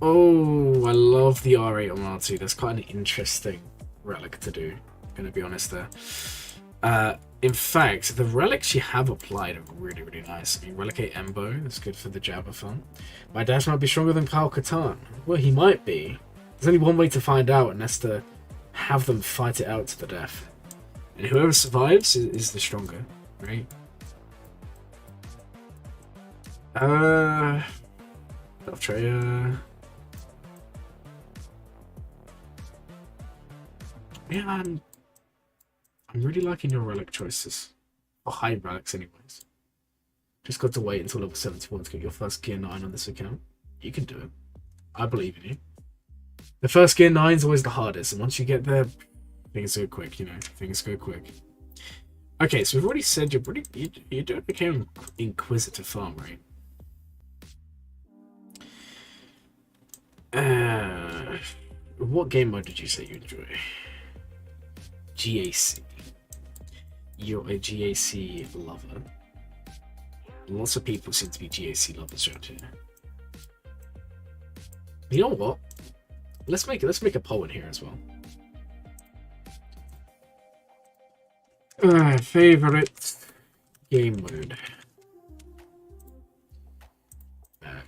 Oh, I love the R8 on R2. That's quite an interesting relic to do. I'm gonna be honest there. In fact, the relics you have applied are really, really nice. I mean, Relic 8 Embo, that's good for the Jabba fun. My dash might be stronger than Kyle Katarn. Well, he might be. There's only one way to find out, and that's to have them fight it out to the death. And whoever survives is the stronger, right? Beltrea. Yeah, I'm really liking your relic choices. Or high relics anyways. Just got to wait until level 71 to get your first gear 9 on this account. You can do it. I believe in you. The first gear 9 is always the hardest, and once you get there, things go quick, you know. Things go quick. Okay, so we've already said you don't become Inquisitor farm, right? What game mode did you say you enjoy? GAC. You're a GAC lover. Lots of people seem to be GAC lovers around here. You know what? Let's make a poll in here as well. Favorite game mode.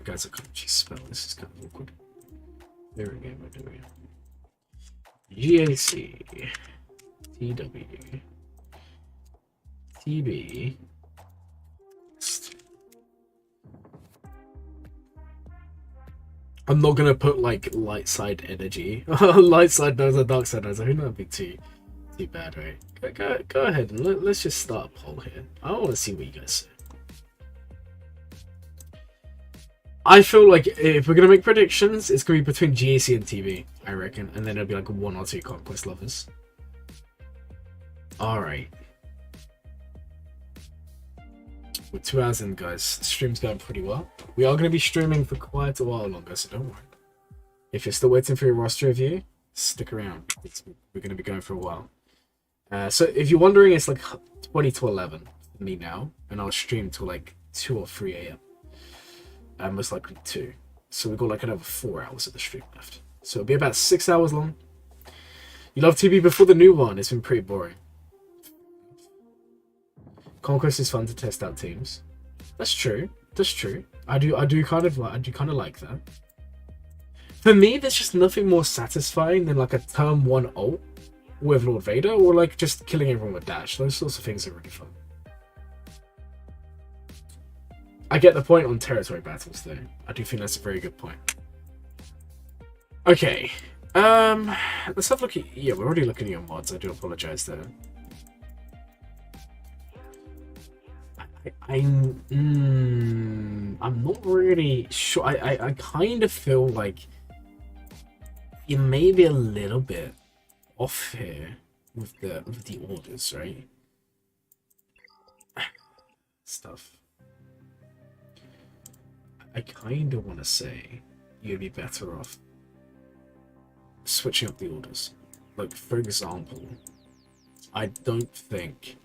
Guys, I can't spell this. Is kind of awkward. Favorite game mode. There we go. GAC. TW. TB. I'm not gonna put like light side energy, light side nose or dark side nose. I think that'd be too bad, right? Go ahead and let's just start a poll here. I want to see what you guys say. I feel like if we're gonna make predictions, it's gonna be between GAC and TV, I reckon, and then it'll be like 1 or 2 Conquest lovers. All right. We're 2 hours in, guys. The stream's going pretty well. We are going to be streaming for quite a while longer, so don't worry. If you're still waiting for your roster review, stick around. We're going to be going for a while. So if you're wondering, it's like 20 to 11 for me now, and I'll stream till like 2 or 3 a.m. Most likely 2. So we've got like another 4 hours of the stream left. So it'll be about 6 hours long. You love TB before the new one. It's been pretty boring. Conquest is fun to test out teams. That's true. That's true. I do kind of like that. For me, there's just nothing more satisfying than like a turn 1 ult with Lord Vader, or like just killing everyone with dash. Those sorts of things are really fun. I get the point on territory battles though. I do think that's a very good point. Okay. Let's have a look at, yeah, we're already looking at your mods. I do apologize there. I'm not really sure. I kind of feel like you may be a little bit off here with the orders, right? Stuff. I kind of want to say you'd be better off switching up the orders. Like, for example, I don't think.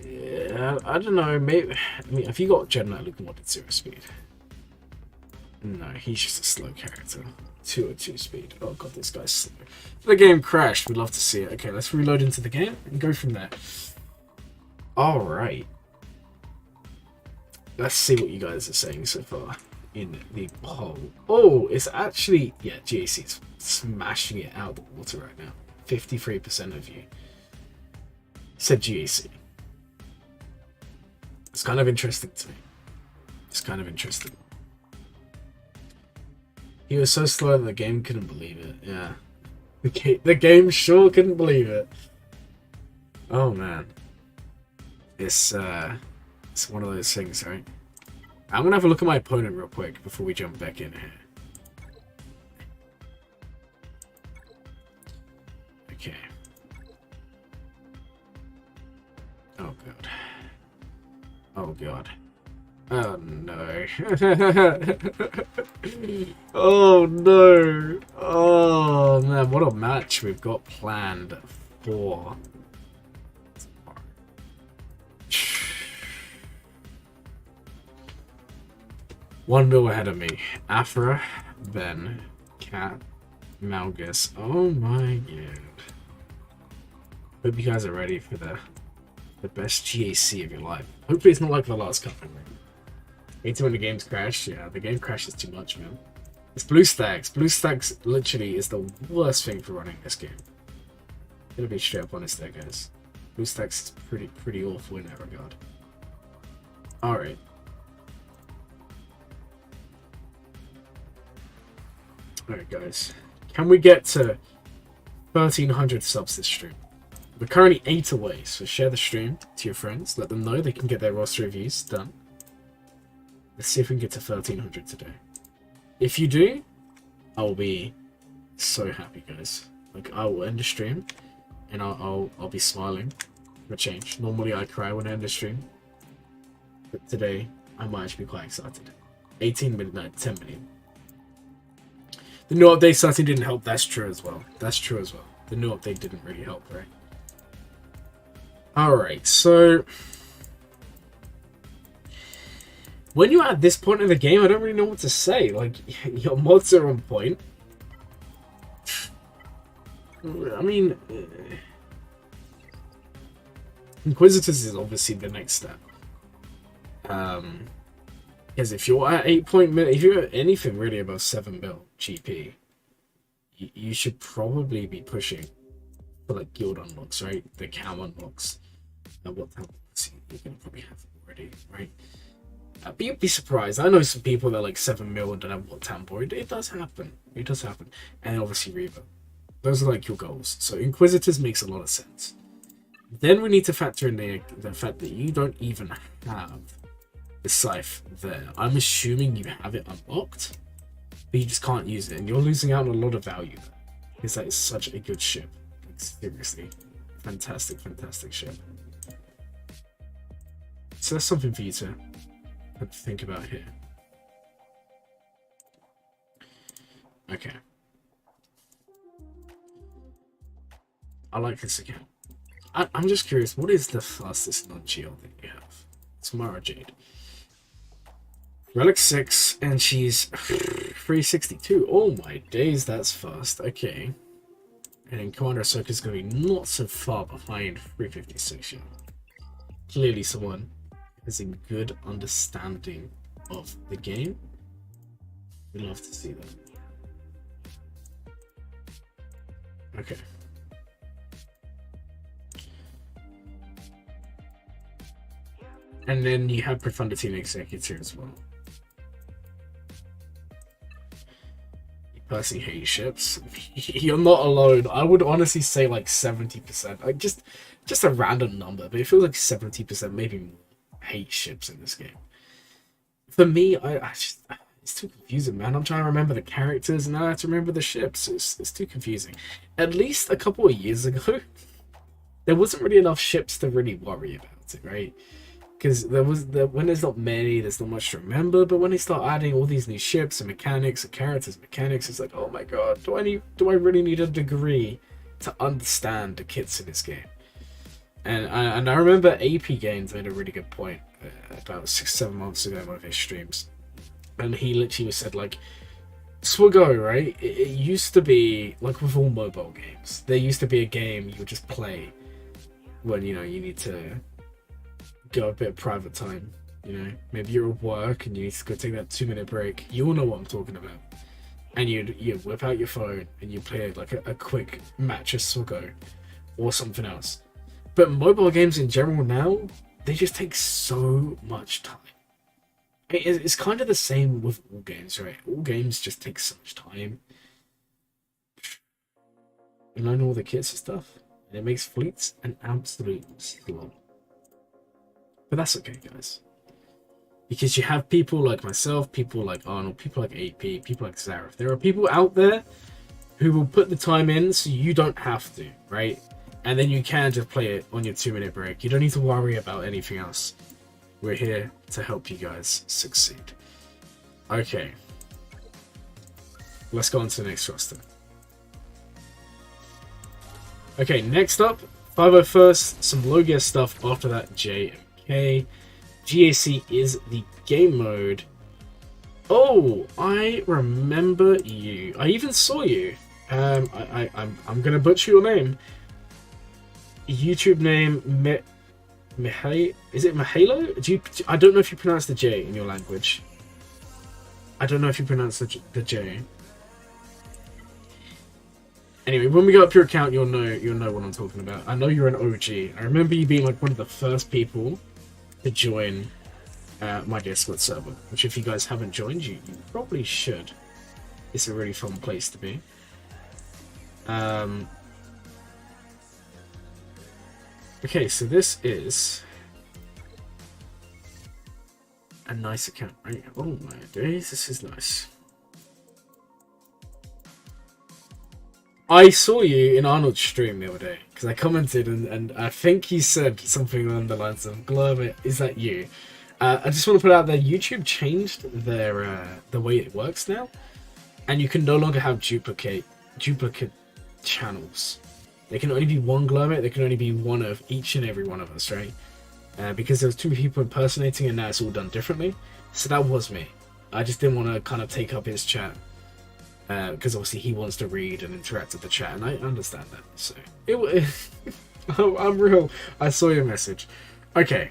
Yeah, I don't know. Maybe. I mean, have you got Jedi Knight Luke modded 0 speed? No, he's just a slow character. 202 speed. Oh god, this guy's slow. The game crashed. We'd love to see it. Okay, let's reload into the game and go from there. Alright. Let's see what you guys are saying so far in the poll. Oh, it's actually... Yeah, GAC's smashing it out of the water right now. 53% of you said GAC. It's kind of interesting to me. It's kind of interesting. He was so slow that the game couldn't believe it. Yeah. The game sure couldn't believe it. Oh man. It's one of those things, right? I'm gonna have a look at my opponent real quick before we jump back in here. Okay. Oh god. Oh god. Oh no. Oh no. Oh man, what a match we've got planned for tomorrow. 1 mil ahead of me. Afra, Ben, Cat, Malgus. Oh my god. Hope you guys are ready for the best GAC of your life. Hopefully it's not like the last couple. Hate when the game's crash. Yeah, the game crashes too much, man. It's BlueStacks. BlueStacks literally is the worst thing for running this game. I'm gonna be straight up honest there, guys. BlueStacks is pretty awful in that regard. Alright. Alright, guys. Can we get to 1,300 subs this stream? We're currently 8 away, so share the stream to your friends. Let them know they can get their roster reviews done. Let's see if we can get to 1,300 today. If you do, I'll be so happy, guys. Like, I will end the stream, and I'll be smiling for a change. Normally, I cry when I end the stream, but today I might actually be quite excited. 18 minutes, no, 10 million. The new update starting didn't help. That's true as well. That's true as well. The new update didn't really help, right? All right, so. When you're at this point in the game, I don't really know what to say. Like, your mods are on point. I mean, Inquisitors is obviously the next step. Because if you're at 8 point, if you're at anything really above 7 mil GP, you should probably be pushing for like guild unlocks, right? The cam unlocks. What type of you're gonna probably have already, right? But you'd be surprised. I know some people that are like 7 mil and don't have what tempo. It does happen. It does happen. And obviously Reaver. Those are like your goals. So Inquisitors makes a lot of sense. Then we need to factor in the fact that you don't even have the Scythe there. I'm assuming you have it unlocked, but you just can't use it. And you're losing out on a lot of value there. Because that is such a good ship. Like, seriously. Fantastic, fantastic ship. So that's something for you to think about here. Okay. I like this account. I'm just curious, what is the fastest non-geo that you have? Tamara Jade. Relic 6, and she's 362. Oh my days, that's fast. Okay. And then Commander Ahsoka's going to be not so far behind 356 yet. Clearly someone has a good understanding of the game. We'd love to see that. Okay. And then you have Profundity and Executor as well. You personally hate ships. You're not alone. I would honestly say like 70%. Like just a random number, but it feels like 70%, maybe more. hate ships in this game. For me, I just, it's too confusing, man. I'm trying to remember the characters and now I have to remember the ships. It's too confusing. At least a couple of years ago, there wasn't really enough ships to really worry about it, right? Because when there's not many, there's not much to remember. But when they start adding all these new ships and mechanics and characters and mechanics, it's like, oh my god, do I really need a degree to understand the kits in this game? And I remember AP Games made a really good point about 6-7 months ago in one of his streams, and he literally said like, Swaggo, right? It used to be like with all mobile games. There used to be a game you would just play when you need to go a bit of private time. Maybe you're at work and you need to go take that 2-minute break. You all know what I'm talking about. And you'd whip out your phone and you play like a quick match of Swaggo or something else. But mobile games in general now, they just take so much time. It's kind of the same with all games, right? All games just take so much time. And learn all the kits and stuff. And it makes fleets an absolute slog. But that's okay, guys. Because you have people like myself, people like Arnold, people like AP, people like Zareth. There are people out there who will put the time in so you don't have to, right? And then you can just play it on your 2-minute break. You don't need to worry about anything else. We're here to help you guys succeed. Okay. Let's go on to the next roster. Okay, next up, 501st, some Logia stuff. After that, J and K. GAC is the game mode. Oh, I remember you. I even saw you. I'm gonna butcher your name. YouTube name is it Mahalo? I don't know if you pronounce the J in your language. I don't know if you pronounce the J. Anyway, when we go up your account, you'll know what I'm talking about. I know you're an OG. I remember you being like one of the first people to join my Discord server. Which, if you guys haven't joined, you probably should. It's a really fun place to be. Okay, so this is a nice account, right? Oh my days, this is nice. I saw you in Arnold's stream the other day, because I commented and I think he said something along the lines of, Glurmit, is that you? I just want to put out there, YouTube changed their the way it works now, and you can no longer have duplicate channels. There can only be one Glurmit, there can only be one of each and every one of us, right? Because there was 2 people impersonating and now it's all done differently. So that was me. I just didn't want to kind of take up his chat. Because obviously he wants to read and interact with the chat, and I understand that. So, I'm real. I saw your message. Okay.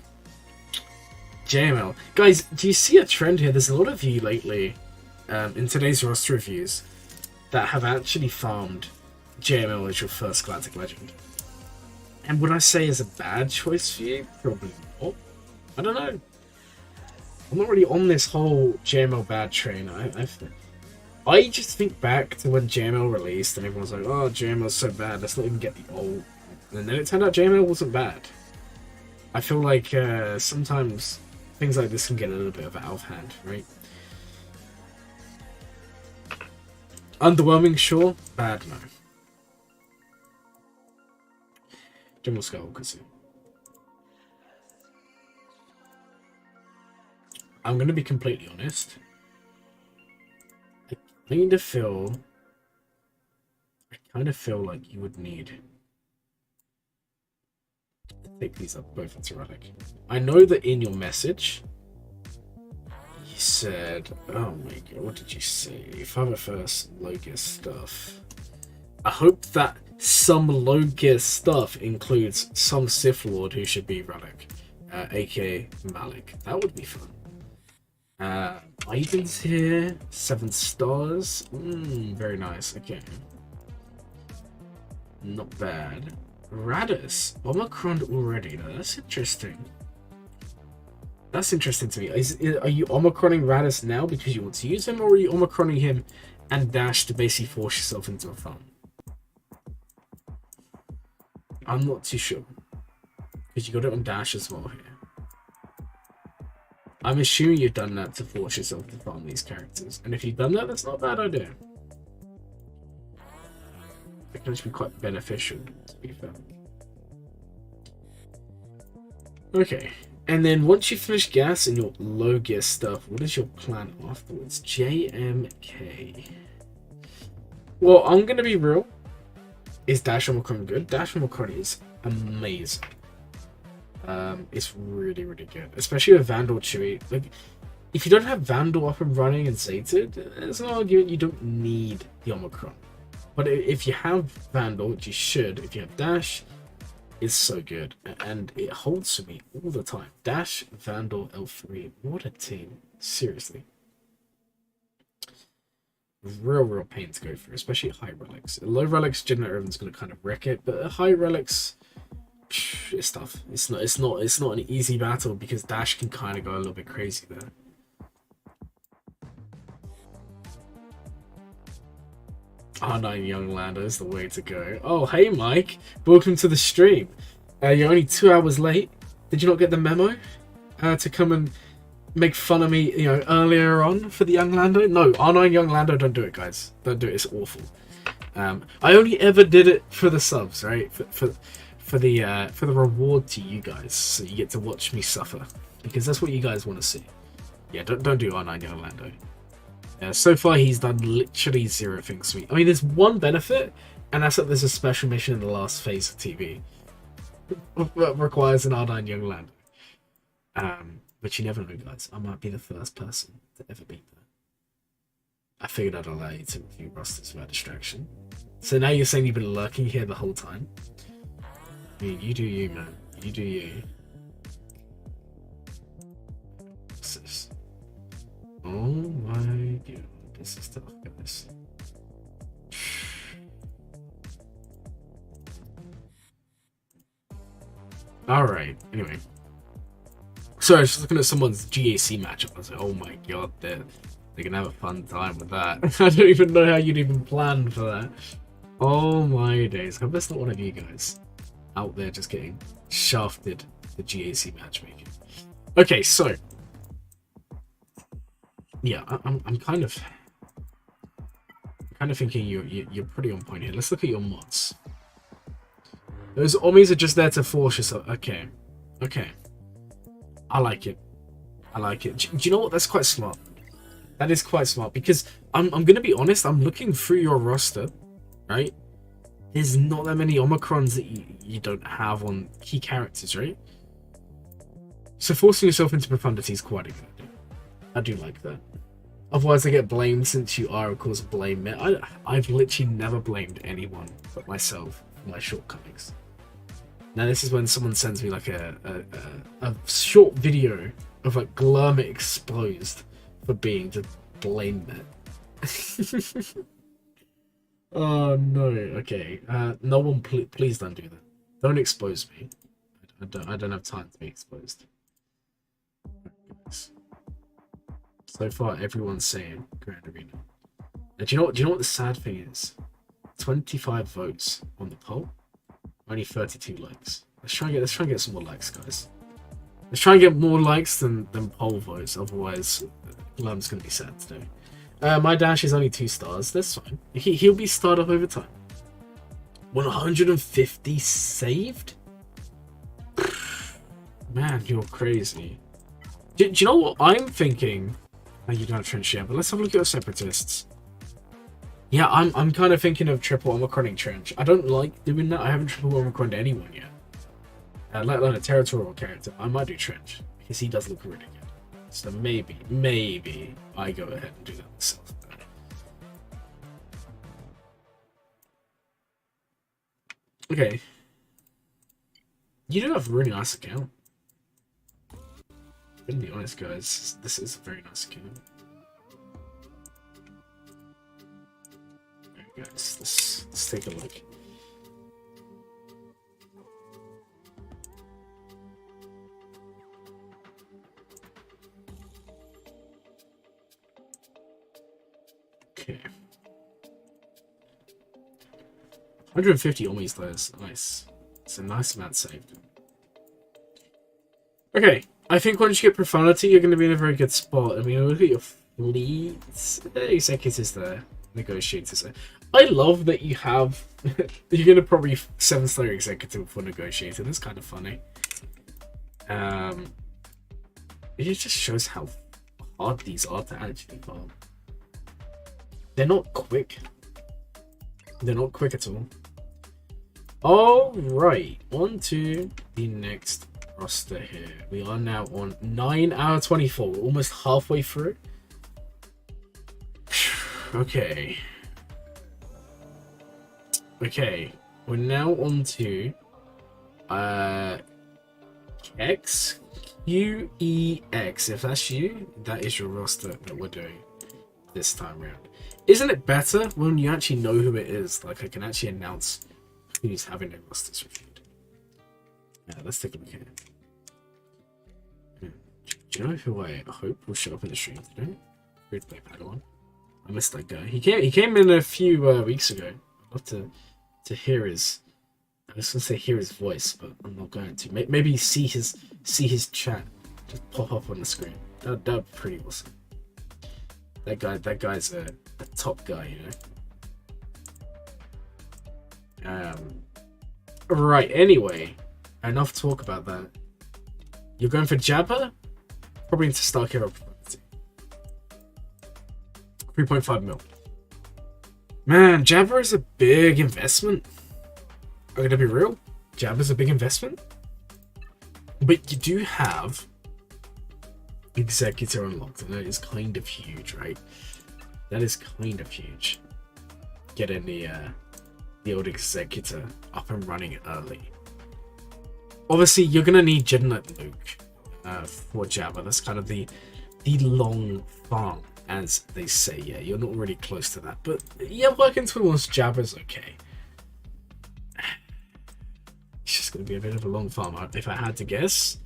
JML. Guys, do you see a trend here? There's a lot of you lately, in today's roster reviews, that have actually farmed JML as your first Galactic Legend. And would I say is a bad choice for you? Probably not. I don't know. I'm not really on this whole JML bad train. I just think back to when JML released and everyone's like, oh, JML's so bad, let's not even get the old. And then it turned out JML wasn't bad. I feel like sometimes things like this can get a little bit out of hand, right? Underwhelming, sure. Bad, no. General Skull, I'm going to be completely honest. I kind of feel like you would need to take these up both into relic. I know that in your message you said, oh my god, what did you say? 501st Logia stuff. I hope that some Logia stuff includes some Sith Lord who should be relic, aka Malik. That would be fun. Items here, 7 stars. Very nice. Okay. Not bad. Radis. Omicron already. No, that's interesting. That's interesting to me. Are you Omicroning Radis now because you want to use him, or are you Omicroning him and dash to basically force yourself into a farm? I'm not too sure. Because you got it on dash as well here. I'm assuming you've done that to force yourself to farm these characters. And if you've done that, that's not a bad idea. It can actually be quite beneficial, to be fair. Okay. And then once you finish gas and your low gear stuff, what is your plan afterwards? JMK. Well, I'm going to be real. Is Dash Omicron good? Dash Omicron is amazing. It's really, really good. Especially with Vandal Chewy. Like, if you don't have Vandal up and running and sated, there's an argument you don't need the Omicron. But if you have Vandal, which you should, if you have Dash, it's so good. And it holds for me all the time. Dash, Vandal, L3. What a team. Seriously. Real pain to go through, especially high relics. Low relics, General Irvin's going to kind of wreck it, but high relics, it's tough. It's not an easy battle because Dash can kind of go a little bit crazy there. R9 Young Lando is the way to go. Oh, hey Mike, welcome to the stream. You're only 2 hours late. Did you not get the memo to come and make fun of me, earlier on for the Young Lando? No, R9 Young Lando, don't do it, guys. Don't do it. It's awful. I only ever did it for the subs, right? For the reward to you guys, so you get to watch me suffer because that's what you guys want to see. Yeah, don't do R9 Young Lando. So far, he's done literally 0 things for me. I mean, there's one benefit, and that's that there's a special mission in the last phase of TV that requires an R9 Young Lando. But you never know, guys. I might be the first person to ever beat that. I figured I'd allow you to review rosters without distraction. So now you're saying you've been lurking here the whole time? I mean, you do you, man. You do you. What's this? Oh my god. This is tough, guys. Alright, anyway. So I was just looking at someone's GAC matchup. I was like, oh my god, they're gonna have a fun time with that. I don't even know how you'd even plan for that. Oh my days. I hope that's not one of you guys out there just getting shafted the GAC matchmaking. Okay, so yeah, I'm kind of thinking you're pretty on point here. Let's look at your mods. Those Ommis are just there to force yourself. Okay. I like it. Do you know what? That's quite smart. That is quite smart because I'm gonna be honest. I'm looking through your roster, right? There's not that many Omicrons that you don't have on key characters, right? So forcing yourself into profundity is quite a good idea. I do like that. Otherwise, I get blamed since you are, of course, blame me. I've literally never blamed anyone but myself for my shortcomings. Now, this is when someone sends me like a short video of like Glurmit exposed for being to blame it. Oh no. Okay. No one, please don't do that. Don't expose me. I don't have time to be exposed. So far, everyone's saying Grand Arena. Now, do you know what the sad thing is? 25 votes on the poll, only 32 likes. Let's try and get some more likes, guys. Let's try and get more likes than poll votes. Otherwise, Glum's gonna be sad today. My Dash is only 2 stars. That's fine. He'll be starred up over time. 150 saved? Man, you're crazy. Do you know what I'm thinking? You don't have trench yet, but let's have a look at your separatists. Yeah, I'm kind of thinking of triple Omicroning trench. I don't like doing that. I haven't triple Omicroned anyone yet. Let alone a territorial character. I might do trench because he does look really good. So maybe I go ahead and do that myself. Okay. You do have a really nice account. I'm gonna be honest, guys. This is a very nice account. Alright, guys. Let's take a look. Okay. 150 almost, nice. It's a nice amount saved. Okay. I think once you get profanity, you're going to be in a very good spot. I mean, look at your fleets. Executors there. Negotiators there. I love that you have... you're going to probably 7-star executive before negotiator. That's kind of funny. It just shows how hard these are to actually farm. They're not quick. They're not quick at all. Alright, on to the next roster here. We are now on 9 out of 24. We're almost halfway through. Okay. Okay, we're now on to X QEX. If that's you, that is your roster that we're doing this time around. Isn't it better when you actually know who it is? Like, I can actually announce who's having their rosters reviewed. Yeah, let's take a look at it. Do you know who I hope will show up in the stream today? Free to play Padawan. I missed that guy. He came in a few weeks ago. I'd love to hear his. I was gonna say hear his voice, but I'm not going to. Maybe see his chat just pop up on the screen. That'd be pretty awesome. That guy's a top guy, you know. Right. Anyway, enough talk about that. You're going for Jabba? Probably into Stark Hero Prophecy. 3.5 mil. Man, Jabba is a big investment. I'm gonna be real. Jabba's a big investment. But you do have Executor unlocked, and that is kind of huge, right? That is kind of huge. Getting the old Executor up and running early. Obviously, you're gonna need Jedi Luke for Jabba. That's kind of the long farm, as they say. Yeah, you're not really close to that, but yeah, working towards Jabba's okay. It's just gonna be a bit of a long farm. If I had to guess,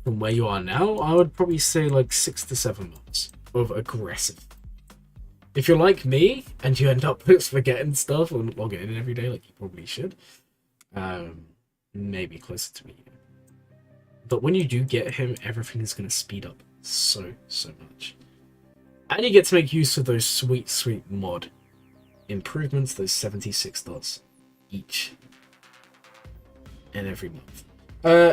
from where you are now, I would probably say like 6 to 7 months of aggressive. If you're like me and you end up forgetting stuff or not logging in every day, like you probably should, maybe closer to me. But when you do get him, everything is going to speed up so much. And you get to make use of those sweet mod improvements, those $76 each and every month.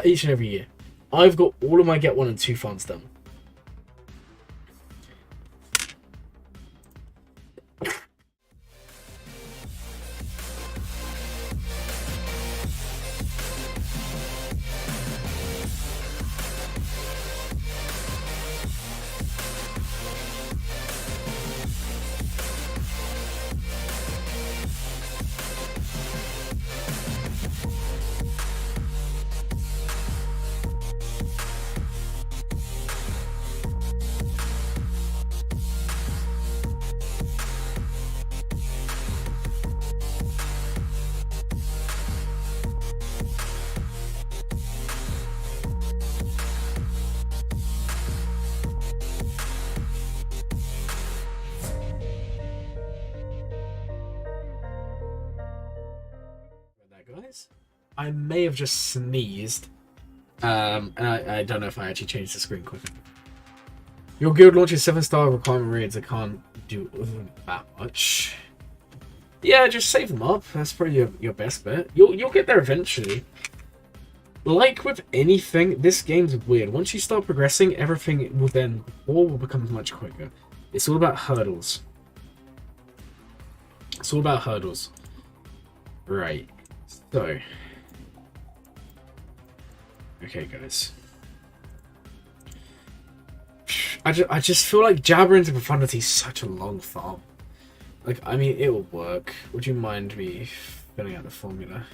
Each and every year. I've got all of my Get 1 and 2 farms done. Guys, I may have just sneezed, and I don't know if I actually changed the screen quick enough. Your guild launches 7-star requirement raids. I can't do that much. Yeah, just save them up. That's probably your best bet. You'll get there eventually. Like with anything, this game's weird. Once you start progressing, everything will become much quicker. It's all about hurdles. It's all about hurdles. Right. So, okay, guys. I just feel like Jabba into Profundity is such a long farm. Like, I mean, it will work. Would you mind me filling out the formula?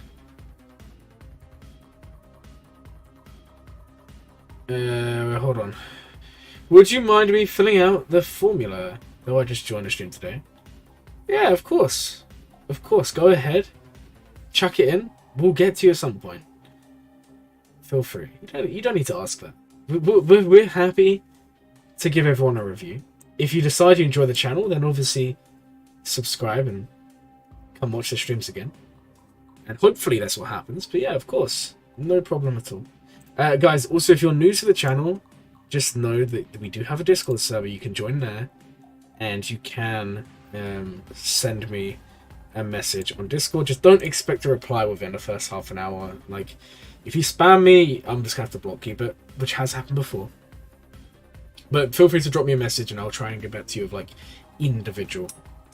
Hold on. Would you mind me filling out the formula? Though I just joined the stream today. Yeah, of course. Of course, go ahead. Chuck it in. We'll get to you at some point. Feel free. You don't need to ask that. We're happy to give everyone a review. If you decide you enjoy the channel, then obviously subscribe and come watch the streams again. And hopefully that's what happens. But yeah, of course. No problem at all. Guys, also if you're new to the channel, just know that we do have a Discord server. You can join there, and you can send me a message on Discord. Just don't expect a reply within the first half an hour. Like, if you spam me, I'm just gonna have to block you, but which has happened before. But feel free to drop me a message, and I'll try and get back to you with like individual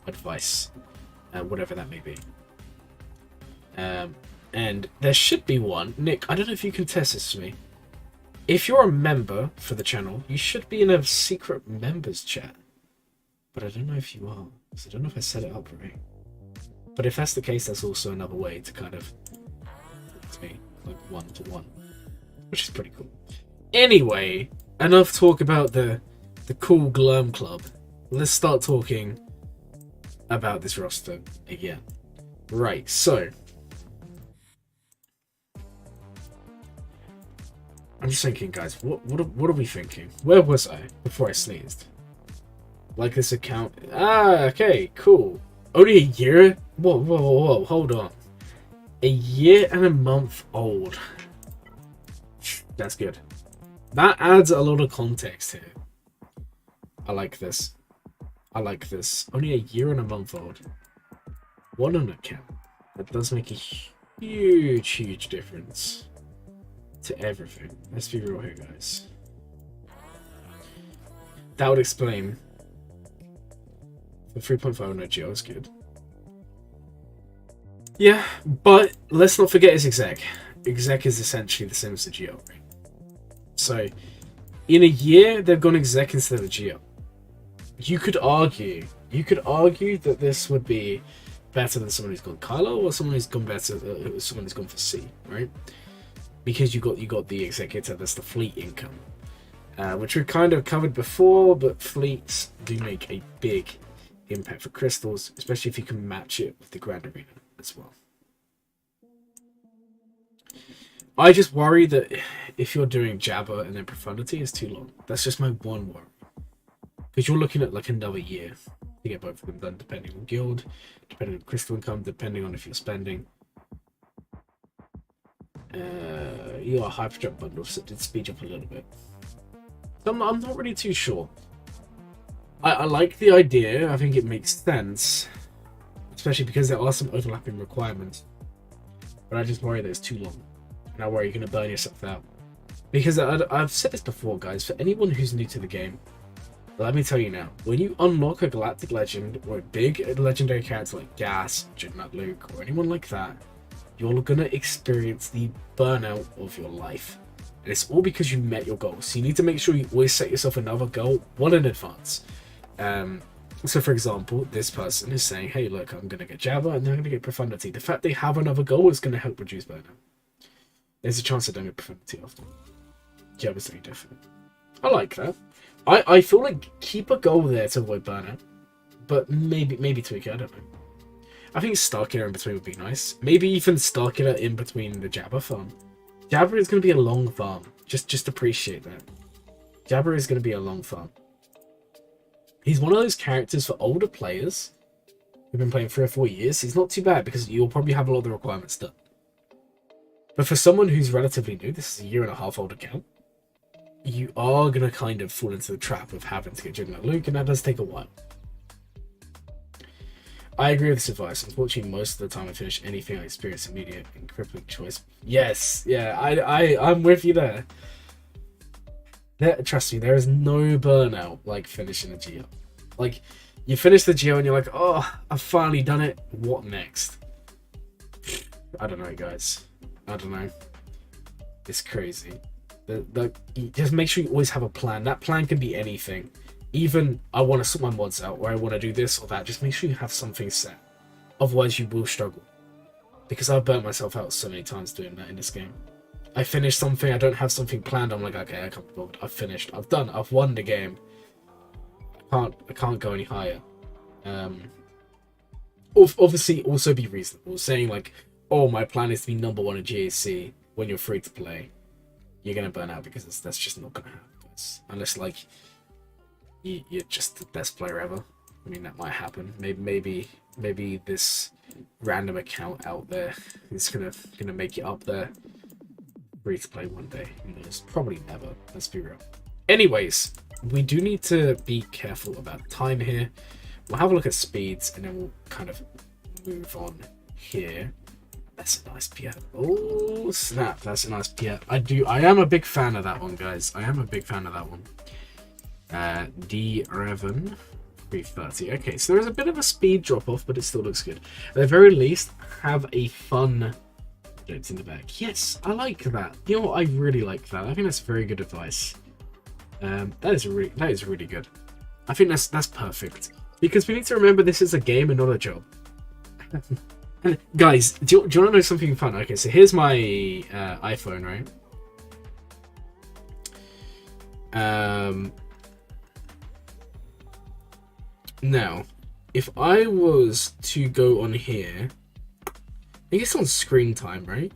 advice, whatever that may be. And there should be one. Nick, I don't know if you can test this to me. If you're a member for the channel, you should be in a secret members chat. But I don't know if you are, because I don't know if I set it up right. But if that's the case, that's also another way to kind of talk to me, like one-to-one, which is pretty cool. Anyway, enough talk about the cool Glurm Club. Let's start talking about this roster again. Right, so I'm just thinking, guys, what are we thinking? Where was I before I sneezed? Like this account. Okay, cool. Only a year? Whoa, hold on. A year and a month old. That's good. That adds a lot of context here. I like this. I like this. Only a year and a month old. What an account. That does make a huge difference to everything. Let's be real here, guys. That would explain the 3.5 no Geo is good. Yeah, but let's not forget his exec. Exec is essentially the same as the Geo, right? So, in a year, they've gone exec instead of Geo. You could argue that this would be better than someone who's gone Kylo, or someone who's gone better, someone who's gone for C, right? Because you got the executor, that's the fleet income, which we've kind of covered before, but fleets do make a big impact for crystals, especially if you can match it with the Grand Arena as well. I just worry that if you're doing Jabba and then Profundity, it's too long. That's just my one worry. Because you're looking at like another year to get both of them done, depending on guild, depending on crystal income, depending on if you're spending. Your hyperdrive bundles did speed up a little bit. I'm not really too sure. I like the idea. I think it makes sense, especially because there are some overlapping requirements. But I just worry that it's too long, and I worry you're going to burn yourself out. Because I've said this before, guys. For anyone who's new to the game, let me tell you now: when you unlock a Galactic Legend or a big legendary character like Gas, Juggernaut Luke, or anyone like that, you're going to experience the burnout of your life. And it's all because you met your goals. So you need to make sure you always set yourself another goal well in advance. So for example, this person is saying, hey, look, I'm going to get Jabba and then I'm going to get Profundity. The fact they have another goal is going to help reduce burnout. There's a chance I don't get Profundity after. Jabba's very different. I like that. I feel like keep a goal there to avoid burnout. But maybe tweak it, I don't know. I think Starkiller in between would be nice. Maybe even Starkiller in between the Jabba farm. Jabba is going to be a long farm. Just appreciate that. Jabba is going to be a long farm. He's one of those characters for older players who've been playing 3 or 4 years. He's not too bad because you'll probably have a lot of the requirements done. But for someone who's relatively new, this is a 1.5 year old account, you are going to kind of fall into the trap of having to get Juggernaut Luke, and that does take a while. I agree with this advice. Unfortunately, most of the time I finish anything I experience immediate and crippling choice. Yes, yeah, I'm with you there. Trust me, there is no burnout like finishing a Geo. Like, you finish the Geo and you're like, oh, I've finally done it. What next? I don't know, guys. I don't know. It's crazy. Just make sure you always have a plan. That plan can be anything. Even, I want to sort my mods out, or I want to do this or that. Just make sure you have something set. Otherwise, you will struggle. Because I've burnt myself out so many times doing that in this game. I finish something, I don't have something planned. I'm like, okay, I can't be bothered. I've finished. I've done. I've won the game. I can't go any higher. Obviously, also be reasonable. Saying like, oh, my plan is to be number 1 in GAC when you're free to play. You're gonna burn out because that's just not gonna happen. Unless like you're just the best player ever. I mean, that might happen. Maybe this random account out there is gonna make it up there free to play one day. Who knows? Probably never. Let's be real. Anyways, we do need to be careful about time here. We'll have a look at speeds, and then we'll kind of move on here. That's a nice piano. Oh, snap. That's a nice piano. I am a big fan of that one, guys. I am a big fan of that one. D11 330. Okay, so there is a bit of a speed drop off, but it still looks good. At the very least, have a fun notes in the back. Yes, I like that. You know what? I really like that. I think that's very good advice. That is really good. I think that's perfect, because we need to remember this is a game and not a job. Guys, do you want to know something fun? Okay, so here's my iPhone, right? Now, if I was to go on here, I think it's on screen time, right?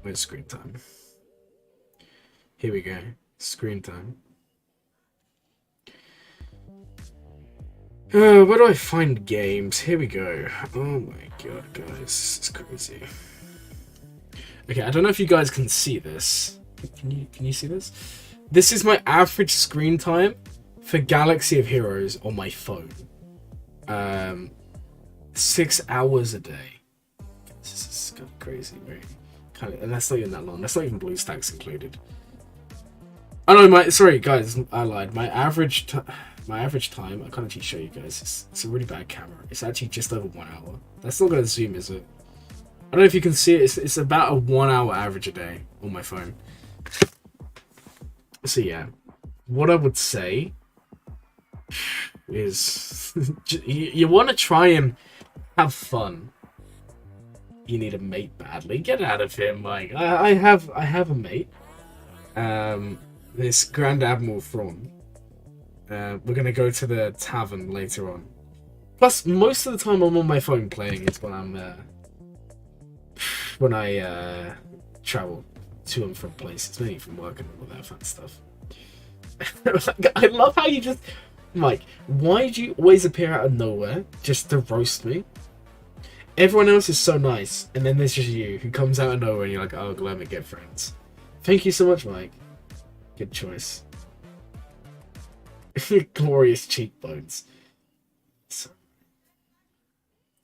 Where's screen time? Here we go. Screen time. Where do I find games? Here we go. Oh my god, guys, this is crazy. Okay, I don't know if you guys can see this. Can you see this? This is my average screen time for Galaxy of Heroes on my phone. 6 hours a day. This is kind of crazy, right? And that's not even that long. That's not even BlueStacks included. Oh no, sorry guys, I lied. My average time, I can't actually show you guys. It's a really bad camera. It's actually just over 1 hour. That's not gonna zoom, is it? I don't know if you can see it. It's about a 1 hour average a day on my phone. So yeah, what I would say is you want to try and have fun. You need a mate badly. Get out of here, Mike. I have a mate. This Grand Admiral Thrawn. We're gonna go to the tavern later on. Plus, most of the time I'm on my phone playing. It's when I travel to and from places, mainly from work and all that fun stuff. I love how you just, Mike. Why do you always appear out of nowhere just to roast me? Everyone else is so nice, and then there's just you who comes out of nowhere and you're like, oh, Glurmit, get friends. Thank you so much, Mike. Good choice. Glorious cheekbones.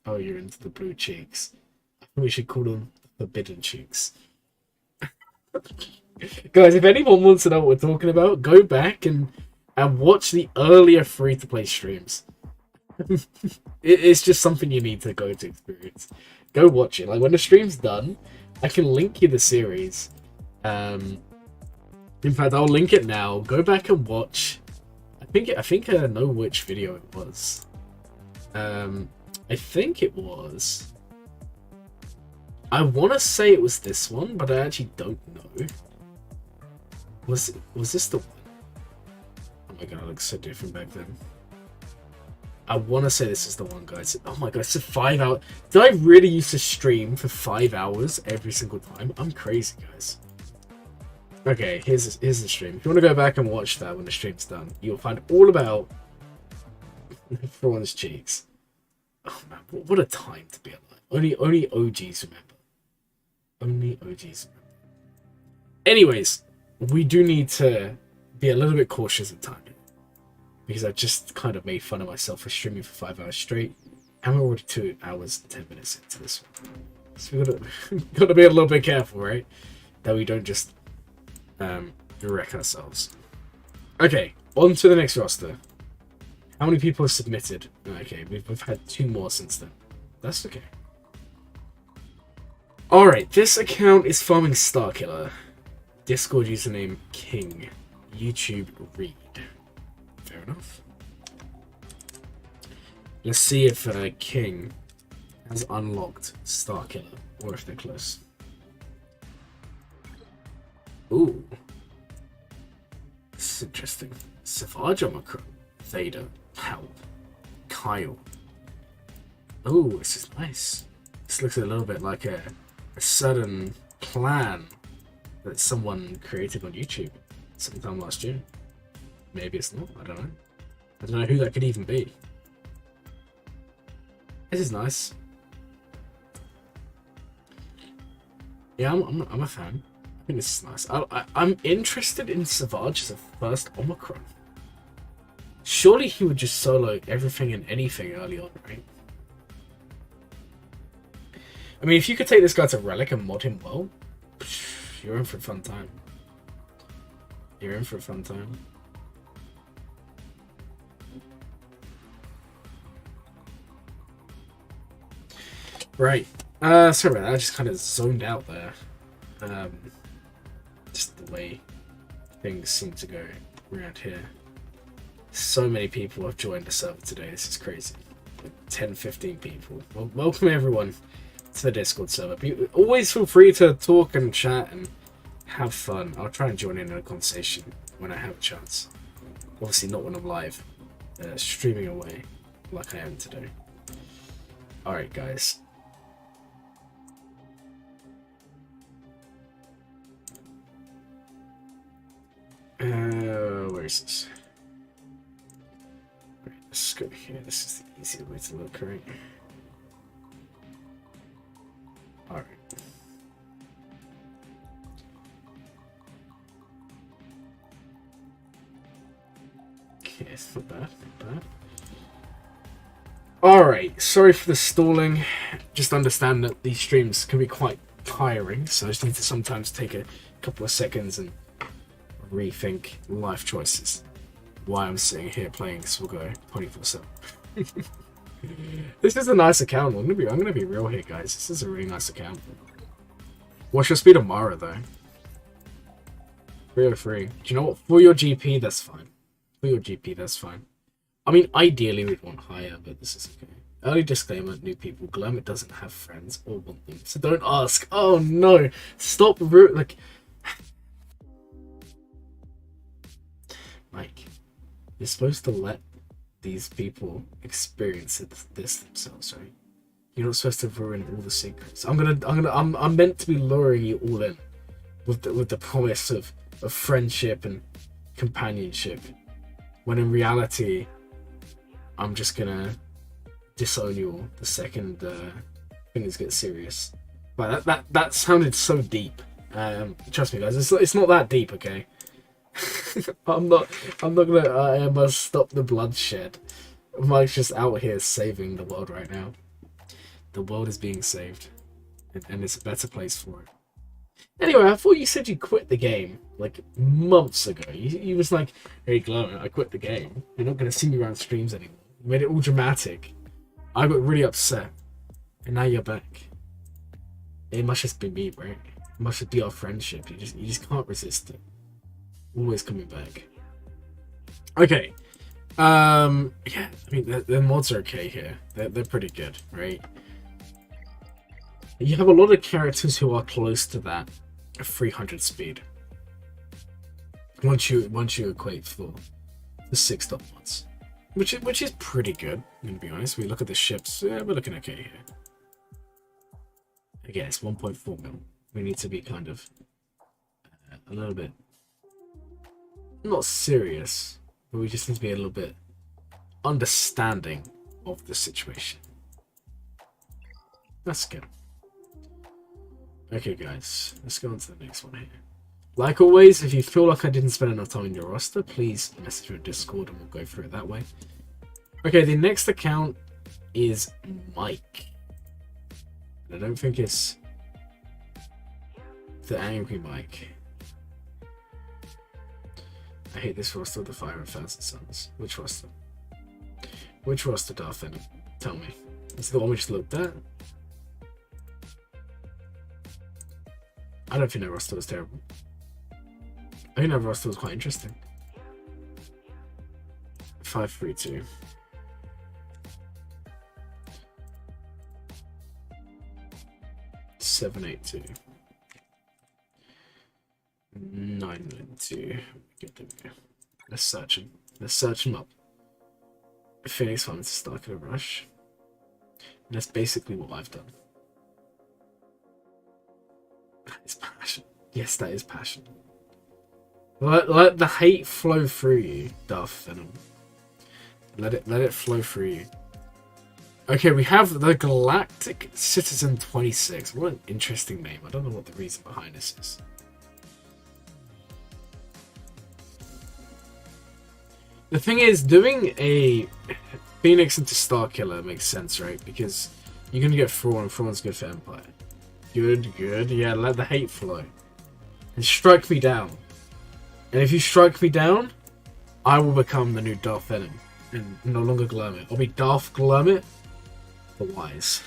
Oh, you're into the blue cheeks. I think we should call them forbidden cheeks. Guys, if anyone wants to know what we're talking about, go back and watch the earlier free-to-play streams. It's just something you need to go to experience. Go watch it. Like, when the stream's done, I can link you the series. In fact, I'll link it now. Go back and watch. I think I know which video it was. I think it was. I want to say it was this one, but I actually don't know. Was this the one? Oh my god, it looks so different back then. I want to say this is the one, guys. Oh my god, it's a 5 hour. Did I really used to stream for 5 hours every single time? I'm crazy, guys. Okay, here's the stream. If you want to go back and watch that when the stream's done, you'll find all about Thrawn's cheeks. Oh man, what a time to be alive. Only OGs remember. Only OGs remember. Anyways, we do need to be a little bit cautious of time, because I just kind of made fun of myself for streaming for 5 hours straight, and we're already 2 hours and 10 minutes into this one. So we gotta be a little bit careful, right? That we don't just wreck ourselves. Okay, on to the next roster. How many people have submitted? Okay, we've had 2 more since then. That's okay. Alright, this account is farming Starkiller. Discord username King. YouTube Read. Fair enough. Let's see if King has unlocked Starkiller, or if they're close. Ooh. This is interesting. Savage Omicron. Vader. Palpe. Kyle. Ooh, this is nice. This looks a little bit like a sudden plan that someone created on YouTube sometime last year. Maybe it's not, I don't know. I don't know who that could even be. This is nice. Yeah, I'm a fan. I think this is nice. I'm interested in Savage as a first Omicron. Surely he would just solo everything and anything early on, right? I mean, if you could take this guy to Relic and mod him well, you're in for a fun time. You're in for a fun time. Right. Sorry about that. I just kind of zoned out there. Just the way things seem to go around here. So many people have joined the server today. This is crazy. Like 10, 15 people. Well, welcome everyone to the Discord server. Always feel free to talk and chat and have fun. I'll try and join in a conversation when I have a chance. Obviously not when I'm live, streaming away like I am today. Alright guys. Where is this? Right, let's go here. This is the easier way to look, right? Alright. Okay, it's not bad, not bad. Alright, sorry for the stalling. Just understand that these streams can be quite tiring, so I just need to sometimes take a couple of seconds and rethink life choices. Why I'm sitting here playing Swiggo 24/7. This is a nice account. I'm gonna be real here, guys. This is a really nice account. What's your speed of Mara though? 303. Do you know what? For your GP, that's fine. For your GP, that's fine. I mean, ideally we'd want higher, but this is okay. Early disclaimer, new people. Glurmit doesn't have friends or want them, so don't ask. Oh no! Stop like. Mike, you're supposed to let these people experience this themselves, right? You're not supposed to ruin all the secrets. I'm meant to be luring you all in with the promise of friendship and companionship, when in reality, I'm just gonna disown you all the second things get serious. But that sounded so deep. Trust me, guys, it's not that deep, okay? I'm not gonna. I must stop the bloodshed. Mike's just out here saving the world right now. The world is being saved, and it's a better place for it. Anyway, I thought you said you quit the game like months ago. You was like, "Hey, Glurmit, I quit the game. You're not gonna see me around streams anymore." You made it all dramatic. I got really upset, and now you're back. It must just be me, right? It must just be our friendship. You just can't resist it. Always coming back. Okay. Yeah, I mean, the mods are okay here. They're pretty good, right? You have a lot of characters who are close to that 300 speed. Once you equate for the 6 mods, which is pretty good. I'm gonna be honest. We look at the ships. Yeah, we're looking okay here. Again, it's 1.4 mil. We need to be kind of a little bit. Not serious, but we just need to be a little bit understanding of the situation. That's good. Okay, guys, let's go on to the next one here. Like always, if you feel like I didn't spend enough time in your roster, please message me on Discord and we'll go through it that way. Okay, the next account is Mike. I don't think it's the angry Mike. I hate this roster of the Fire of 1,000 Suns. Which roster? Which roster, Darth Venom? Tell me. Is it the one we just looked at? I don't think that roster was terrible. I think that roster was quite interesting. 532. $782. 992. Get them here. Let's search them. Let's search them up. Phoenix wants to start in a rush. And that's basically what I've done. That is passion. Yes, that is passion. Let the hate flow through you, Darth Venom. Let it flow through you. Okay, we have the Galactic Citizen 26. What an interesting name. I don't know what the reason behind this is. The thing is, doing a Phoenix into Starkiller makes sense, right? Because you're going to get Thrawn, and Thrawn's good for Empire. Good, good. Yeah, let the hate flow. And strike me down. And if you strike me down, I will become the new Darth Venom. And no longer Glurmit. I'll be Darth Glurmit, the wise.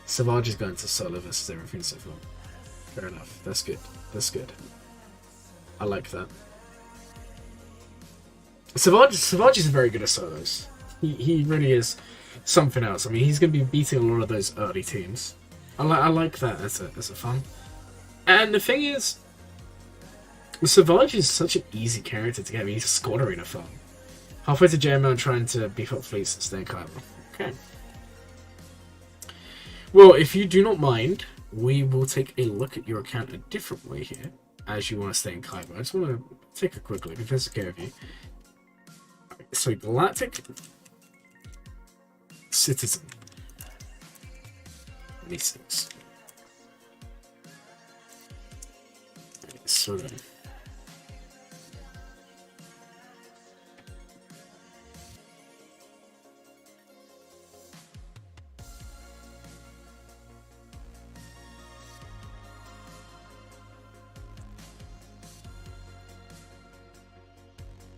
Savage is going to solo versus everything so far. Fair enough. That's good. That's good. I like that. Savage is very good at solos. He really is something else. I mean, he's going to be beating a lot of those early teams. I like that as a fun. And the thing is, Savage is such an easy character to get. I mean, he's a squad arena fun. Halfway to JML trying to beef up fleets and stay in Kyber. Okay. Well, if you do not mind, we will take a look at your account a different way here, as you want to stay in Kyber. I just want to take a quick look, if that's okay with you. So, Galactic Citizen 26. So then.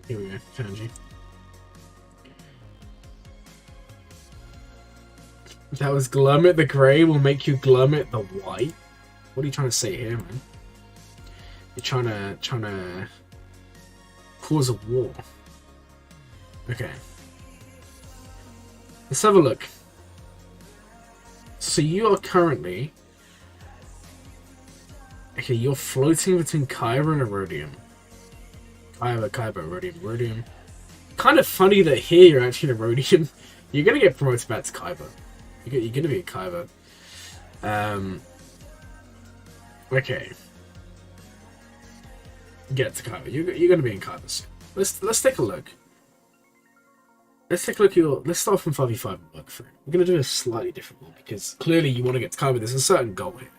Here we go, found you. That was Glurmit the Grey will make you Glurmit the White? What are you trying to say here, man? You're trying to cause a war. Okay. Let's have a look. So you are currently... Okay, you're floating between Kyber and Erodium. Kyber, Erodium. Kind of funny that here you're actually in Erodium. You're going to get promoted back to Kyber. You're going to be in Kyber. Okay. Get to Kyber. You're going to be in Kyber soon. Let's take a look. Let's take a look at your... Let's start from 5v5 and work through. We're going to do a slightly different one because clearly you want to get to Kyber. There's a certain goal here.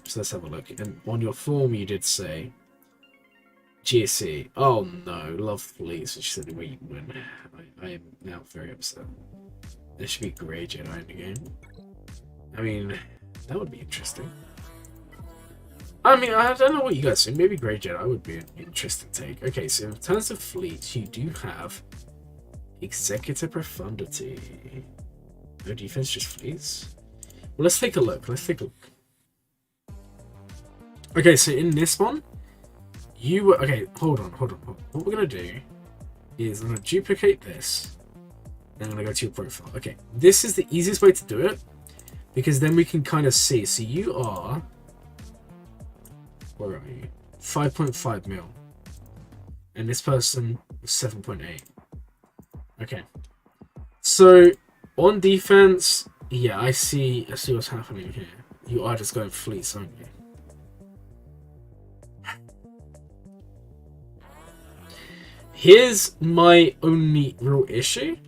So let's have a look. And on your form you did say... GSC. Oh no, love fleets, which said we win. I am now very upset. There should be Grey Jedi in the game. I mean, that would be interesting. I mean, I don't know what you guys think. Maybe Grey Jedi would be an interesting take. Okay, so in terms of fleets, you do have Executive Profundity. No defense, just fleets. Well, let's take a look. Okay, so in this one, okay, hold on. What we're gonna do is I'm gonna duplicate this. And I'm gonna go to your profile. Okay, this is the easiest way to do it because then we can kind of see. So you are, where are you? 5.5 mil, and this person was 7.8. Okay, so on defense, yeah, I see what's happening here. You are just going fleets only. Here's my only real issue.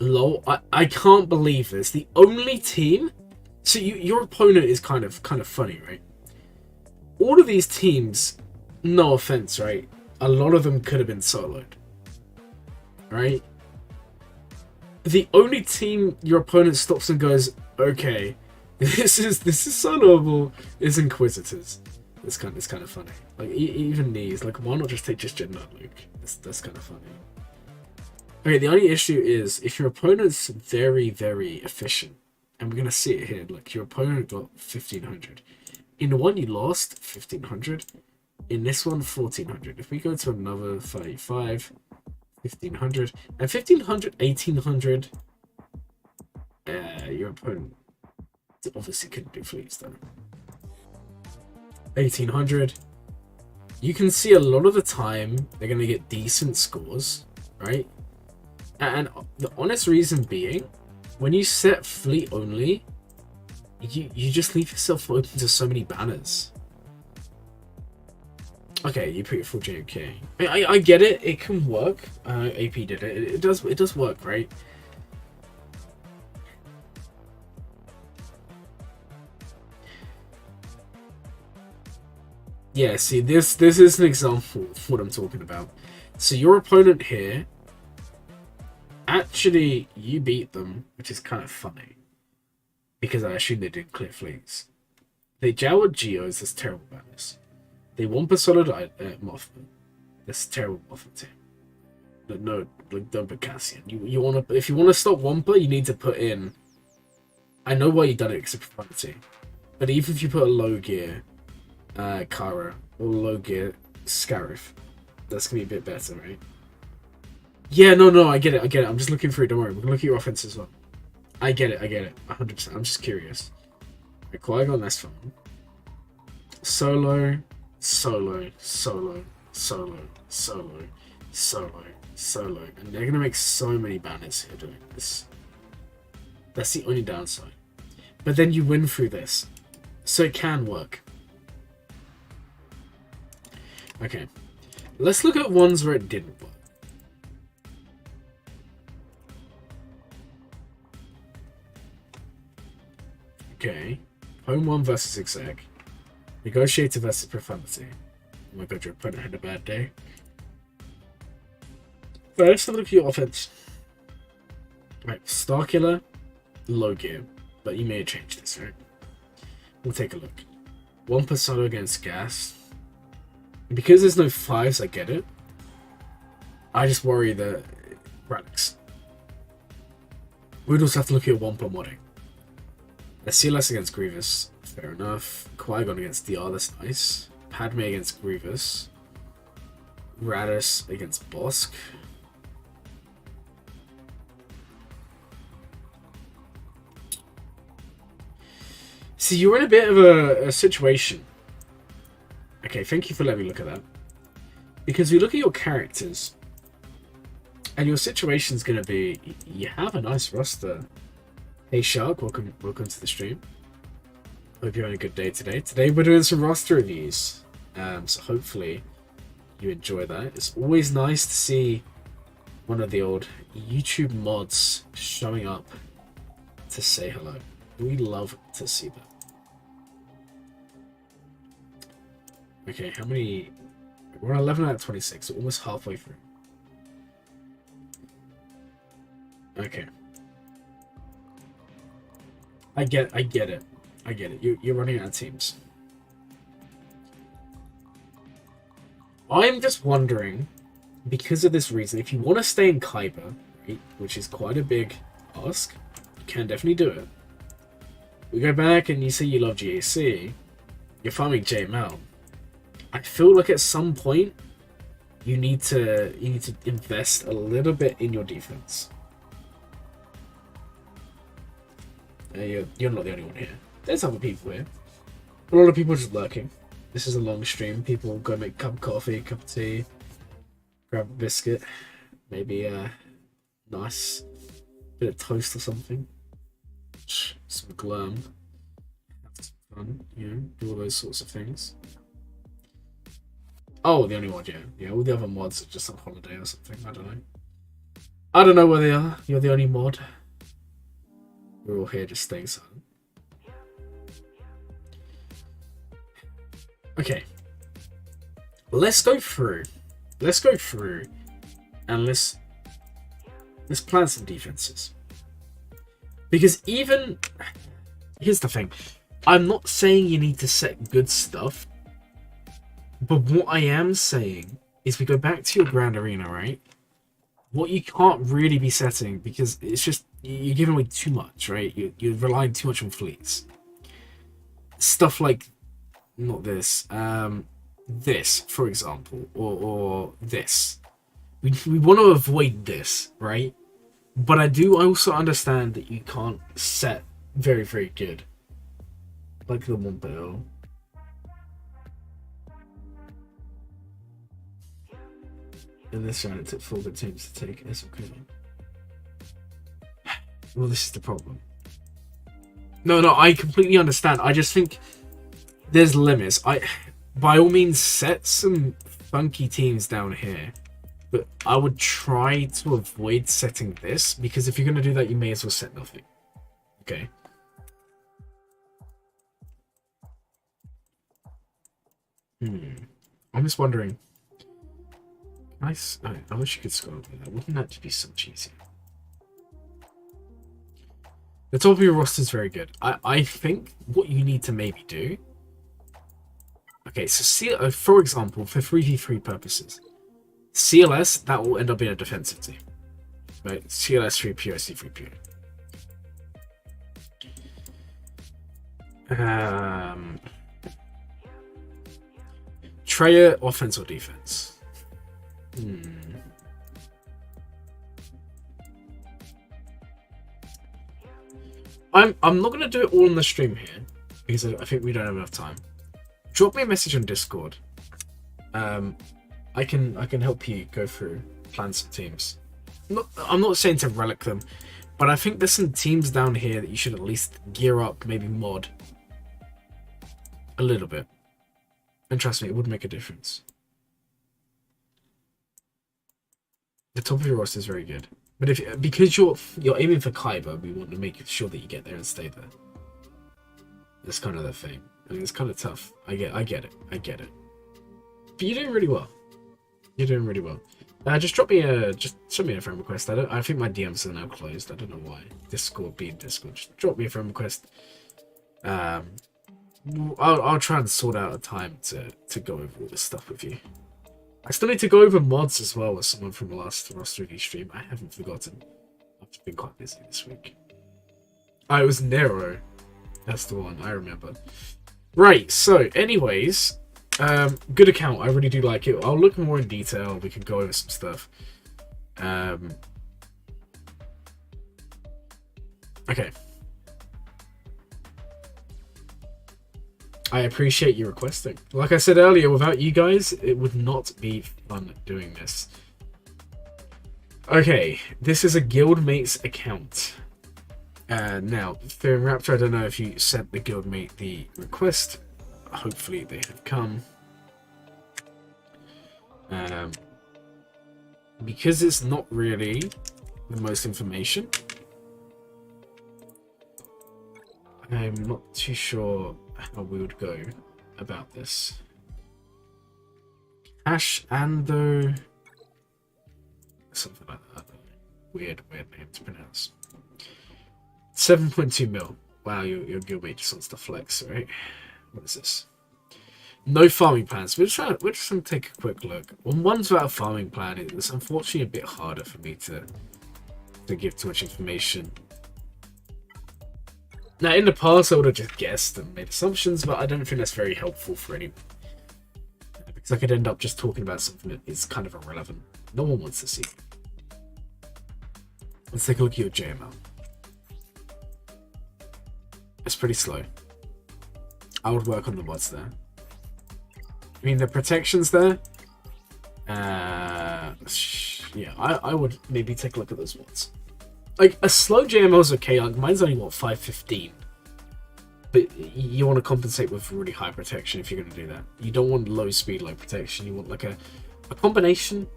Lol, I can't believe this. The only team... So your opponent is kind of funny, right? All of these teams, no offense, right? A lot of them could have been soloed. Right? The only team your opponent stops and goes, okay, this is soloable, is Inquisitors. It's kind of funny. Like even these, like why not just take just Jedi Luke? That's kind of funny. Okay, the only issue is if your opponent's very, very efficient, and we're gonna see it here. Like your opponent got 1500. In the one you lost 1500. In this one 1400. If we go to another 35, 1500, and 1500, 1800. Your opponent obviously couldn't do fleets though. 1800. You can see a lot of the time they're going to get decent scores, right? And the honest reason being, when you set fleet only, you just leave yourself open to so many banners. Okay, you put your full JMK. I get it. It can work. AP did it. It does. It does work, right? Yeah. See, this is an example of what I'm talking about. So your opponent here, actually, you beat them, which is kind of funny because I assume they didn't clear fleets. They Jawa Geos. That's terrible madness. They Wampa Solid Mothman. That's terrible Mothman team. No, like don't put Cassian. You wanna if you wanna stop Wampa, you need to put in. I know why you done it because of profanity, but even if you put a low gear, Kara or low gear Scarif, that's gonna be a bit better, right? Yeah, no, I get it. I'm just looking through. Don't worry, we're gonna look at your offense as well. I get it, 100%. I'm just curious. Qui-Gon, that's fine. Solo, and they're gonna make so many banners here doing this. That's the only downside. But then you win through this, so it can work. Okay, let's look at ones where it didn't work. Okay, home 1 versus exec. Negotiator versus profanity. Oh my god, your opponent had a bad day. First, look at your offense. Right, Starkiller, low gear. But you may have changed this, right? We'll take a look. 1 solo against gas. Because there's no 5s, I get it. I just worry that relics. We'd also have to look at your 1 modding. CLS against Grievous, fair enough. Qui-Gon against DR, that's nice. Padme against Grievous. Radis against Bosk. See, you're in a bit of a situation. Okay, thank you for letting me look at that. Because we look at your characters, and your situation's going to be, you have a nice roster. Hey Shark, welcome to the stream. Hope you're having a good day today. Today we're doing some roster reviews, so hopefully you enjoy that. It's always nice to see one of the old YouTube mods showing up to say hello. We love to see that. Okay, how many? We're on 11 out of 26, so almost halfway through. Okay. I get it. You're running out of teams. I'm just wondering, because of this reason, if you want to stay in Kyber, right, which is quite a big ask, you can definitely do it. We go back and you say you love GAC, you're farming JML. I feel like at some point you need to invest a little bit in your defense. You're not the only one here. There's other people here. A lot of people just lurking. This is a long stream. People go make a cup of coffee, a cup of tea, grab a biscuit, maybe a nice bit of toast or something. Some glurm. Have some fun, do all those sorts of things. Oh, the only one, yeah. All the other mods are just on holiday or something. I don't know. I don't know where they are. You're the only mod. We're all here just staying silent. Okay. Let's go through. And let's plan some defenses. Because even... Here's the thing. I'm not saying you need to set good stuff. But what I am saying is we go back to your Grand Arena, right? What you can't really be setting, because it's just... You're giving away too much, right? You're relying too much on fleets. Stuff like... Not this. This, for example. Or this. We want to avoid this, right? But I also understand that you can't set very, very good. Like the Montbell. In this round, it took 4 good teams to take SOK. Well, this is the problem. No, I completely understand. I just think there's limits. by all means, set some funky teams down here. But I would try to avoid setting this, because if you're going to do that, you may as well set nothing. Okay. I'm just wondering. I wish you could scroll over that. Wouldn't that just be so much easier? The top of your roster is very good. I think what you need to maybe do... Okay, so for example, for 3v3 purposes, CLS, that will end up being a defensive team. Right? CLS 3PO, C3PO. Treya, offense or defense? I'm not gonna do it all on the stream here because I think we don't have enough time. Drop me a message on Discord. I can help you go through plans of teams. I'm not saying to relic them, but I think there's some teams down here that you should at least gear up, maybe mod a little bit. And trust me, it would make a difference. The top of your roster is very good, but because you're aiming for Kyber, we want to make sure that you get there and stay there. That's kind of the thing. I mean, it's kind of tough. I get it. But you're doing really well. You're doing really well. Just send me a friend request. I think my DMs are now closed. I don't know why. Discord being Discord. Just drop me a friend request. I'll try and sort out a time to go over all this stuff with you. I still need to go over mods as well with someone from the last 3D stream. I haven't forgotten. I've been quite busy this week. It was Nero. That's the one, I remember. Right, so anyways, good account. I really do like it. I'll look more in detail. We can go over some stuff. Okay. I appreciate you requesting. Like I said earlier, without you guys, it would not be fun doing this. Okay, this is a guildmate's account. Now, for Raptor, I don't know if you sent the guildmate the request. Hopefully they have come. Because it's not really the most information, I'm not too sure how we would go about this. Cash Ando, something like that. Weird name to pronounce. 7.2 mil. Wow, your guildmate just wants to flex, right? What is this? No farming plans. We're just gonna take a quick look. On ones without a farming plan, it's unfortunately a bit harder for me to give too much information. Now, in the past, I would have just guessed and made assumptions, but I don't think that's very helpful for anyone. Because I could end up just talking about something that is kind of irrelevant. No one wants to see. Let's take a look at your JML. It's pretty slow. I would work on the mods there. I mean, the protections there. Yeah, I would maybe take a look at those mods. Like, a slow JML is okay. Like, mine's only, what, 515? But you want to compensate with really high protection if you're going to do that. You don't want low speed, low protection. You want, like, a combination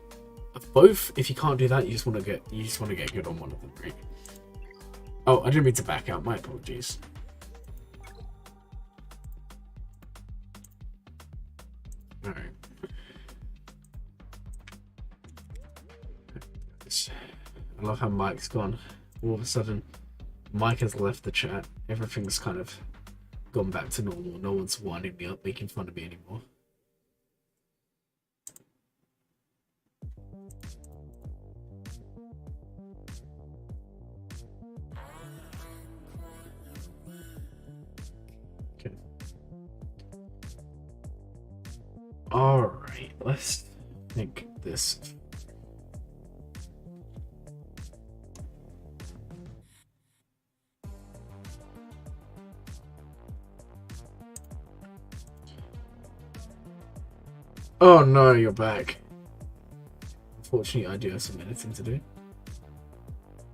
of both. If you can't do that, you just want to get good on one of them, right? Oh, I didn't mean to back out. My apologies. Alright. I love how Mike's gone. All of a sudden, Mike has left the chat. Everything's kind of gone back to normal. No one's winding me up, making fun of me anymore. Okay. Alright, let's make this. Oh no, you're back. Unfortunately, I do have some editing to do.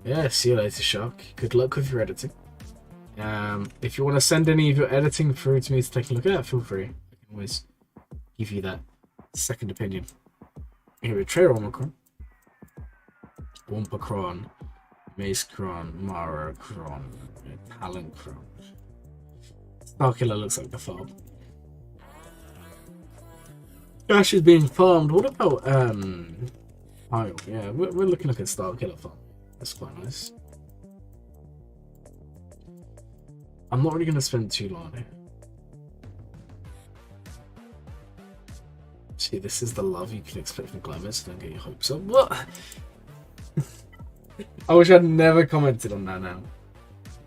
Yeah, see you later, Shark. Good luck with your editing. If you want to send any of your editing through to me to take a look at, feel free. I can always give you that second opinion. Anyway, Trader Omicron, Wampacron, Macecron, Maracron, Palancron. Starkiller looks like the farm. Ash is being farmed. What about Pile? Yeah, we're looking at Starkiller farm. That's quite nice. I'm not really going to spend too long here. See, this is the love you can expect from Glurmit, so don't get your hopes up. What? I wish I'd never commented on that now.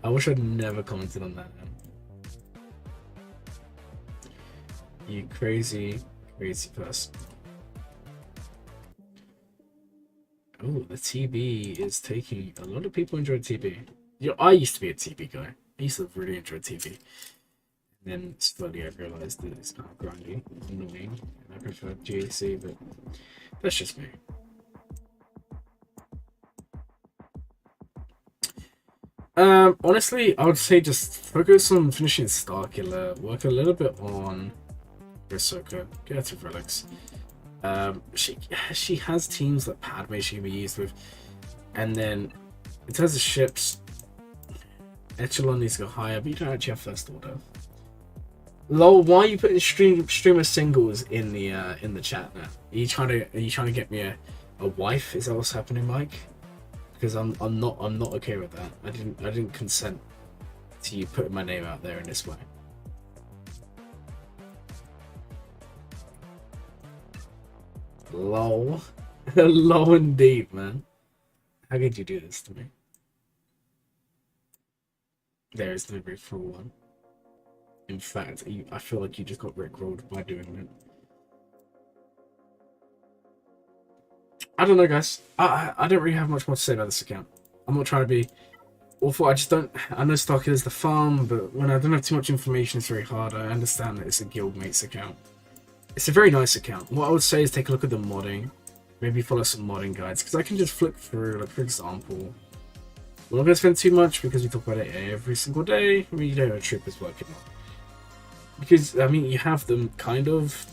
I wish I'd never commented on that now. You crazy, crazy person. Oh, the TB is taking... A lot of people enjoy TB. You know, I used to be a TB guy. I used to really enjoy TB. And then slowly I realized that it's kind of grindy, annoying, and I prefer GAC, but that's just me. Honestly, I would say just focus on finishing Starkiller, work a little bit on Ahsoka, get her to relics. She has teams like Padme she can be used with, and then in terms of ships, Echelon needs to go higher, but you don't actually have First Order. Lol, why are you putting streamer singles in the chat now? Are you trying to get me a wife? Is that what's happening, Mike? Because I'm not okay with that. I didn't consent to you putting my name out there in this way. Lol. Lol indeed, man. How could you do this to me? There is delivery for one. In fact, I feel like you just got rickrolled by doing that. I don't know, guys. I don't really have much more to say about this account. I'm not trying to be awful. I just don't... I know Starkiller is the farm, but when I don't have too much information, it's very hard. I understand that it's a Guildmates account. It's a very nice account. What I would say is take a look at the modding. Maybe follow some modding guides, because I can just flick through, like, for example... We're not going to spend too much, because we talk about it every single day. I mean, you don't know what Troopers working on. Because, I mean, you have them, kind of.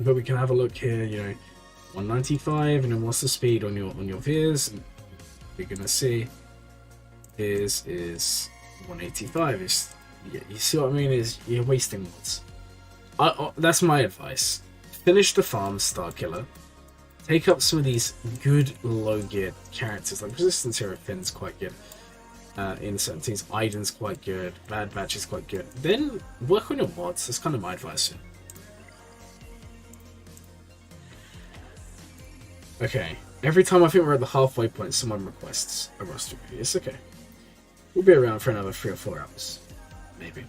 But we can have a look here, you know, 195, and then what's the speed on your veers? And you're going to see is 185. You see what I mean? Is you're wasting mods. That's my advice. Finish the farm, Starkiller. Take up some of these good low-geared characters, like Resistance Hero Finn's quite good. In certain teams, Aiden's quite good, Bad Batch is quite good. Then work on your mods, that's kind of my advice here. Okay, every time I think we're at the halfway point, someone requests a roster review. It's okay. We'll be around for another 3 or 4 hours. Maybe.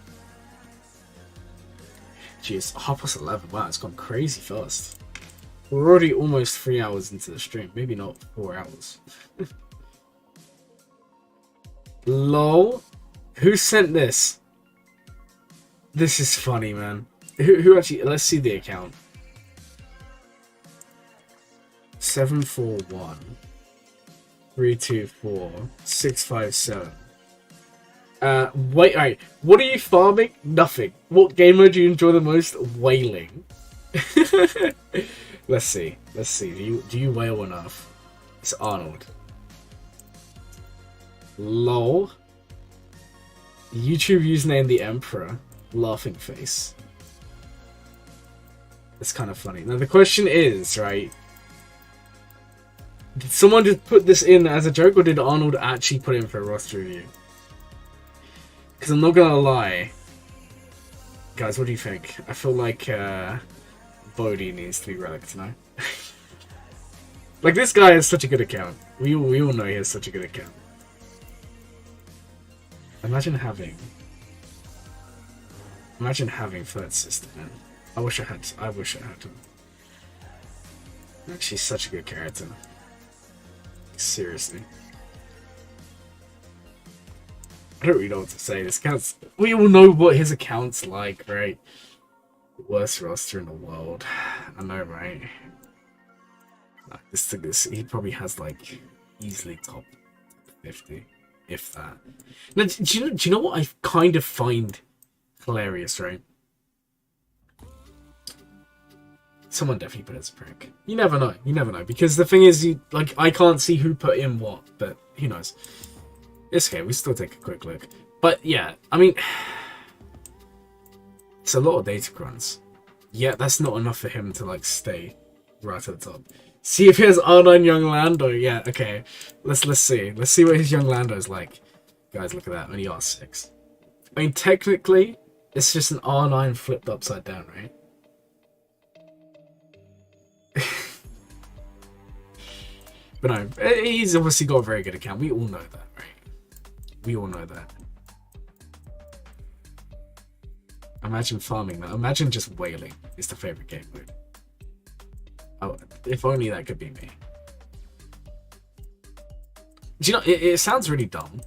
Jeez, 11:30. Wow, it's gone crazy fast. We're already almost 3 hours into the stream. Maybe not 4 hours. Lol. Who sent this? This is funny, man. Who actually... Let's see the account. 741 324 657. Wait, alright. What are you farming? Nothing. What game mode do you enjoy the most? Whaling. Let's see. Let's see. Do you whale enough? It's Arnold. Lol. YouTube username the Emperor. Laughing face. It's kind of funny. Now the question is, right? Did someone just put this in as a joke, or did Arnold actually put in for a roster review? Because I'm not gonna lie. Guys, what do you think? I feel like Bodhi needs to be relicked now. Like, this guy has such a good account. We all know he has such a good account. Imagine having Third Sister, man. I wish I had him. Actually, such a good character. Seriously. I don't really know what to say. This account's... We all know what his account's like, right? Worst roster in the world. I know, right? This he probably has, like, easily top 50, if that. Now, do you know what I kind of find hilarious, right? Someone definitely put it as a prank. You never know. You never know. Because the thing is, I can't see who put in what, but who knows. It's okay. We still take a quick look. But yeah, I mean, it's a lot of data grunts. Yeah, that's not enough for him to stay right at the top. See if he has R9 Young Lando. Yeah, okay. Let's see. Let's see what his Young Lando is like. Guys, look at that. Only R6. I mean, technically, it's just an R9 flipped upside down, right? But no, he's obviously got a very good account. We all know that, right? We all know that. Imagine farming that. Imagine just whaling is the favorite game mode. Oh, if only that could be me. Do you know, it sounds really dumb.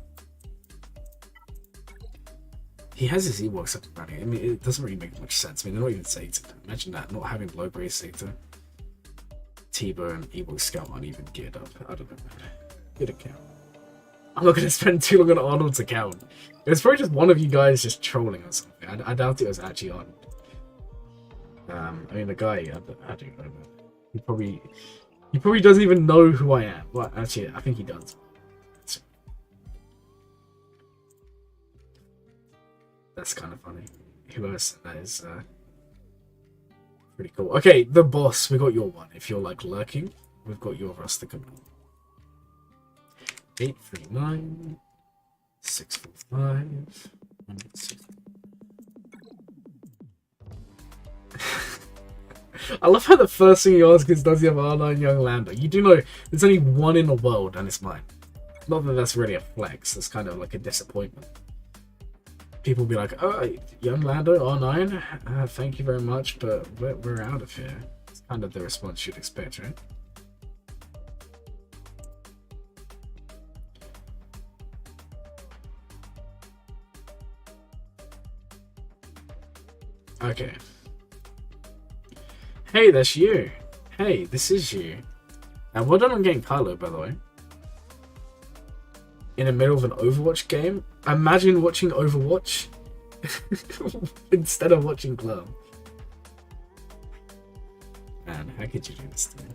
He has his Ewoks up and running. I mean, it doesn't really make much sense. I mean, they're not even Zeta. Imagine that, not having low-grade Zeta. T-Bow and Ewok Scout aren't even geared up. I don't know. Good account. I'm not going to spend too long on Arnold's account. It's probably just one of you guys just trolling or something. I doubt it was actually Arnold. I mean, the guy, I don't know. He probably doesn't even know who I am. Well, actually, I think he does. That's kind of funny. Whoever said that is pretty cool. Okay, the boss. We got your one. If you're lurking, we've got your roster coming on. 839 645 I love how the first thing you ask is, does he have R9 Young Lando? You do know there's only one in the world, and it's mine. Not that that's really a flex. It's kind of like a disappointment. People be like, oh, Young Lando, R9, thank you very much, but we're out of here. It's kind of the response you'd expect, right? Okay. Hey, that's you. Hey, this is you. Now, well done on getting Kylo, by the way. In the middle of an Overwatch game? Imagine watching Overwatch instead of watching Glurm. Man, how could you do this to me?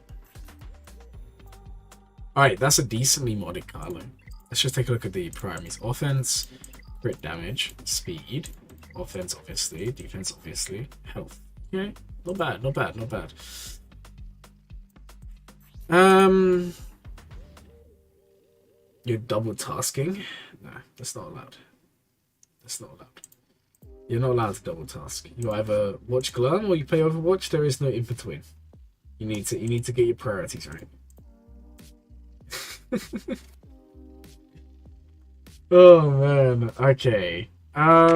Alright, that's a decently modded Kylo. Let's just take a look at the primaries. Offense, crit damage, speed, offense obviously, defense obviously, health. Okay, not bad, not bad, not bad. You're double tasking? No, that's not allowed. That's not allowed. You're not allowed to double task. You either watch Glurm or you play Overwatch. There is no in between. You need to get your priorities right. Oh man. Okay. I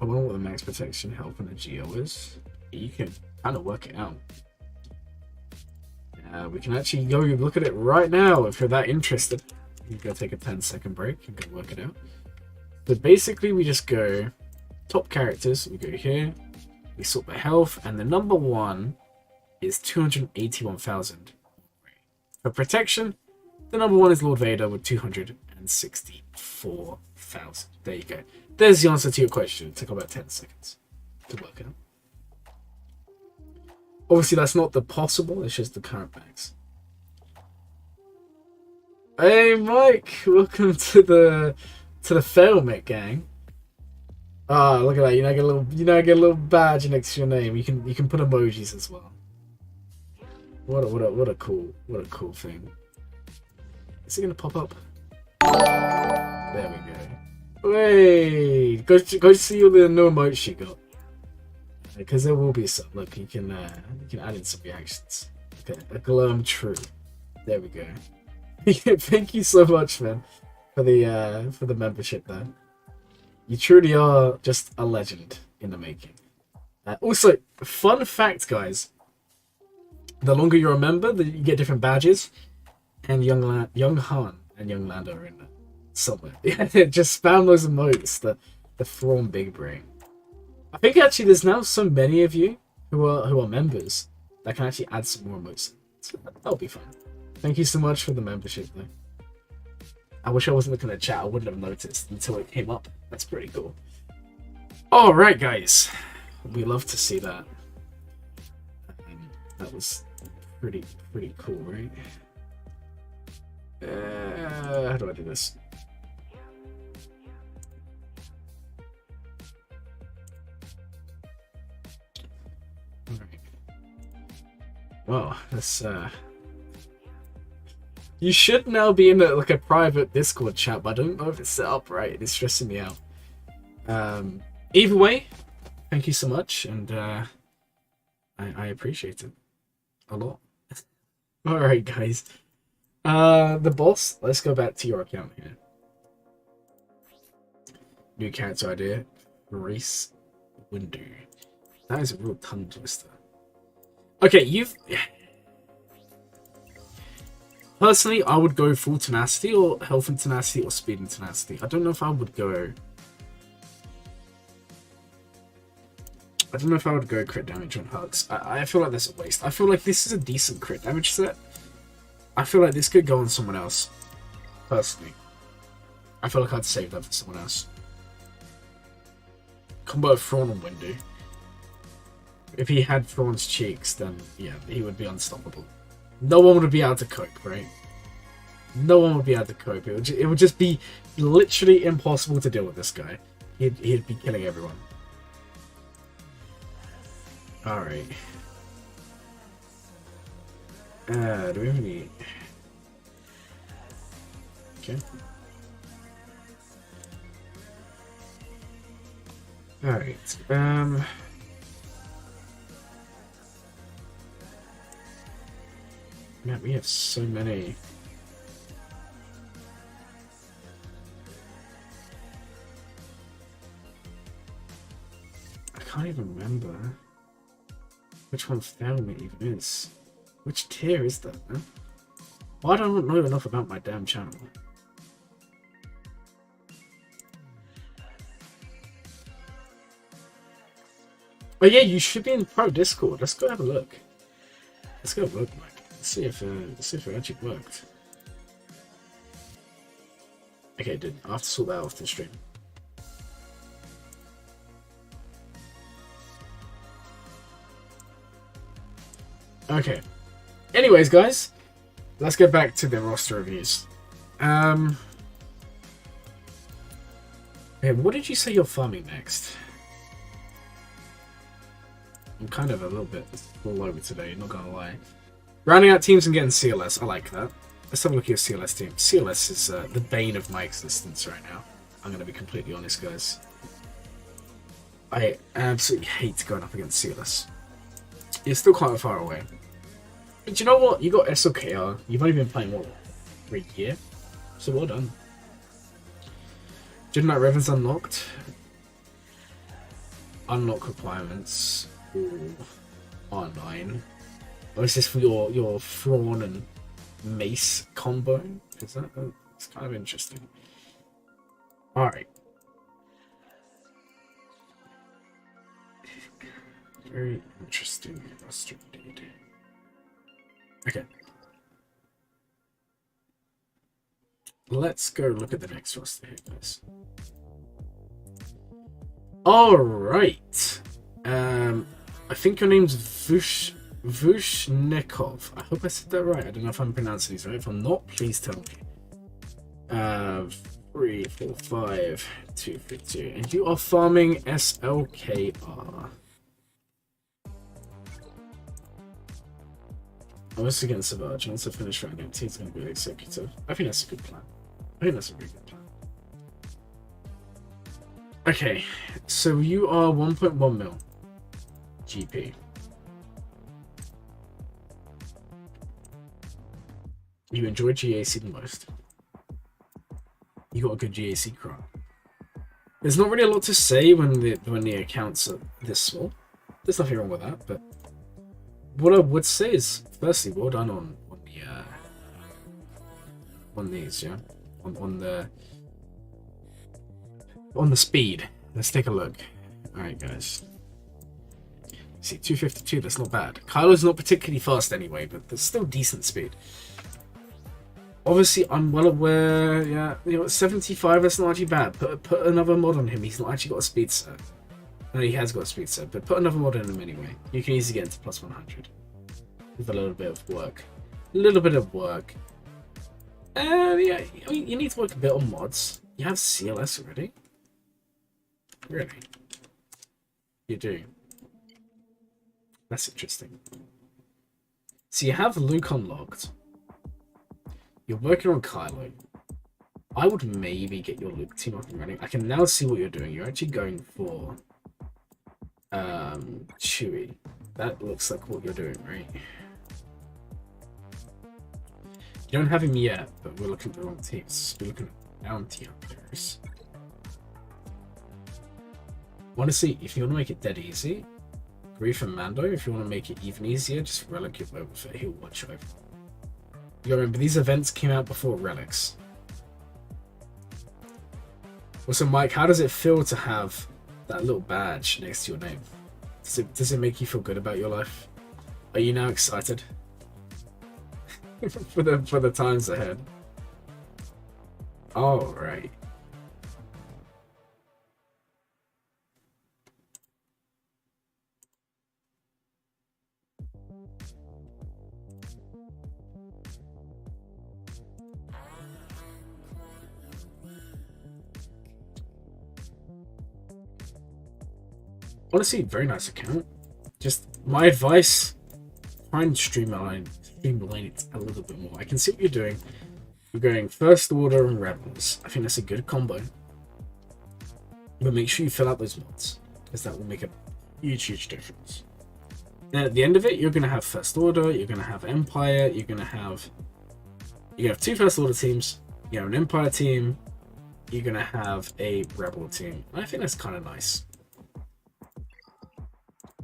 wonder what the max protection health and the Geo is. You can kind of work it out. We can actually go look at it right now if you're that interested. You can go take a 10-second break and go work it out. But basically, we just go top characters. We go here. We sort by health, and the number one is 281,000. For protection, the number one is Lord Vader with 264,000. There you go. There's the answer to your question. It took about 10 seconds to work it out. Obviously, that's not the possible. It's just the current max. Hey, Mike! Welcome to the Failmate gang. Ah, look at that. You now get a little badge next to your name. You can put emojis as well. What a cool thing. Is it gonna pop up? There we go. Wait, go see all the new emotes you got. Because there will be some. Look, you can add in some reactions. Okay, a Glurm true. There we go. Thank you so much, man, for the membership there. You truly are just a legend in the making. Also, fun fact, guys. The longer you're a member, you get different badges. And Young Han and Young Lando are in there somewhere. Yeah, just spam those emotes. The Thrawn Big Brain. I think actually there's now so many of you who are members that can actually add some more emotes. So that'll be fun. Thank you so much for the membership though. I wish I wasn't looking at chat. I wouldn't have noticed until it came up. That's pretty cool. Alright, guys. We love to see that. That was pretty cool, right? How do I do this? Alright. Well, that's you should now be in a private Discord chat, but I don't know if it's set up right. It's stressing me out. Either way, thank you so much, and I appreciate it a lot. Alright, guys. The boss, let's go back to your account here. New character idea, Race Window. That is a real tongue twister. Okay, personally, I would go full tenacity, or health and tenacity, or speed and tenacity. I don't know if I would go... crit damage on hugs. I feel like that's a waste. I feel like this is a decent crit damage set. I feel like this could go on someone else. Personally. I feel like I'd save that for someone else. Combo of Thrawn and Windu. If he had Thrawn's cheeks, then yeah, he would be unstoppable. No one would be able to cope, right? No one would be able to cope. It would just be literally impossible to deal with this guy. He'd be killing everyone. Alright. Do we have any... Okay. Alright, man, we have so many. I can't even remember which one Family even is. Which tier is that, man? Why don't I know enough about my damn channel? Oh yeah, you should be in Pro Discord. Let's go have a look. Let's go look, Mike. Let's see if it actually worked. Okay, it didn't. I'll have to sort that off the stream. Okay. Anyways, guys, let's get back to the roster reviews. Okay, what did you say you're farming next? I'm kind of a little bit all over today, not gonna lie. Rounding out teams and getting CLS, I like that. Let's have a look at your CLS team. CLS is the bane of my existence right now. I'm gonna be completely honest, guys. I absolutely hate going up against CLS. You're still quite far away. But you know what? You got SOKR. You've only been playing, what, for a year? So well done. Jedi Revan's unlocked. Unlock requirements. Ooh. R9. Or is this for your Thrawn and Mace combo? Is that? It's kind of interesting. Alright. Very interesting roster indeed. Okay. Let's go look at the next roster here, guys. Alright. I think your name's Vushnikov. I hope I said that right. I don't know if I'm pronouncing these right. If I'm not, please tell me. 3, 4, 5, 2, 3, 2. And you are farming SLKR. I was against Savage. Once I finish round out, he's going to be executive. I think that's a good plan. I think that's a really good plan. Okay, so you are 1.1 mil GP. You enjoy GAC the most. You got a good GAC crop. There's not really a lot to say when the accounts are this small. There's nothing wrong with that, but what I would say is, firstly, well done on these, yeah, on the speed. Let's take a look. All right, guys. See, 252. That's not bad. Kylo's not particularly fast anyway, but there's still decent speed. Obviously, I'm well aware, yeah, 75, that's not actually bad. Put another mod on him, he's not actually got a speed set. No, he has got a speed set, but put another mod on him anyway. You can easily get into plus 100. With a little bit of work. A little bit of work. Yeah, I mean, you need to work a bit on mods. You have CLS already? Really? You do. That's interesting. So you have Luke unlocked. You're working on Kylo. I would maybe get your Luke team up and running. I can now see what you're doing. You're actually going for Chewie. That looks like what you're doing, right? You don't have him yet, but we're looking at the wrong teams. We're looking at bounty hunters. Honestly, if you want to make it dead easy, Grief and Mando. If you want to make it even easier, just Relic your Boba Fett. He'll watch over. You gotta remember, these events came out before Relics. Also, Mike, how does it feel to have that little badge next to your name? Does it make you feel good about your life? Are you now excited for the times ahead? All right. Honestly, very nice account. Just my advice, try and streamline it a little bit more. I can see what you're doing. You're going First Order and Rebels. I think that's a good combo. But make sure you fill out those mods, because that will make a huge difference. Then at the end of it, you're going to have First Order, you're going to have Empire, you're going to have two First Order teams, you have an Empire team, you're going to have a Rebel team. And I think that's kind of nice.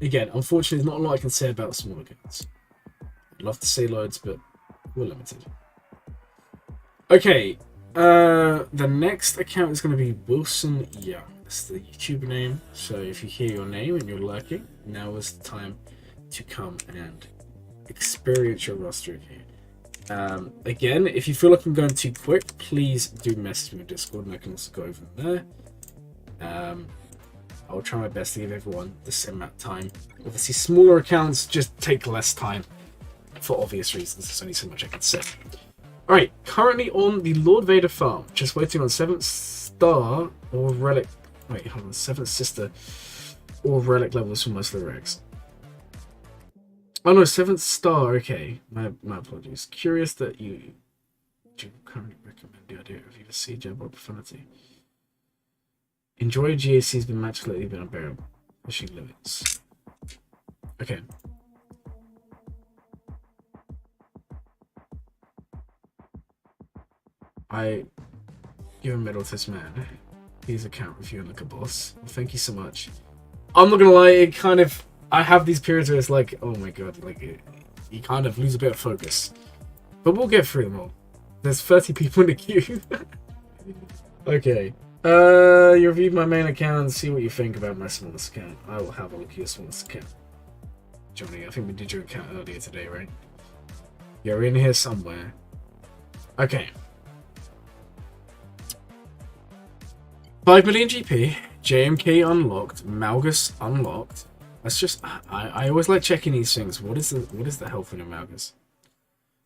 Again, unfortunately, there's not a lot I can say about smaller guns. I'd love to say loads, but we're limited. Okay, the next account is going to be Wilson Young. That's the YouTuber name. So if you hear your name and you're lurking, now is the time to come and experience your roster review. Again, if you feel like I'm going too quick, please do message me on Discord, and I can also go over there. I'll try my best to give everyone the same amount of time. Obviously, smaller accounts just take less time for obvious reasons. There's only so much I can say. Alright, currently on the Lord Vader farm, just waiting on 7th star or relic. Wait, hold on, 7th sister or relic levels for most of the regs. Oh no, 7th star, okay. My apologies. Curious that you currently recommend the idea of either siege or profanity. Enjoy GAC has been matched lately, been unbearable. Pushing limits. Okay. I give a medal to this man. He's account reviewing like a boss. Well, thank you so much. I'm not gonna lie, it kind of, I have these periods where it's like, oh my god, like you kind of lose a bit of focus. But we'll get through them all. There's 30 people in the queue. Okay. You reviewed my main account and see what you think about my smallest account. I will have a look at your smallest account. Johnny, I think we did your account earlier today, right? You're in here somewhere. Okay. 5 million GP, JMK unlocked, Malgus unlocked. That's just, I always like checking these things. What is the health in your Malgus?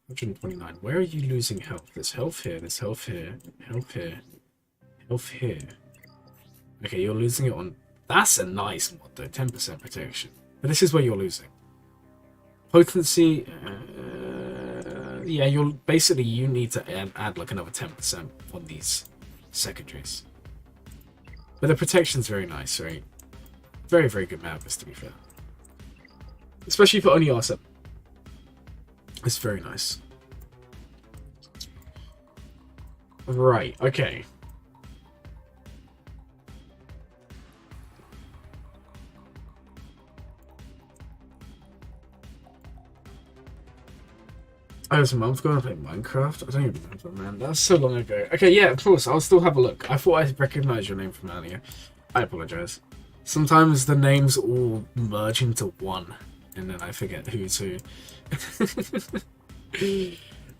129. Where are you losing health? There's health here, there's health here, health here. Health here. Okay, you're losing it on... That's a nice mod though, 10% protection. But this is where you're losing. Potency... yeah, you're... Basically, you need to add like another 10% on these secondaries. But the protection's very nice, right? Very, very good Malgus, to be fair. Especially for only R7. It's very nice. Right, okay. I was a month ago and played Minecraft. I don't even remember, man. That was so long ago. Okay, yeah, of course. I'll still have a look. I thought I recognized your name from earlier. I apologize. Sometimes the names all merge into one, and then I forget who's who.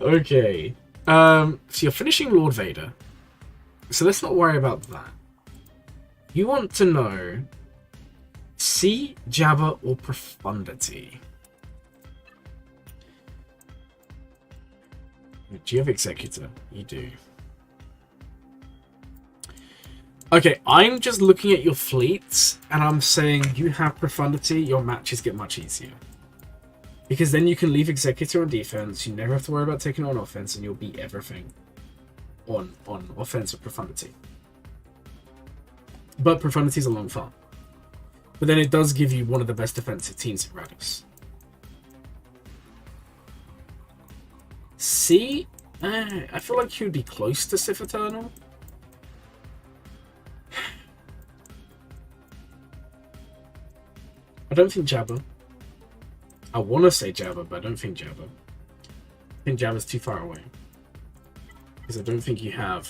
Okay. So you're finishing Lord Vader. So let's not worry about that. You want to know C, Jabba, or Profundity? Do you have Executor? You do. Okay, I'm just looking at your fleets, and I'm saying you have Profundity, your matches get much easier. Because then you can leave Executor on defense, you never have to worry about taking it on offense, and you'll beat everything on offense with Profundity. But Profundity is a long farm. But then it does give you one of the best defensive teams in Radix. C, I feel like you'd be close to Sith Eternal. I don't think Jabba. I want to say Jabba, but I don't think Jabba. I think Jabba's too far away. Because I don't think you have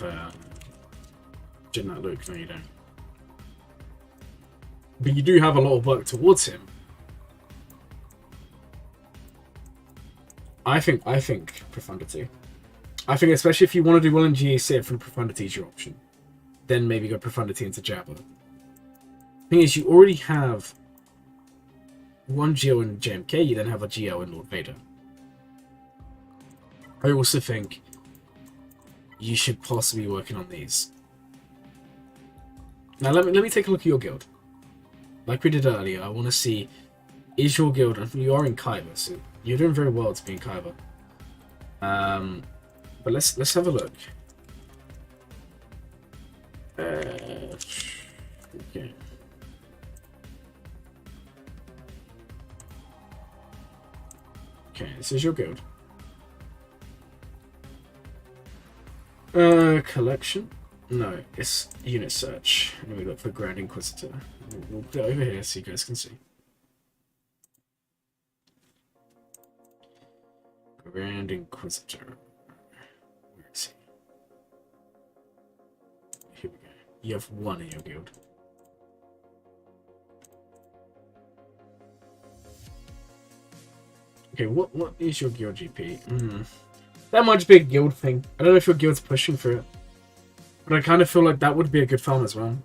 Jedi Luke. No, you don't. But you do have a lot of work towards him. I think Profundity. I think especially if you want to do well in GA Sith, and Profundity is your option. Then maybe go Profundity into Jabba. Thing is, you already have one Geo in JMK, you then have a Geo in Lord Vader. I also think you should possibly be working on these. Now let me take a look at your guild. Like we did earlier, I want to see, is your guild, and you are in Kyber, so you're doing very well to be in Kyber. But let's have a look. Okay. Okay, this is your guild. Collection? No, it's unit search. And we look for Grand Inquisitor. We'll go over here so you guys can see. Grand Inquisitor. Where is he? Here we go. You have one in your guild. Okay, what is your guild GP? That might be a guild thing. I don't know if your guild's pushing for it. But I kind of feel like that would be a good farm as well.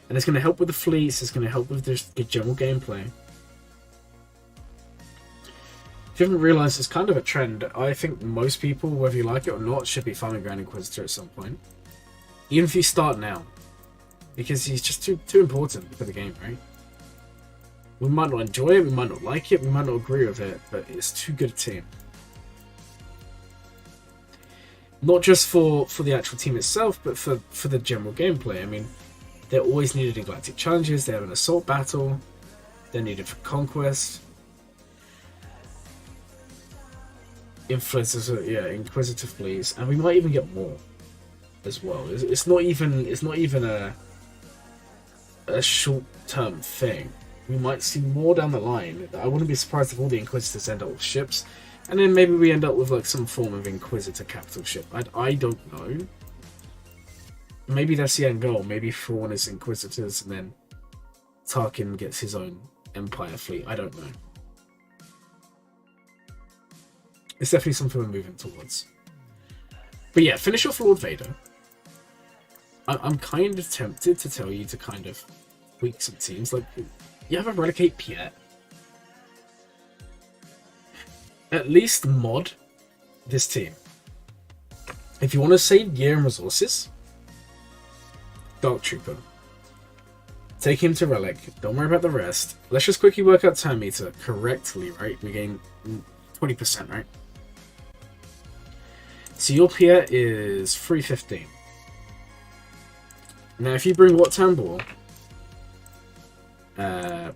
And it's going to help with the fleets, it's going to help with the general gameplay. If you haven't realised, it's kind of a trend. I think most people, whether you like it or not, should be farming Grand Inquisitor at some point. Even if you start now. Because he's just too important for the game, right? We might not enjoy it, we might not like it, we might not agree with it, but it's too good a team. Not just for the actual team itself, but for the general gameplay. I mean, they're always needed in Galactic Challenges, they have an assault battle, they're needed for conquest. Inquisitor fleas, and we might even get more as well. It's not even a short-term thing. We might see more down the line. I wouldn't be surprised if all the Inquisitors end up with ships, and then maybe we end up with like some form of Inquisitor capital ship. I don't know. Maybe that's the end goal. Maybe Thrawn is Inquisitors, and then Tarkin gets his own Empire fleet. I don't know. It's definitely something we're moving towards. But yeah, finish off Lord Vader. I'm kind of tempted to tell you to kind of tweak some teams. Like, you have a Relicate Piet. At least mod this team. If you want to save gear and resources, Dark Trooper. Take him to Relic. Don't worry about the rest. Let's just quickly work out time meter correctly, right? We gain 20%, right? So your Piet is 315. Now, if you bring Wat Tambor, okay,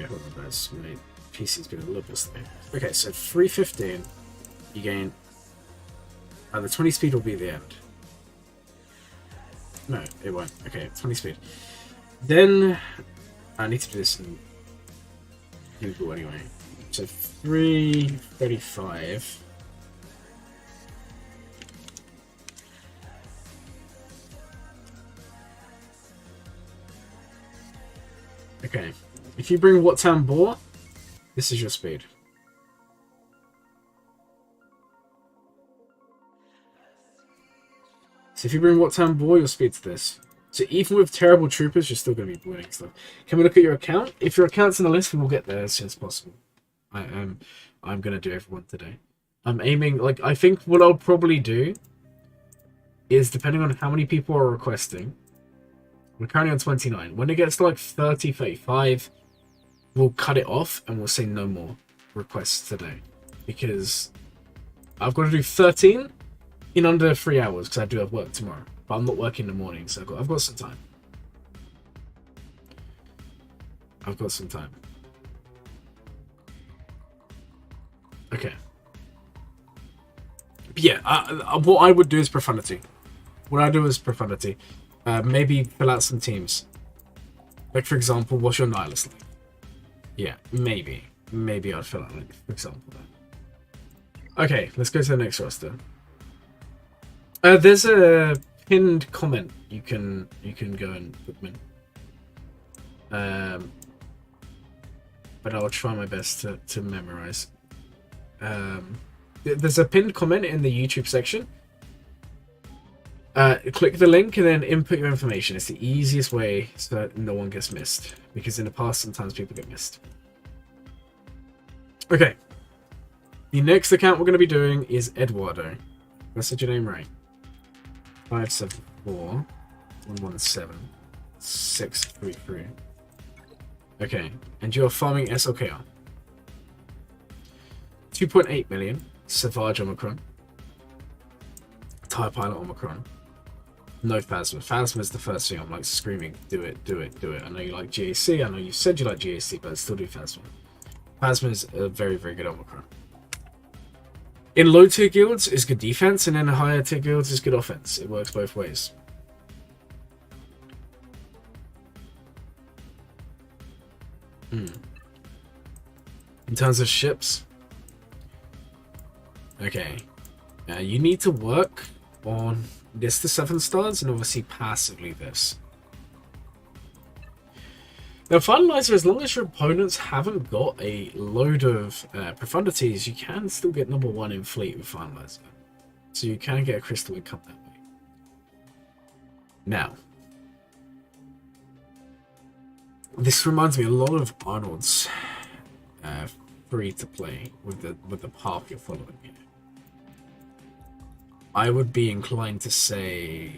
hold on, guys. My PC's been a little bit slow. Okay, so 315, you gain. The 20 speed will be the end. No, it won't. Okay, 20 speed. Then I need to do this in Google anyway. So 335. Okay, if you bring Wat Tambor, this is your speed. So if you bring what time ball, you'll speed to this. So even with terrible troopers, you're still going to be winning stuff. Can we look at your account? If your account's in the list, we will get there as soon as possible. I'm going to do everyone today. I'm aiming, like, I think what I'll probably do is, depending on how many people are requesting, we're currently on 29. When it gets to like 30, 35, we'll cut it off and we'll say no more requests today. Because I've got to do 13 in under 3 hours because I do have work tomorrow. But I'm not working in the morning, so I've got some time. I've got some time. Okay. But yeah, what I would do is profundity. What I do is profundity. Maybe fill out some teams. Like, for example, what's your nihilist like? Yeah, maybe. Maybe I'd fill out, like, for example, that. Okay, let's go to the next roster. There's a pinned comment you can go and put them in. But I'll try my best to memorize. There's a pinned comment in the YouTube section. Click the link and then input your information. It's the easiest way so that no one gets missed. Because in the past, sometimes people get missed. Okay. The next account we're going to be doing is Eduardo. I said your name right. 574 117 633. Okay. And you're farming SOKR. 2.8 million. Savage Omicron. Tire Pilot Omicron. No Phasma. Phasma is the first thing I'm like screaming, do it, do it, do it. I know you like GAC, I know you said you like GAC, but I still do Phasma. Phasma is a very, very good Omicron. In low tier guilds is good defense, and in higher tier guilds is good offense. It works both ways. In terms of ships, okay, you need to work on this to 7 stars and obviously passively this. Now, Finalizer, as long as your opponents haven't got a load of profundities, you can still get number 1 in fleet with Finalizer. So you can get a crystal income that way. Now, this reminds me a lot of Arnold's free to play with the path you're following here. I would be inclined to say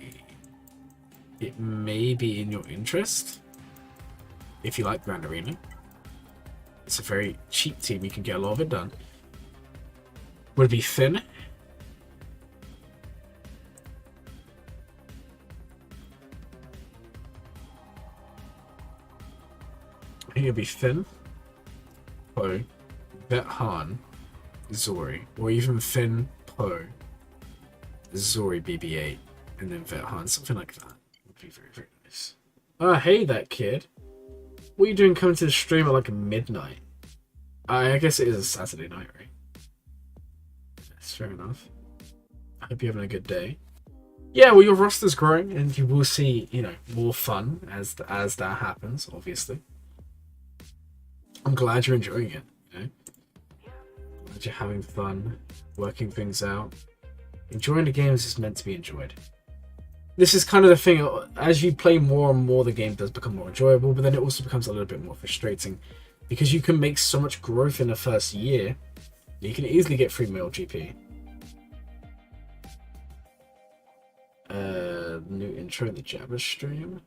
it may be in your interest if you like Grand Arena. It's a very cheap team, you can get a lot of it done. Would it be Finn? I think it'd be Finn, Poe, Vet Han, Zori, or even Finn, Poe, Zori BB-8, and then Vet Han, something like that. Would be very, very nice. Hey that kid. What are you doing coming to the stream at like midnight? I guess it is a Saturday night, right? That's fair enough. I hope you're having a good day. Yeah, well, your roster's growing, and you will see, you know, more fun as that happens, obviously. I'm glad you're enjoying it, you know? Glad you're having fun, working things out. Enjoying the games is meant to be enjoyed. This is kind of the thing, as you play more and more, the game does become more enjoyable, but then it also becomes a little bit more frustrating, because you can make so much growth in the first year, you can easily get 3 mil GP. New intro in the Jabba stream.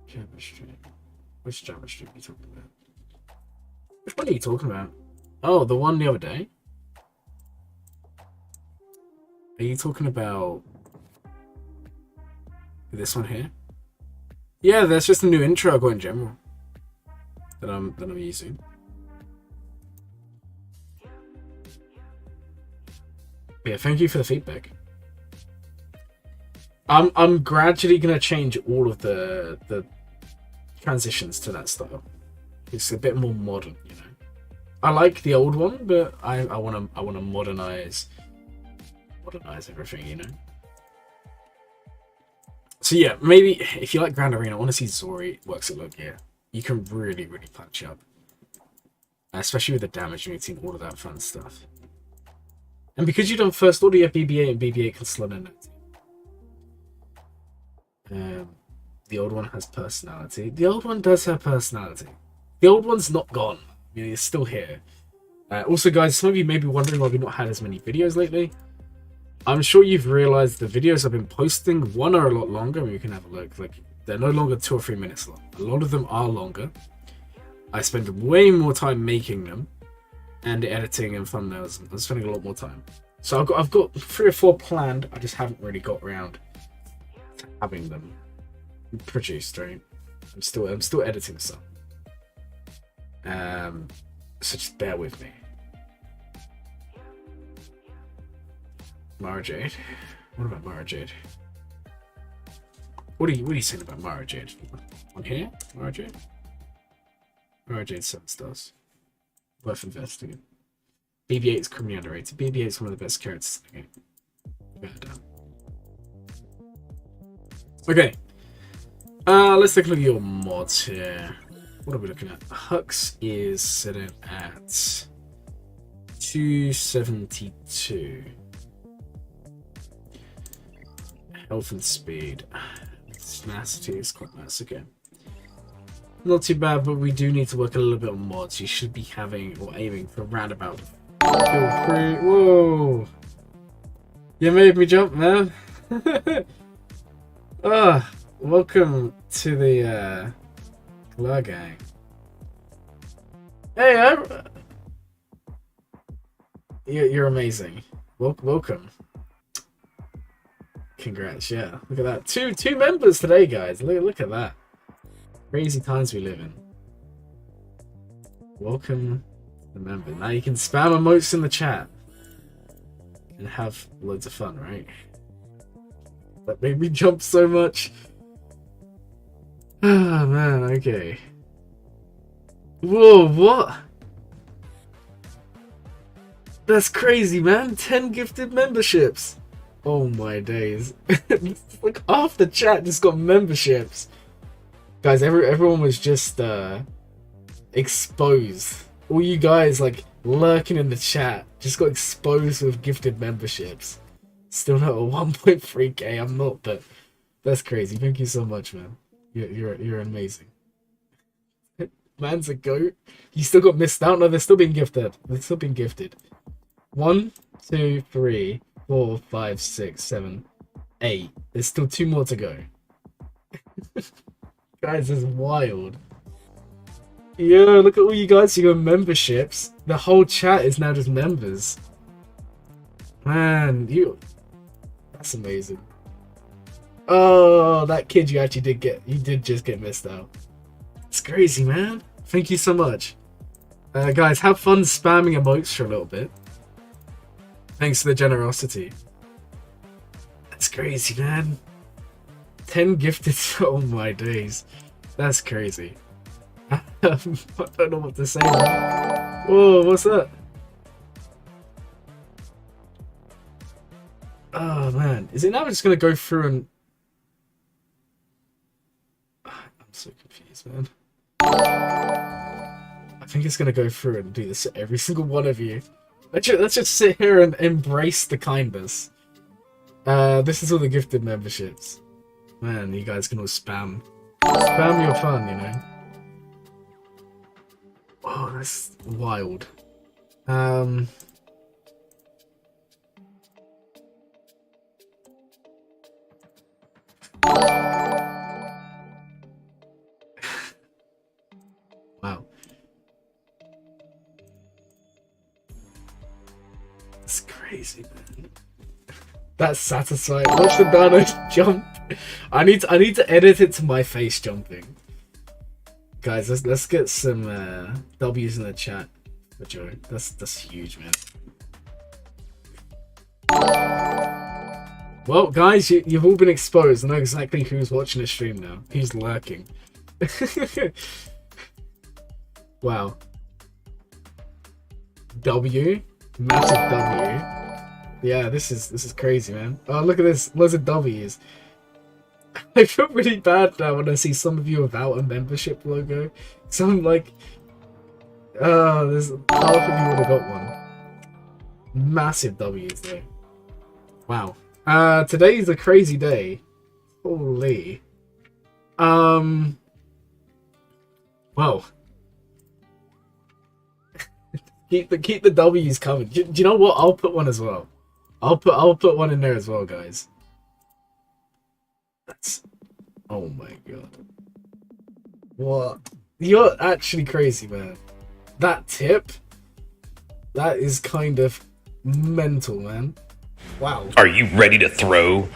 Jabba stream. Which Jabba stream are you talking about? Which one are you talking about? Oh, the one the other day? Are you talking about this one here? Yeah, that's just a new intro I got in general that I'm using. Yeah, thank you for the feedback. I'm gradually gonna change all of the transitions to that style. It's a bit more modern, you know. I like the old one, but I wanna modernize everything, you know. So yeah, maybe if you like Grand Arena, I want to see Zori works at low gear. You can really, really punch up. especially with the damage rating, all of that fun stuff. And because you don't first order your BB-8, and BB-8 can slot in it. The old one has personality. The old one does have personality. The old one's not gone. I mean, it's still here. Also, guys, some of you may be wondering why we've not had as many videos lately. I'm sure you've realized the videos I've been posting, one, are a lot longer. I mean, you can have a look. Like, they're no longer 2 or 3 minutes long. A lot of them are longer. I spend way more time making them and editing and thumbnails. I'm spending a lot more time. So I've got 3 or 4 planned. I just haven't really got around to having them produced, right? I'm still editing some. So just bear with me. Mara Jade. What about Mara Jade? What are you saying about Mara Jade? On here? Mara Jade? Mara Jade 7 stars. Worth investing in. BB-8 is criminally underrated. BB-8 is one of the best characters in the game. Okay. Let's take a look at your mods here. What are we looking at? Hux is sitting at 272. Health and speed. Tenacity is quite nice again. Not too bad, but we do need to work a little bit on mods. You should be having or aiming for around about. Feel free. Whoa! You made me jump, man. Welcome to the Glur gang. Hey, you're amazing. Welcome. Congrats, yeah. Look at that. Two members today, guys. Look at that. Crazy times we live in. Welcome to the member. Now you can spam emotes in the chat and have loads of fun, right? That made me jump so much. Ah, man, okay. Whoa, what? That's crazy, man. 10 gifted memberships. Oh my days. Like half the chat just got memberships. Guys, everyone was just exposed. All you guys like lurking in the chat just got exposed with gifted memberships. Still not a 1.3k. I'm not, but that's crazy. Thank you so much, man. You're amazing. Man's a goat. You still got missed out. No, they're still being gifted. They're still being gifted. 1, 2, 3, 4, 5, 6, 7, 8. There's still 2 more to go. Guys, this is wild. Yo, look at all you guys. You got memberships. The whole chat is now just members. Man, that's amazing. Oh, that kid you actually did just get missed out. It's crazy, man. Thank you so much. Guys, have fun spamming emotes for a little bit. Thanks for the generosity. That's crazy, man. 10 gifted. Oh my days. That's crazy. I don't know what to say, man. Whoa, what's that? Oh man. Is it now just gonna go through and... I'm so confused, man. I think it's gonna go through and do this to every single one of you. Let's just sit here and embrace the kindness. This is all the gifted memberships. Man, you guys can all spam your fun, you know. Oh, that's wild. Wow. That's crazy, man. That's satisfying. Watch the Dano jump. I need to edit it to my face jumping. Guys, let's get some W's in the chat for Joe. That's huge, man. Well, guys, you've all been exposed. I know exactly who's watching the stream now. Who's lurking. Wow. W, massive W. Yeah, this is crazy, man. Oh, look at this. Loads of W's. I feel really bad now when I see some of you without a membership logo. Some like, There's half of you would have got one. Massive W's though. Wow. Today's a crazy day. Holy. Well. keep the W's coming. Do you know what? I'll put one as well. I'll put one in there as well, guys. That's, oh my god. What? You're actually crazy, man. That tip, that is kind of mental, man. Wow. Are you ready to throw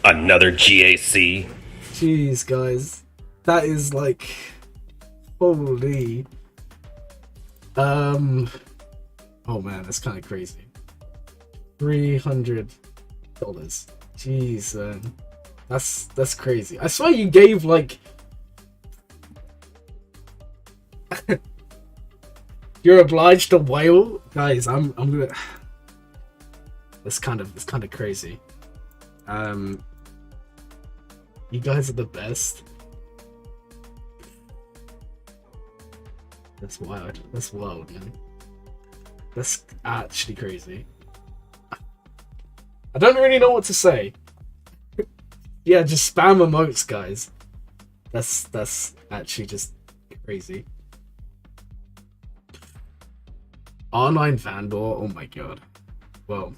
another GAC? Jeez, guys. That is like, holy. Oh man, that's kind of crazy. $300. Jeez, man. That's crazy. I swear you gave like you're obliged to whale, guys. I'm gonna. It's kind of crazy. You guys are the best. That's wild. That's wild, man. That's actually crazy. I don't really know what to say. Yeah, just spam emotes, guys. That's actually just crazy. R9 Vandor, oh my god. Well.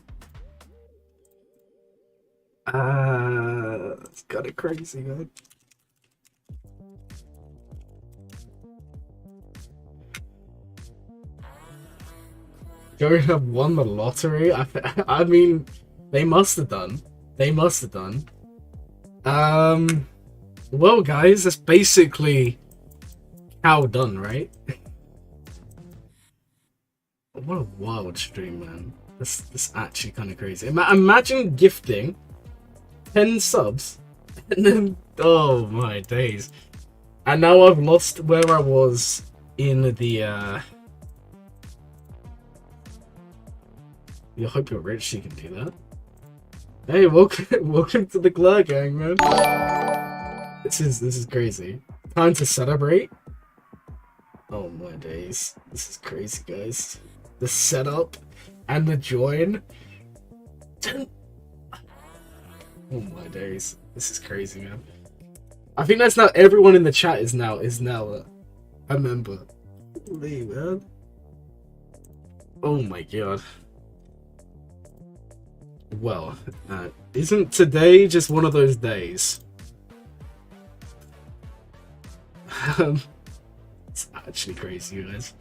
It's kind of crazy, man. Joey have won the lottery? I mean, they must have done. They must have done. Well, guys, that's basically how done, right? What a wild stream, man. That's actually kind of crazy. Imagine gifting 10 subs and then, oh my days. And now I've lost where I was in the, I hope you're rich so you can do that. Hey, welcome to the Glur gang, man. This is crazy. Time to celebrate. Oh my days. This is crazy, guys. The setup and the join. Oh my days. This is crazy, man. I think that's now everyone in the chat is now a member. Holy, man. Oh my god. Well, isn't today just one of those days? It's actually crazy, you guys.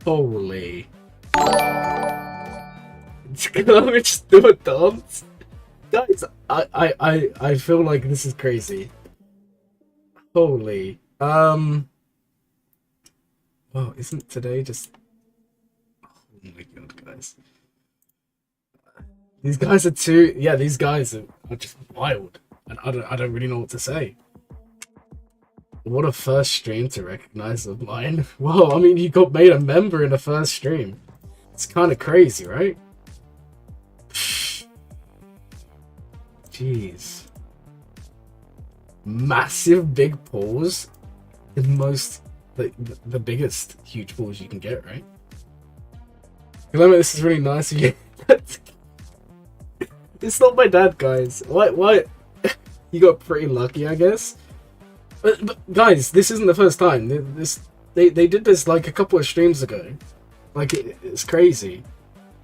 Holy. Can we just do a dance? Guys, I feel like this is crazy. Holy. Well, isn't today just... Oh my god, guys. These guys are too... Yeah, these guys are just wild. And I don't really know what to say. What a first stream to recognize of mine. Whoa, I mean, you got made a member in the first stream. It's kind of crazy, right? Jeez. Massive big pause. The most... The biggest huge pause you can get, right? Glurmit, this is really nice of you. It's not my dad, guys. Why? You got pretty lucky, I guess. But guys, this isn't the first time. They did this like a couple of streams ago. Like it's crazy.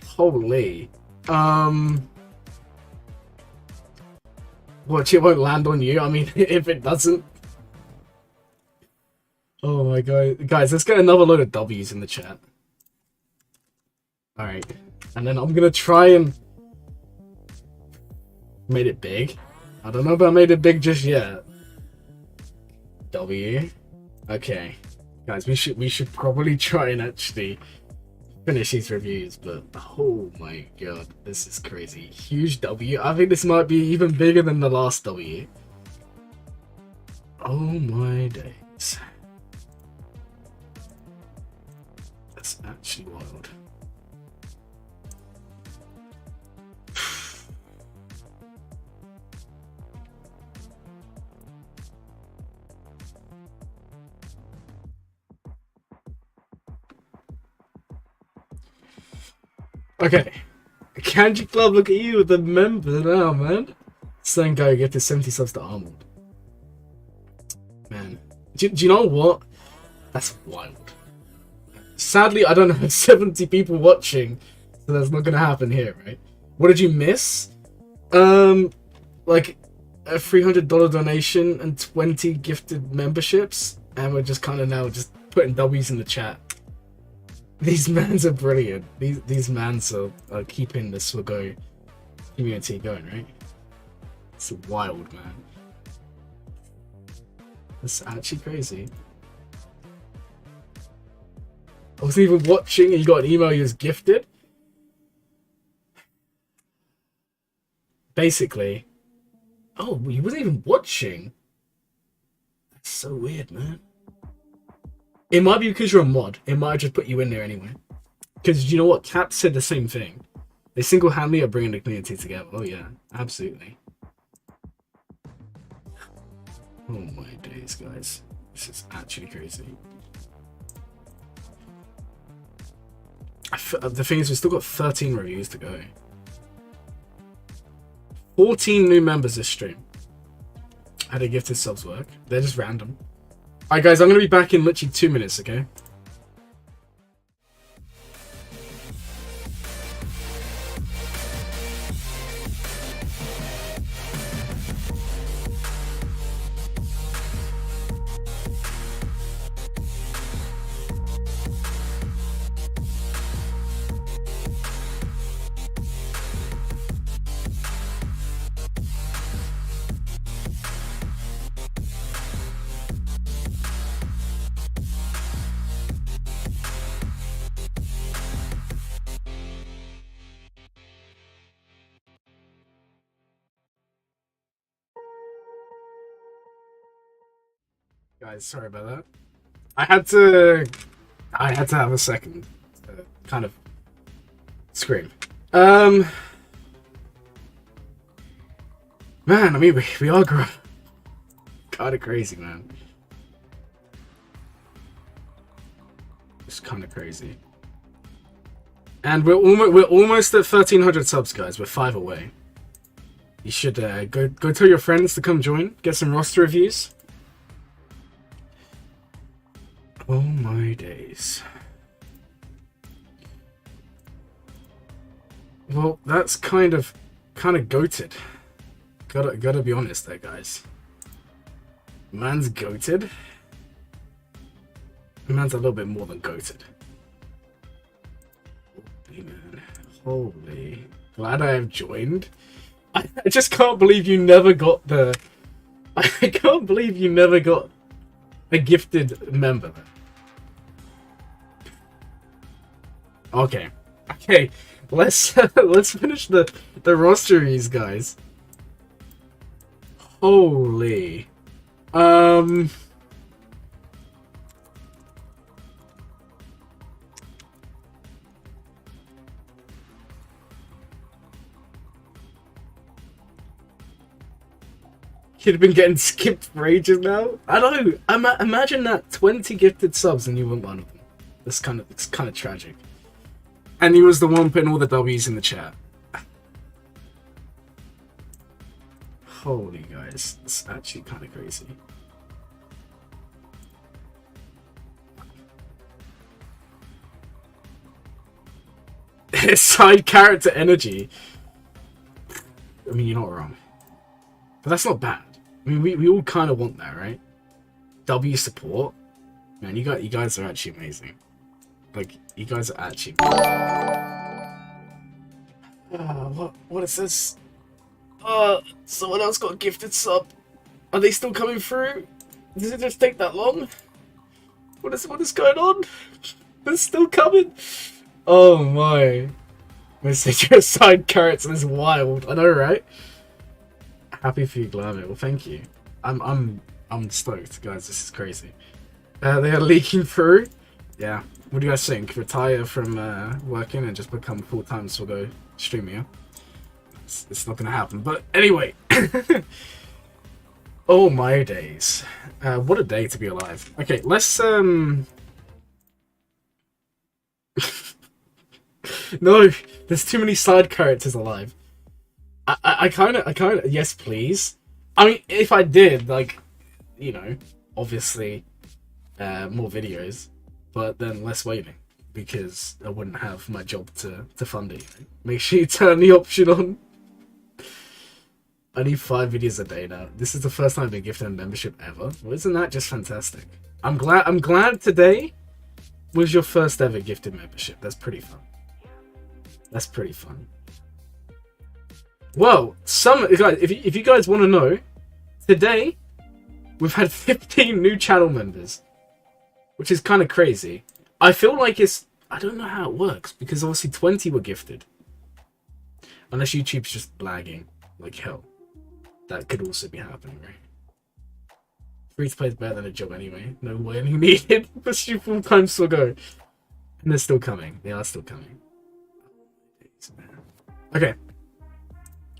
Holy. Watch, it won't land on you. I mean, if it doesn't. Oh my god, guys, let's get another load of W's in the chat. All right, and then I'm gonna try and made it big. I don't know if I made it big just yet. W. Okay, guys, we should probably try and actually finish these reviews. But oh my god, this is crazy. Huge W. I think this might be even bigger than the last W. Oh my days. That's actually wild. Okay. Kanji Club, look at you with the member now, man. Same guy get to 70 subs to Arnold. Man. Do you know what? That's wild. Sadly, I don't have 70 people watching, so that's not gonna happen here, right? What did you miss? Like a $300 donation and 20 gifted memberships, and we're just kind of now just putting W's in the chat. These mans are brilliant. These mans are keeping the Swago community going, right? It's wild, man. That's actually crazy. I wasn't even watching and you got an email you was gifted. Basically. Oh, you wasn't even watching? That's so weird, man. It might be because you're a mod. It might have just put you in there anyway. Because you know what? Cap said the same thing. They single-handedly are bringing the community together. Oh yeah, absolutely. Oh my days, guys. This is actually crazy. The thing is, we've still got 13 reviews to go. 14 new members this stream. How do gifted subs work? They're just random. Alright guys, I'm going to be back in literally 2 minutes, okay? Guys, sorry about that. I had to have a second to kind of scream. Man, I mean, we are growing. Kind of crazy, man. It's kind of crazy. And we're almost at 1,300 subs, guys. We're 5 away. You should go tell your friends to come join. Get some roster reviews. Oh my days. Well, that's kind of goated. Gotta be honest there, guys. Man's goated. Man's a little bit more than goated. Holy man. Holy. Glad I have joined. I just can't believe you never got the... I can't believe you never got a gifted member. Okay. Let's finish the rosteries, guys. Holy. You'd have been getting skipped for ages now. I don't know. Imagine that 20 gifted subs and you weren't one of them. It's kind of tragic. And he was the one putting all the W's in the chat. Holy guys, it's actually kind of crazy. Side character energy. I mean, you're not wrong. But that's not bad. I mean, we all kind of want that, right? W support. Man, you guys are actually amazing. Like, you guys are actually... what is this? Someone else got a gifted sub. Are they still coming through? Does it just take that long? What is going on? They're still coming. Oh my. Message your side character is wild. I know, right? Happy for you, Glurmit. Well, thank you. I'm stoked, guys. This is crazy. They are leaking through. Yeah. What do you guys think? Retire from working and just become full-time Swago streamer? It's not gonna happen. But anyway. Oh my days. What a day to be alive. Okay, let's No, there's too many side characters alive. I kind of, yes, please. I mean, if I did, like, you know, obviously, more videos, but then less waiting, because I wouldn't have my job to fund it. You know? Make sure you turn the option on. I need 5 videos a day now. This is the first time I've been gifted a membership ever. Well, isn't that just fantastic? I'm glad today was your first ever gifted membership. That's pretty fun. That's pretty fun. Well, guys, if you guys want to know, today we've had 15 new channel members, which is kind of crazy. I feel like I don't know how it works, because obviously 20 were gifted. Unless YouTube's just blagging like hell. That could also be happening, right? Free to play is better than a job anyway. No learning needed. Push you full-time still go. And they're still coming. They are still coming. Okay.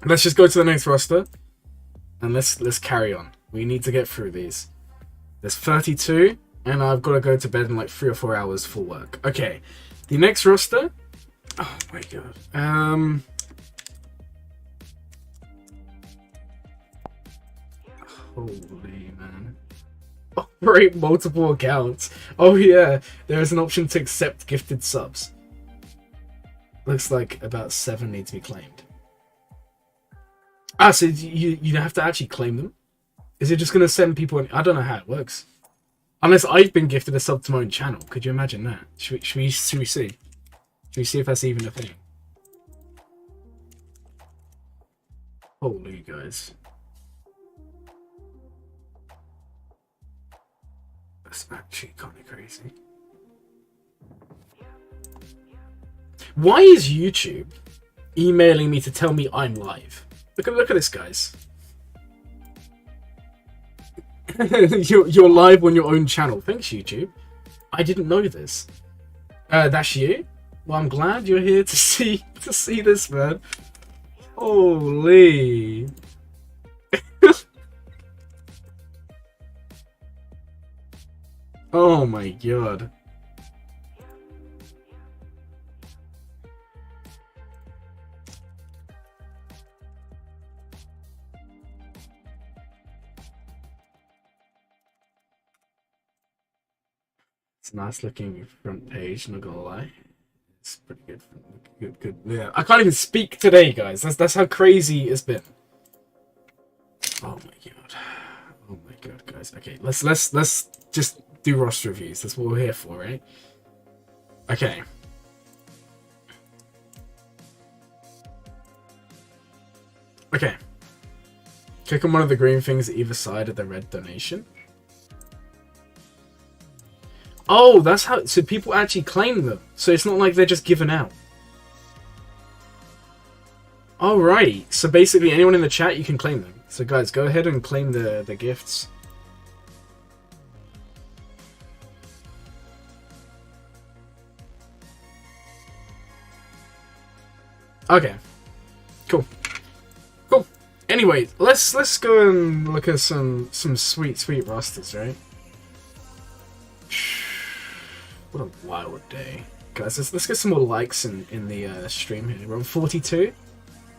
Let's just go to the next roster. And let's carry on. We need to get through these. There's 32. And I've got to go to bed in like 3 or 4 hours for work. Okay. The next roster. Oh my god. Holy man. Operate multiple accounts. Oh yeah, there is an option to accept gifted subs. Looks like about 7 need to be claimed. Ah, so you have to actually claim them? Is it just going to send people in? I don't know how it works. Unless I've been gifted a sub to my own channel. Could you imagine that? Should we see? Should we see if that's even a thing? Holy guys. That's actually kind of crazy. Why is YouTube emailing me to tell me I'm live? Look at this, guys. you're live on your own channel. Thanks, YouTube. I didn't know this. That's you? Well, I'm glad you're here to see this, man. Holy. Oh my god. It's a nice looking front page, not gonna lie. It's pretty good. Good. Yeah, I can't even speak today, guys. That's how crazy it's been. Oh my god. Oh my god, guys. Okay, let's just do roster reviews. That's what we're here for, right? Okay. Okay. Click on one of the green things at either side of the red donation. Oh, that's how... So people actually claim them. So it's not like they're just given out. Alright. So basically anyone in the chat, you can claim them. So guys, go ahead and claim the gifts. Okay. Cool. Cool. Anyway, let's go and look at some sweet rosters, right? What a wild day. Guys, let's get some more likes in the stream here. We're on 42.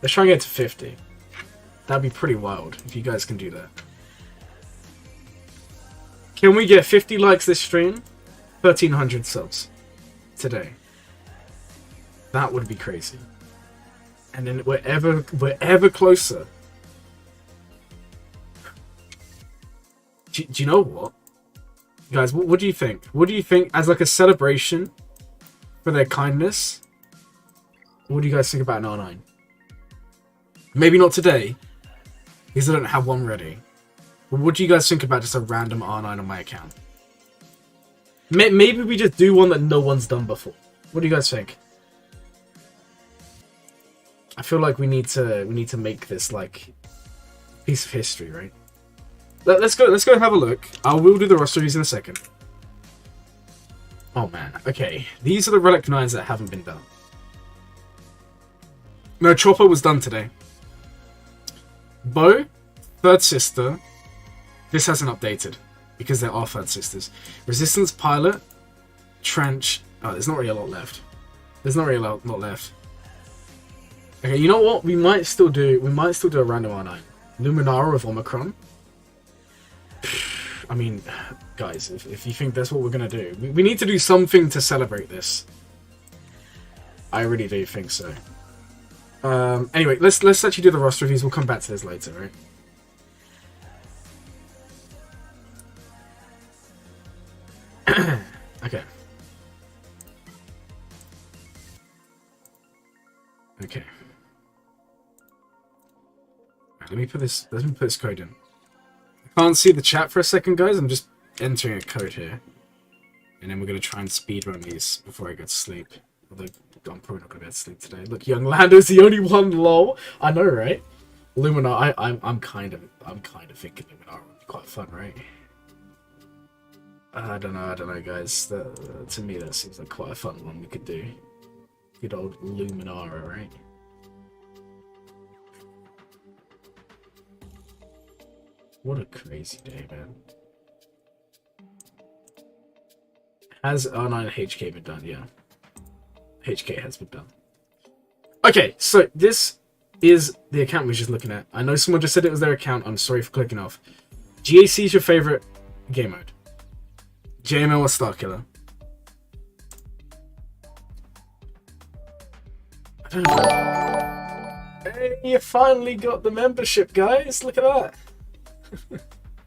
Let's try and get to 50. That'd be pretty wild if you guys can do that. Can we get 50 likes this stream? 1,300 subs today. That would be crazy. And then we're ever closer. Do you know what? Guys, what do you think? What do you think as like a celebration for their kindness? What do you guys think about an R9? Maybe not today, because I don't have one ready. But what do you guys think about just a random R9 on my account? Maybe we just do one that no one's done before. What do you guys think? I feel like we need to make this like piece of history, right? Let's go and have a look. I will do the roster reviews in a second. Oh man, okay. These are the Relic 9s that haven't been done. No, Chopper was done today. Bo, Third Sister. This hasn't updated because there are Third Sisters. Resistance Pilot, Trench. Oh, there's not really a lot left. There's not really a lot left. Okay, you know what? We might still do a random R9. Luminara with Omicron. I mean, guys, if you think that's what we're gonna do, we need to do something to celebrate this. I really do think so. Anyway, let's actually do the roster reviews. We'll come back to this later, right? Okay. Okay. Right, let me put this code in. I can't see the chat for a second, guys. I'm just entering a code here. And then we're going to try and speedrun these before I go to sleep. Although I'm probably not going to be able to sleep today. Look, young Lando's the only one, lol. I know, right? Luminar, I'm kind of thinking Luminar would be quite fun, right? I don't know, guys. To me, that seems like quite a fun one we could do. Good old Luminara, right? What a crazy day, man. Has R9 HK been done? Yeah. HK has been done. Okay, so this is the account we're just looking at. I know someone just said it was their account. I'm sorry for clicking off. GAC is your favorite game mode. JML or Starkiller? I don't know. Hey, you finally got the membership, guys. Look at that.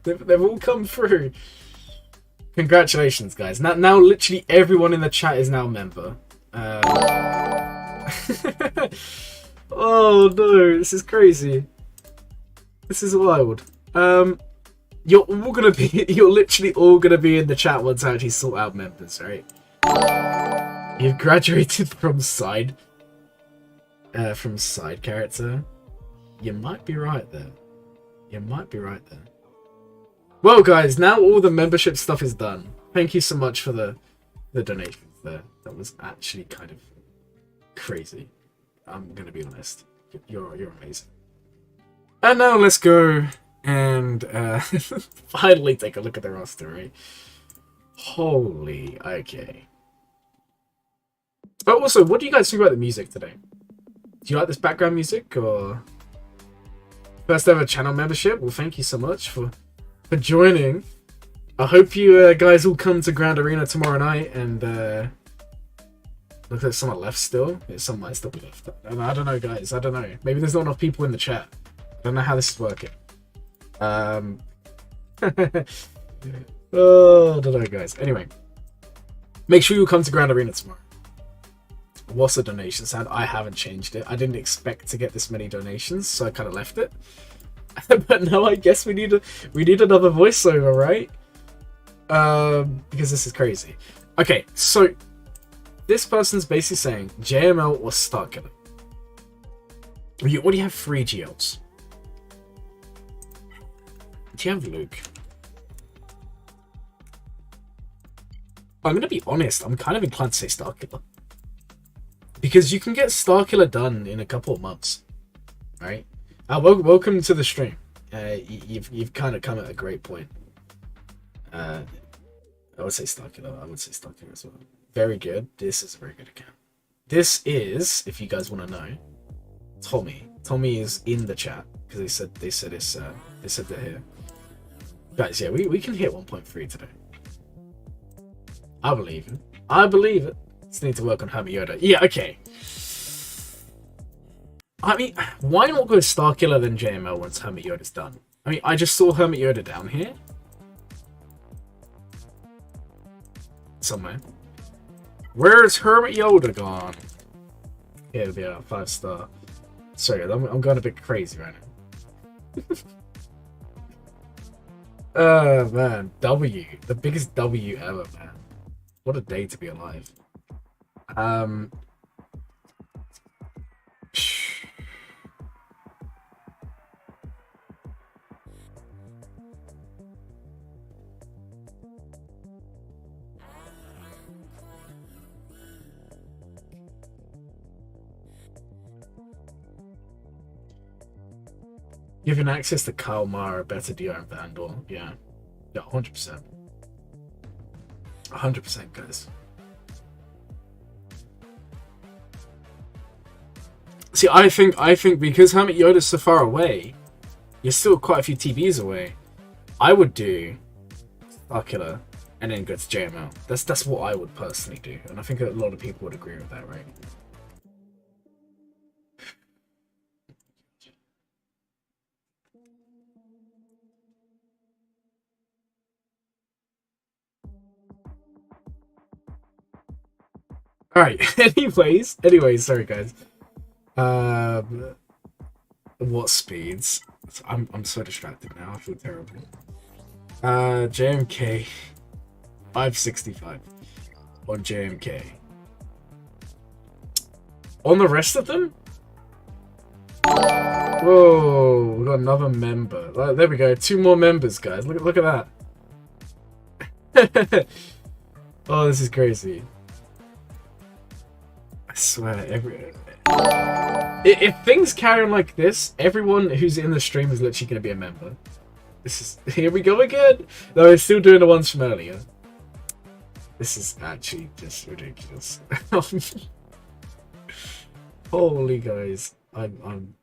They've all come through. Congratulations, guys. Now literally everyone in the chat is now a member. Oh no, this is crazy. This is wild. You're literally all gonna be in the chat once I actually sort out members, right? You've graduated from side character. You might be right there. You might be right there. Well, guys, now all the membership stuff is done. Thank you so much for the donations there. That was actually kind of crazy. I'm gonna be honest. You're amazing. And now let's go and finally take a look at the roster, right? Holy, okay. Oh, also, what do you guys think about the music today? Do you like this background music, or first ever channel membership? Well, thank you so much for joining. I hope you guys all come to Grand Arena tomorrow night, and look, there's someone left still. Yeah, some might still be left. I don't know, guys. I don't know. Maybe there's not enough people in the chat. I don't know how this is working. Oh, I don't know, guys. Anyway, make sure you come to Grand Arena tomorrow. What's the donation sound? I haven't changed it. I didn't expect to get this many donations, so I kind of left it. But now I guess we need another voiceover, right? Because this is crazy. Okay, so this person's basically saying JML or Starkiller. What do you have? 3 GLs. Do you have Luke? I'm gonna be honest. I'm kind of inclined to say Starkiller. Because you can get Starkiller done in a couple of months, right? Welcome to the stream. You've kind of come at a great point. I would say Starkiller. I would say Starkiller as well. Very good. This is a very good account. This is, if you guys want to know, Tommy. Tommy is in the chat because they said they're here. Guys, yeah, we can hit 1.3 today. I believe it. I believe it. Just need to work on Hermit Yoda. Yeah, okay. I mean, why not go Starkiller then JML once Hermit Yoda's done? I mean, I just saw Hermit Yoda down here. Somewhere. Where's Hermit Yoda gone? Here we are, 5-star. Sorry, I'm going a bit crazy right now. Oh, man. W. The biggest W ever, man. What a day to be alive. Giving access to Kalmar, better DR and Vandal. Yeah. Yeah, 100%. 100%, guys. See, I think because Hermit Yoda's so far away, you're still quite a few TVs away. I would do Starkiller and then go to JML. That's what I would personally do, and I think a lot of people would agree with that, right? Alright, anyways, sorry guys. What speeds? I'm so distracted now, I feel terrible. JMK 565 on JMK. On the rest of them? Whoa, we got another member. There we go, 2 more members, guys. Look at that. Oh, this is crazy. I swear, if things carry on like this, everyone who's in the stream is literally going to be a member. This is... Here we go again! No, we're still doing the ones from earlier. This is actually just ridiculous. Holy guys. I'm...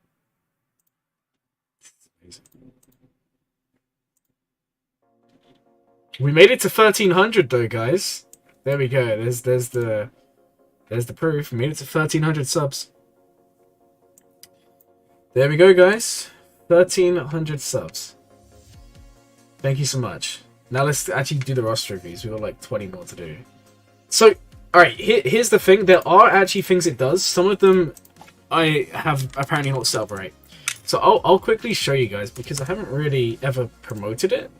We made it to 1300 though, guys. There we go. There's the proof. We made it to 1300 subs. There we go, guys. 1300 subs. Thank you so much. Now let's actually do the roster reviews. We've got like 20 more to do. So, alright, here's the thing. There are actually things it does. Some of them I have apparently not set up right. So I'll quickly show you guys because I haven't really ever promoted it.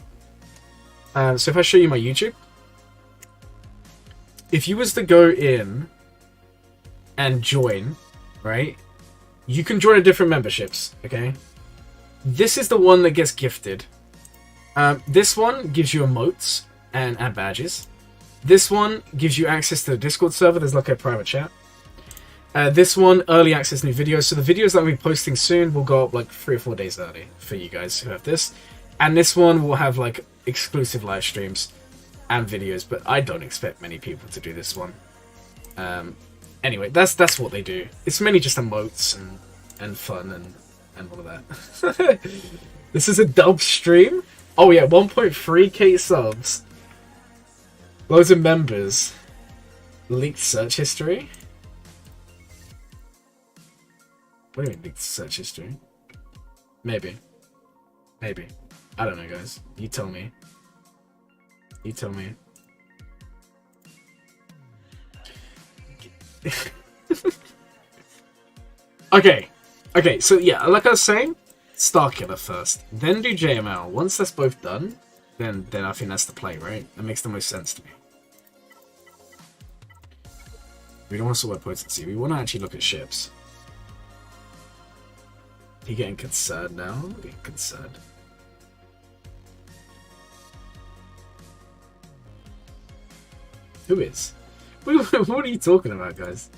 So if I show you my YouTube. If you was to go in and join, right? You can join a different memberships, okay? This is the one that gets gifted. This one gives you emotes and badges. This one gives you access to the Discord server. There's like a private chat. This one, early access new videos. So the videos that I'll be posting soon will go up like 3 or 4 days early for you guys who have this. And this one will have like exclusive live streams and videos, but I don't expect many people to do this one. Anyway, that's what they do. It's mainly just emotes and fun and all of that. This is a dub stream. Oh yeah, 1.3k subs. Loads of members. Leaked search history. What do you mean leaked search history? Maybe. Maybe. I don't know, guys. You tell me. You tell me. Okay, so yeah, like I was saying, Starkiller first, then do JML. Once that's both done, then I think that's the play, right? That makes the most sense to me. We don't want to sort by potency, we want to actually look at ships. You getting concerned now? I'm getting concerned. Who is? What are you talking about, guys?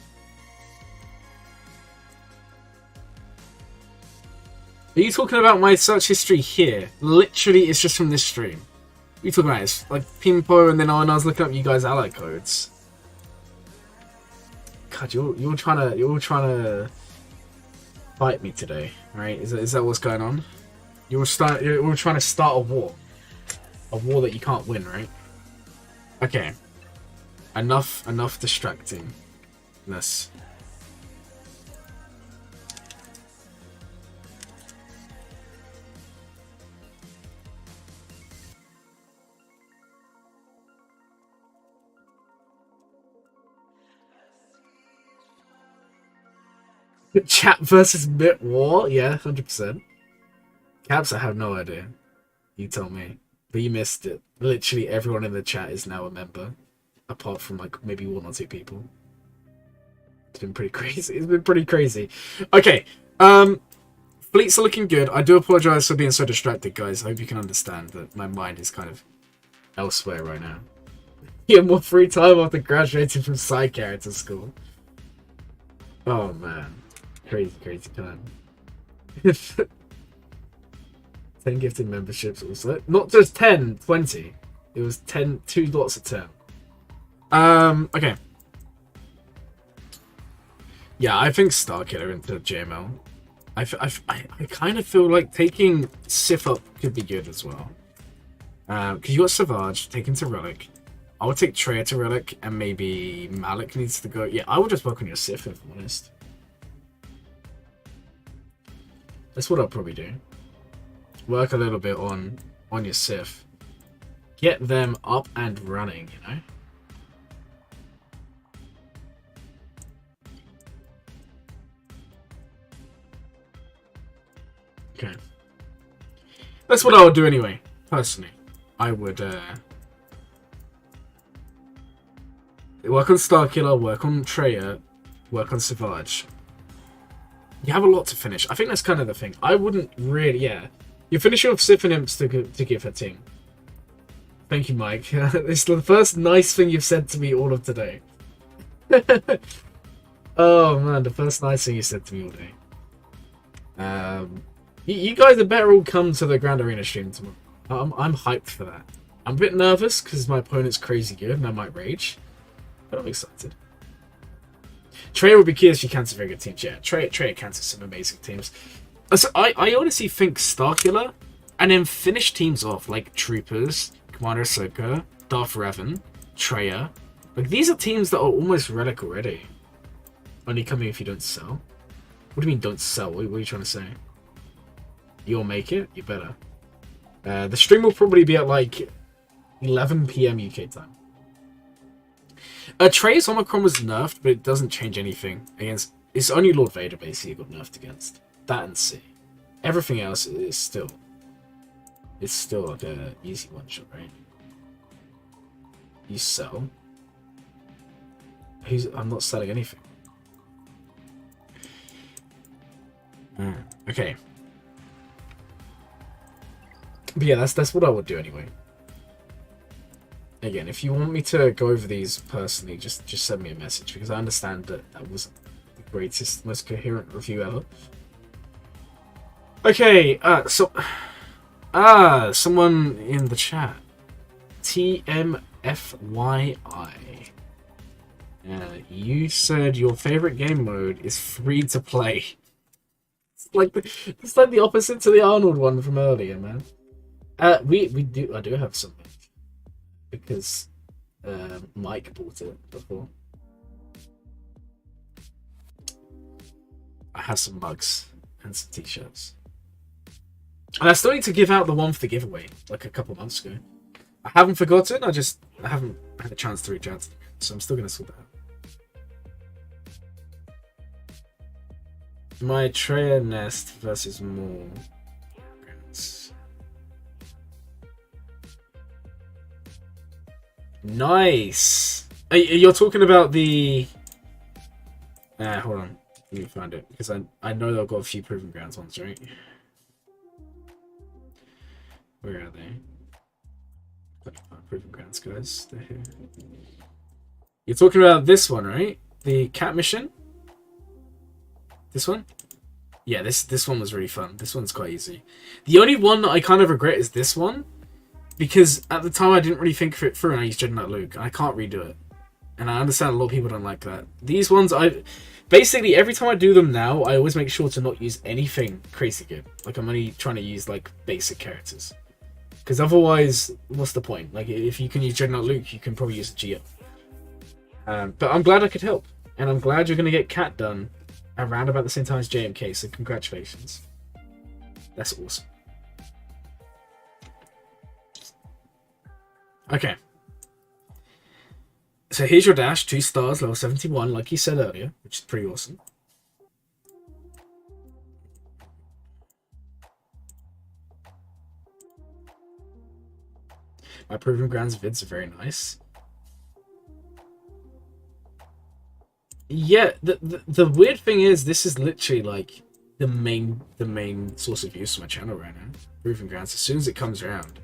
Are you talking about my search history here? Literally, it's just from this stream. What are you talking about? It's like Pimpo, and then when I was looking up you guys' ally codes. God, you're trying to fight me today, right? Is that what's going on? You're trying to start a war that you can't win, right? Okay. Enough distractingness. Chat versus Bit War? Yeah, 100%. Caps, I have no idea. You tell me. But you missed it. Literally everyone in the chat is now a member. Apart from like maybe 1 or 2 people. It's been pretty crazy. It's been pretty crazy. Okay. Fleets are looking good. I do apologize for being so distracted, guys. I hope you can understand that my mind is kind of elsewhere right now. You have more free time after graduating from side character school. Oh man. Crazy time. 10 gifted memberships also. Not just 10, 20. It was 10, 2 lots of 10. Okay. Yeah, I think Starkiller into JML. I kind of feel like taking Sith up could be good as well. Because you got Savage taken to Relic. I would take Treya to Relic, and maybe Malik needs to go. Yeah, I would just work on your Sith, if I'm honest. That's what I'll probably do. Work a little bit on your Sith. Get them up and running, you know? Okay. That's what I would do anyway, personally. I would work on Starkiller, work on Treya, work on Savage. You have a lot to finish. I think that's kind of the thing. I wouldn't really, yeah. You're finishing off Sith and Imps to give her team. Thank you, Mike. It's the first nice thing you've said to me all of today. Oh man, the first nice thing you said to me all day. You guys had better all come to the Grand Arena stream tomorrow. I'm hyped for that. I'm a bit nervous because my opponent's crazy good and I might rage. But I'm excited. Treya would be key if she cancels very good teams. Yeah, Treya cancels some amazing teams. So I honestly think Starkiller and then finish teams off like Troopers, Commander Ahsoka, Darth Revan, Treya. Like these are teams that are almost Relic already. Only coming if you don't sell. What do you mean don't sell? What are you trying to say? You'll make it? You better. The stream will probably be at like 11 PM UK time. Treya's Omicron was nerfed, but it doesn't change anything against. It's only Lord Vader basically got nerfed against. That and C. Everything else is still. It's still like a easy one shot, right? You sell. I'm not selling anything. Okay. But yeah, that's what I would do anyway. Again, if you want me to go over these personally, just send me a message, because I understand that wasn't the greatest, most coherent review ever. Okay, someone in the chat. TMFYI. You said your favorite game mode is free to play. It's like the opposite to the Arnold one from earlier, man. I do have some, because Mike bought it before. I have some mugs and some t-shirts. And I still need to give out the one for the giveaway, like a couple months ago. I haven't forgotten, I haven't had a chance to reach out to them, so I'm still going to sort that out. My Treya Nest versus more. Nice! You're talking about the... hold on. Let me find it, because I know they've got a few Proving Grounds ones, right? Where are they? Proving Grounds, guys. They're here. You're talking about this one, right? The cat mission? This one? Yeah, this one was really fun. This one's quite easy. The only one that I kind of regret is this one, because at the time I didn't really think of it through, and I used Jedi Luke, and I can't redo it. And I understand a lot of people don't like that. These ones, basically every time I do them now, I always make sure to not use anything crazy good. Like I'm only trying to use like basic characters, because otherwise, what's the point? Like if you can use Jedi Luke, you can probably use a Geo. But I'm glad I could help, and I'm glad you're going to get Cat done around about the same time as JMK, so congratulations. That's awesome. Okay. So here's your dash, 2 stars, level 71, like you said earlier, which is pretty awesome. My Proving Grounds vids are very nice. Yeah, the weird thing is, this is literally like the main source of use for my channel right now. Proving Grounds, as soon as it comes around.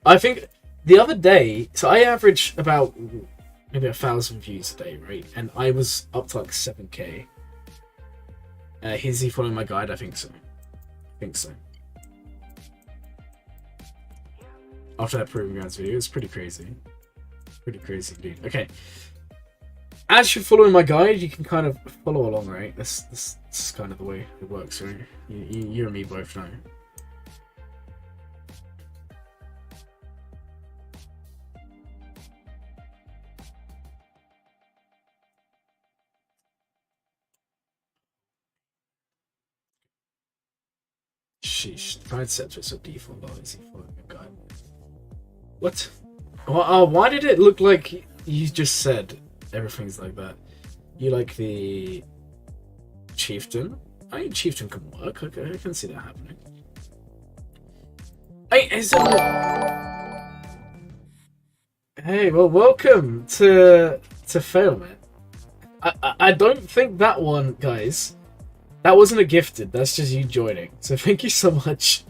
I think the other day, so I average about maybe 1,000 views a day, right? And I was up to like 7k. Is he following my guide? I think so. After that Proving Grounds video, it's pretty crazy. Pretty crazy, dude. Okay. as you're following my guide, you can kind of follow along, right? This is kind of the way it works, right? You and me both know. Sheesh, try set to default. Oh, is he following a guide? What? Why did it look like you just said everything's like that? You like the chieftain? I mean, chieftain can work. Okay, I can see that happening. Hey, well, welcome to Failment. I don't think that one, guys. That wasn't a gifted. That's just you joining. So thank you so much.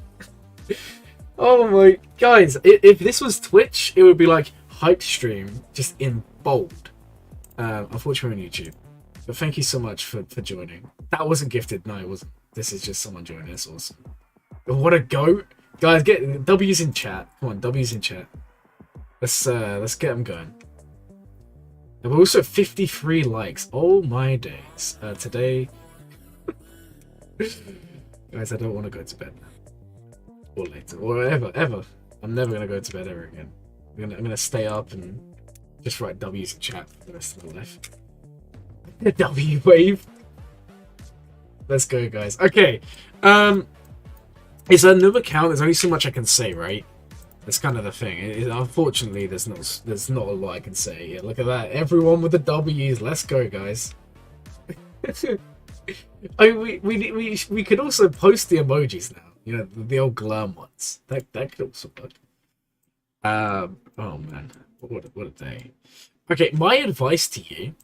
Oh my guys! If this was Twitch, it would be like hype stream, just in bold. Unfortunately, on YouTube. But thank you so much for joining. That wasn't gifted. No, it wasn't. This is just someone joining. It's awesome. What a goat, guys! Get W's in chat. Come on, W's in chat. Let's get them going. And we're also at 53 likes. Oh my days! Today, guys, I don't want to go to bed now, or later, or ever. I'm never gonna go to bed ever again. I'm gonna stay up and just write W's in chat for the rest of my life. The W wave. Let's go, guys. Okay. It's a new account. There's only so much I can say, right? That's kind of the thing. Unfortunately, there's not a lot I can say. Yeah, look at that. Everyone with the W's. Let's go, guys. We could also post the emojis now. You know, the old Glurm ones. That could also work. Oh man, what a day. Okay, my advice to you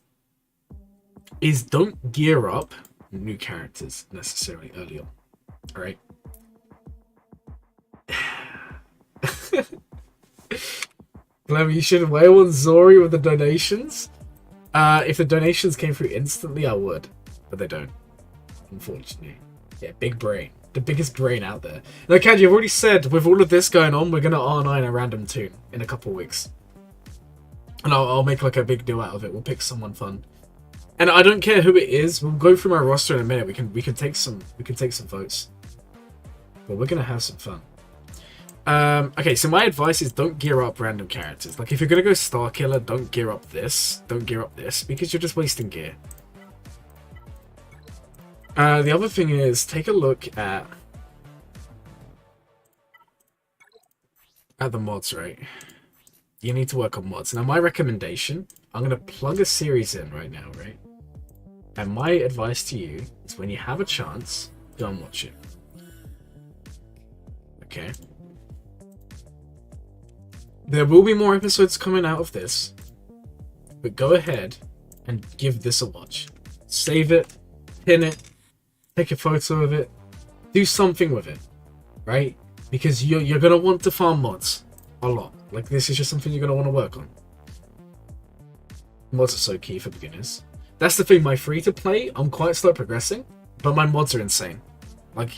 is don't gear up new characters necessarily early on. All right. Glurm, you should whale on Zori with the donations. If the donations came through instantly, I would, but they don't. Unfortunately, yeah, big brain. The biggest brain out there. Now, Kanji, I've already said, with all of this going on, we're going to R9 a random toon in a couple of weeks. And I'll make like a big deal out of it. We'll pick someone fun. And I don't care who it is. We'll go through my roster in a minute. We can take some votes. But we're going to have some fun. Okay, so my advice is don't gear up random characters. Like, if you're going to go Star Killer, don't gear up this. Don't gear up this, because you're just wasting gear. The other thing is, take a look at the mods, right? You need to work on mods. Now, my recommendation, I'm going to plug a series in right now, right? And my advice to you is when you have a chance, go and watch it. Okay? There will be more episodes coming out of this, but go ahead and give this a watch. Save it, pin it, take a photo of it, do something with it, right? Because you're going to want to farm mods a lot. Like, this is just something you're going to want to work on. Mods are so key for beginners. That's the thing, my free-to-play, I'm quite slow progressing, but my mods are insane. Like,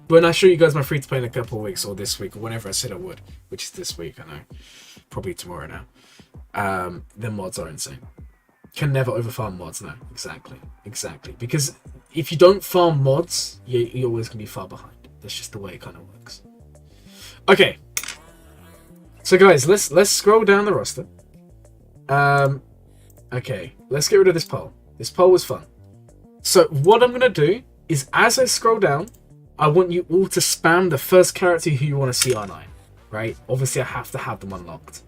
when I show you guys my free-to-play in a couple of weeks, or this week, or whenever I said I would, which is this week, I know. Probably tomorrow now. The mods are insane. Can never overfarm mods, no. Exactly. Because if you don't farm mods, you're always going to be far behind. That's just the way it kind of works. Okay. So guys, let's scroll down the roster. Okay, let's get rid of this poll. This poll was fun. So what I'm going to do is, as I scroll down, I want you all to spam the first character who you want to see R9. Right? Obviously, I have to have them unlocked.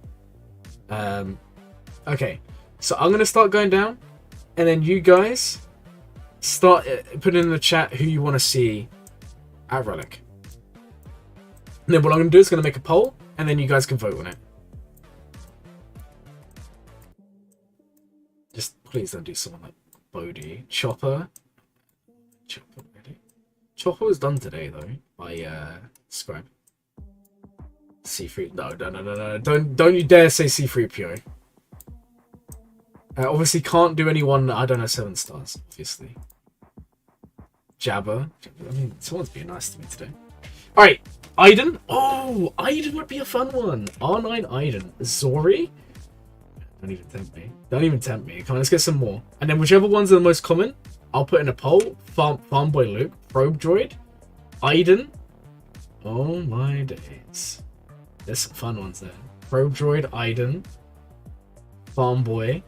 Okay. So I'm going to start going down, and then you guys start putting in the chat who you want to see at Relic. And then what I'm going to do is going to make a poll, and then you guys can vote on it. Just please don't do someone like Bodhi. Chopper. Chopper was done today, though, by Scribe. C3. No. Don't you dare say C3PO. Obviously can't do anyone, I don't know, 7 stars, obviously. Jabba. I mean, someone's being nice to me today. Alright, Iden. Oh, Iden would be a fun one. R9 Iden. Zori. Don't even tempt me. Don't even tempt me. Come on, let's get some more. And then whichever ones are the most common, I'll put in a poll. Farm Boy Luke, Probe Droid, Iden. Oh my days. There's some fun ones there. Probe Droid, Iden, Farm Boy.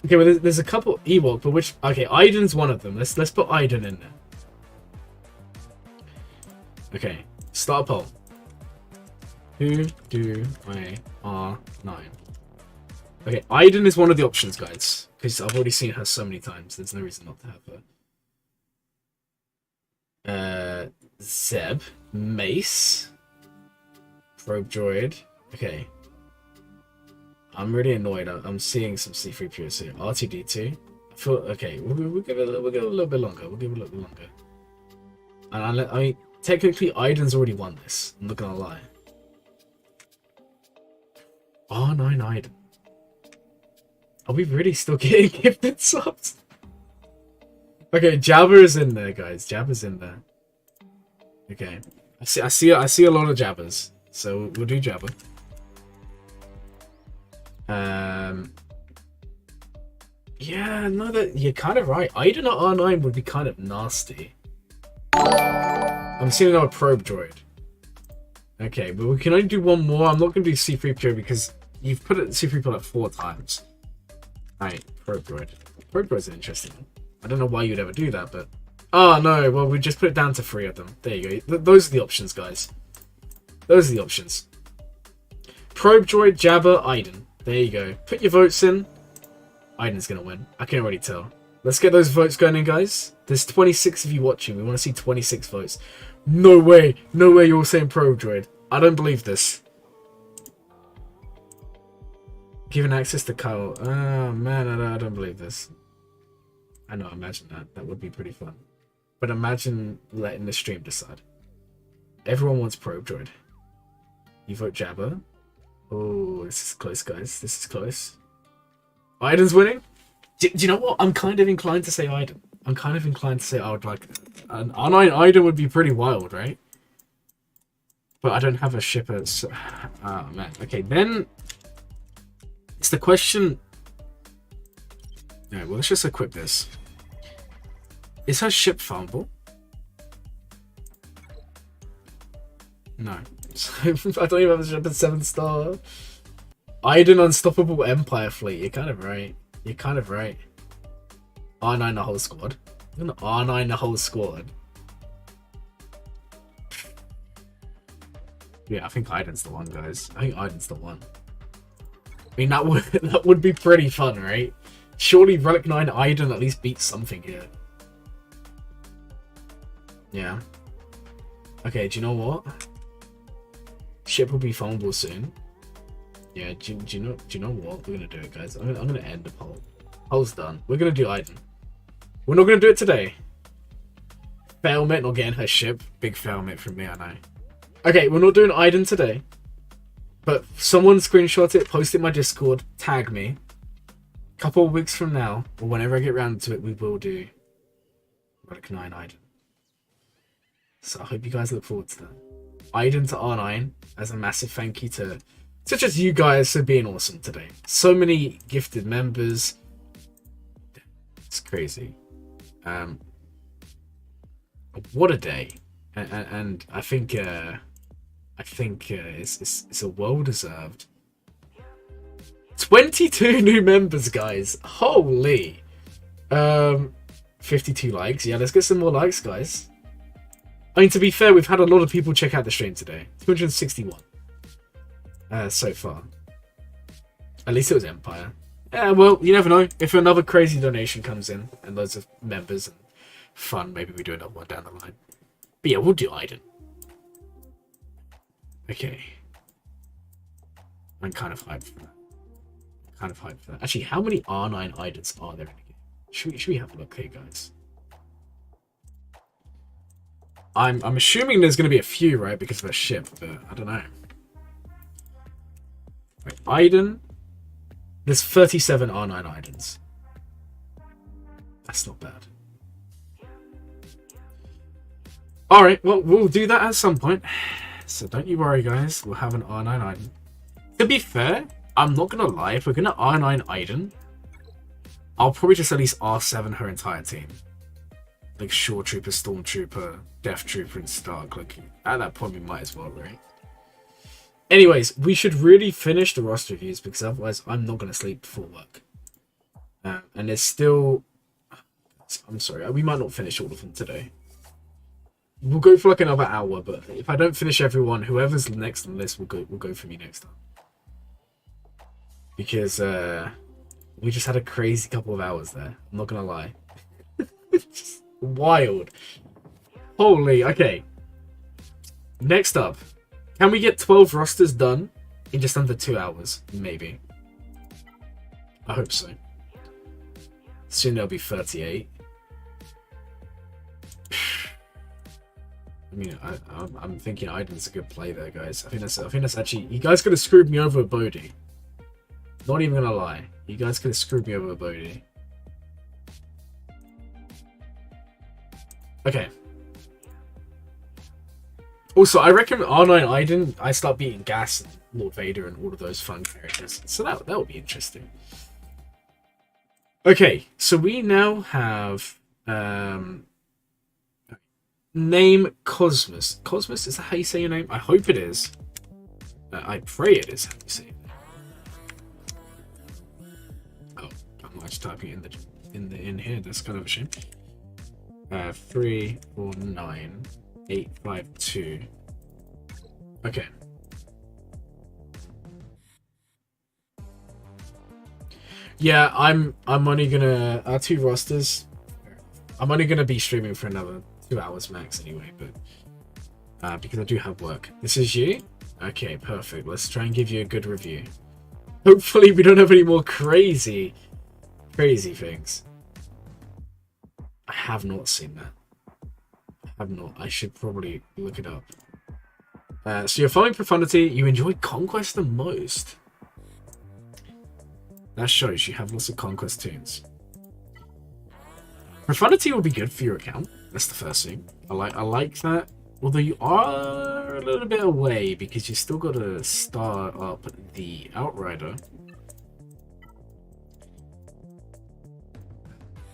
Okay, well there's a couple Ewok, but which? Okay, Iden's one of them. Let's put Iden in there. Okay, start a poll. Who do I R9? Okay, Iden is one of the options, guys, because I've already seen her so many times. There's no reason not to have her. Zeb, Mace, Probe Droid. Okay. I'm really annoyed. I'm seeing some C3POs here. R2D2. I feel okay. We'll give it a little bit longer. We'll give it a little bit longer. And I mean, technically, Iden's already won this. I'm not gonna lie. R9 Iden. Are we really still getting gifted subs? Okay, Jabba is in there, guys. Jabba's in there. Okay, I see a lot of Jabbas, so we'll do Jabba. Yeah, no, that you're kind of right. Iden at R9 would be kind of nasty. I'm seeing another Probe Droid. Okay, but we can only do one more. I'm not going to do C3PO because you've put it C3PO like 4 times. Alright, Probe Droid. Probe Droid's interesting. I don't know why you'd ever do that, but... Oh, no, well, we just put it down to 3 of them. There you go. Those are the options, guys. Those are the options. Probe Droid, Jabba, Iden. There you go. Put your votes in. Iden's going to win. I can already tell. Let's get those votes going in, guys. There's 26 of you watching. We want to see 26 votes. No way. No way you're all saying Probe Droid. I don't believe this. Given access to Kyle. Oh, man, I don't believe this. I know, imagine that. That would be pretty fun. But imagine letting the stream decide. Everyone wants Probe Droid. You vote Jabba. Oh, this is close, guys. This is close. Iden's winning? Do you know what? I'm kind of inclined to say Iden. I'm kind of inclined to say I would like... An R9 Iden would be pretty wild, right? But I don't have a shipper, so... Oh, man. Okay, then... It's the question... Alright, well, let's just equip this. Is her ship farmable? No. I don't even have a ship at 7-star. Iden Unstoppable Empire Fleet. You're kind of right. You're kind of right. R9 the whole squad. You're gonna R9 the whole squad. Yeah, I think Iden's the one, guys. I think Iden's the one. I mean, that would be pretty fun, right? Surely Relic 9 Iden at least beats something here. Yeah. Okay, do you know what? Ship will be farmable soon. Yeah, do you know what? We're gonna do it, guys. I'm gonna end the poll. Poll's done. We're gonna do Iden. We're not gonna do it today. Failmate not getting her ship. Big failmate from me, I know. Okay, we're not doing Iden today. But someone screenshot it, post it in my Discord, tag me. Couple of weeks from now, or whenever I get around to it, we will do Relic 9 Iden. So I hope you guys look forward to that. Iden to R9 as a massive thank you to such as you guys for being awesome today. So many gifted members. It's crazy. What a day. And I think it's a well deserved. 22 new members, guys. Holy. 52 likes. Yeah, let's get some more likes, guys. I mean, to be fair, we've had a lot of people check out the stream today. 261 so far. At least it was Empire. Yeah, well, you never know. If another crazy donation comes in and loads of members and fun, maybe we do another one down the line. But yeah, we'll do Iden. Okay. I'm kind of hyped for that. Actually, how many R9 Idens are there in the game? Should we have a look here, guys? I'm assuming there's going to be a few, right, because of a ship, but I don't know. Right, Iden. There's 37 R9 Idens. That's not bad. Alright, well, we'll do that at some point. So don't you worry, guys. We'll have an R9 Iden. To be fair, I'm not gonna lie, if we're gonna R9 Iden, I'll probably just at least R7 her entire team. Like Shore Trooper, Stormtrooper, Death Trooper, and Stark. Like, at that point, we might as well, right? Anyways, we should really finish the roster reviews because otherwise I'm not gonna sleep before work. And there's still... I'm sorry, we might not finish all of them today. We'll go for like another hour, but if I don't finish everyone, whoever's next on the list will go for me next time. Because we just had a crazy couple of hours there. I'm not gonna lie. Just wild. Holy, okay. Next up. Can we get 12 rosters done in just under 2 hours? Maybe. I hope so. Soon there'll be 38. I mean, I'm thinking Iden's a good play there, guys. I think that's actually... You guys could have screwed me over with Bodhi. Not even gonna lie. You guys could have screwed me over with Bodhi. Okay. Also, I reckon R9 Iden, I start beating Gas and Lord Vader and all of those fun characters. So that would be interesting. Okay, so we now have... Name Cosmos. Cosmos, is that how you say your name? I hope it is. I pray it is how you say it. Oh, I'm not actually typing it in here. That's kind of a shame. 349852. Okay. Yeah, I'm only gonna our 2 rosters. I'm only gonna be streaming for another 2 hours max anyway, but because I do have work. This is you? Okay, perfect. Let's try and give you a good review. Hopefully we don't have any more crazy things. I have not seen that. I have not. I should probably look it up. So you're following Profundity. You enjoy Conquest the most. That shows you have lots of Conquest tunes. Profundity will be good for your account. That's the first thing. I like that. Although you are a little bit away because you still got to start up the Outrider.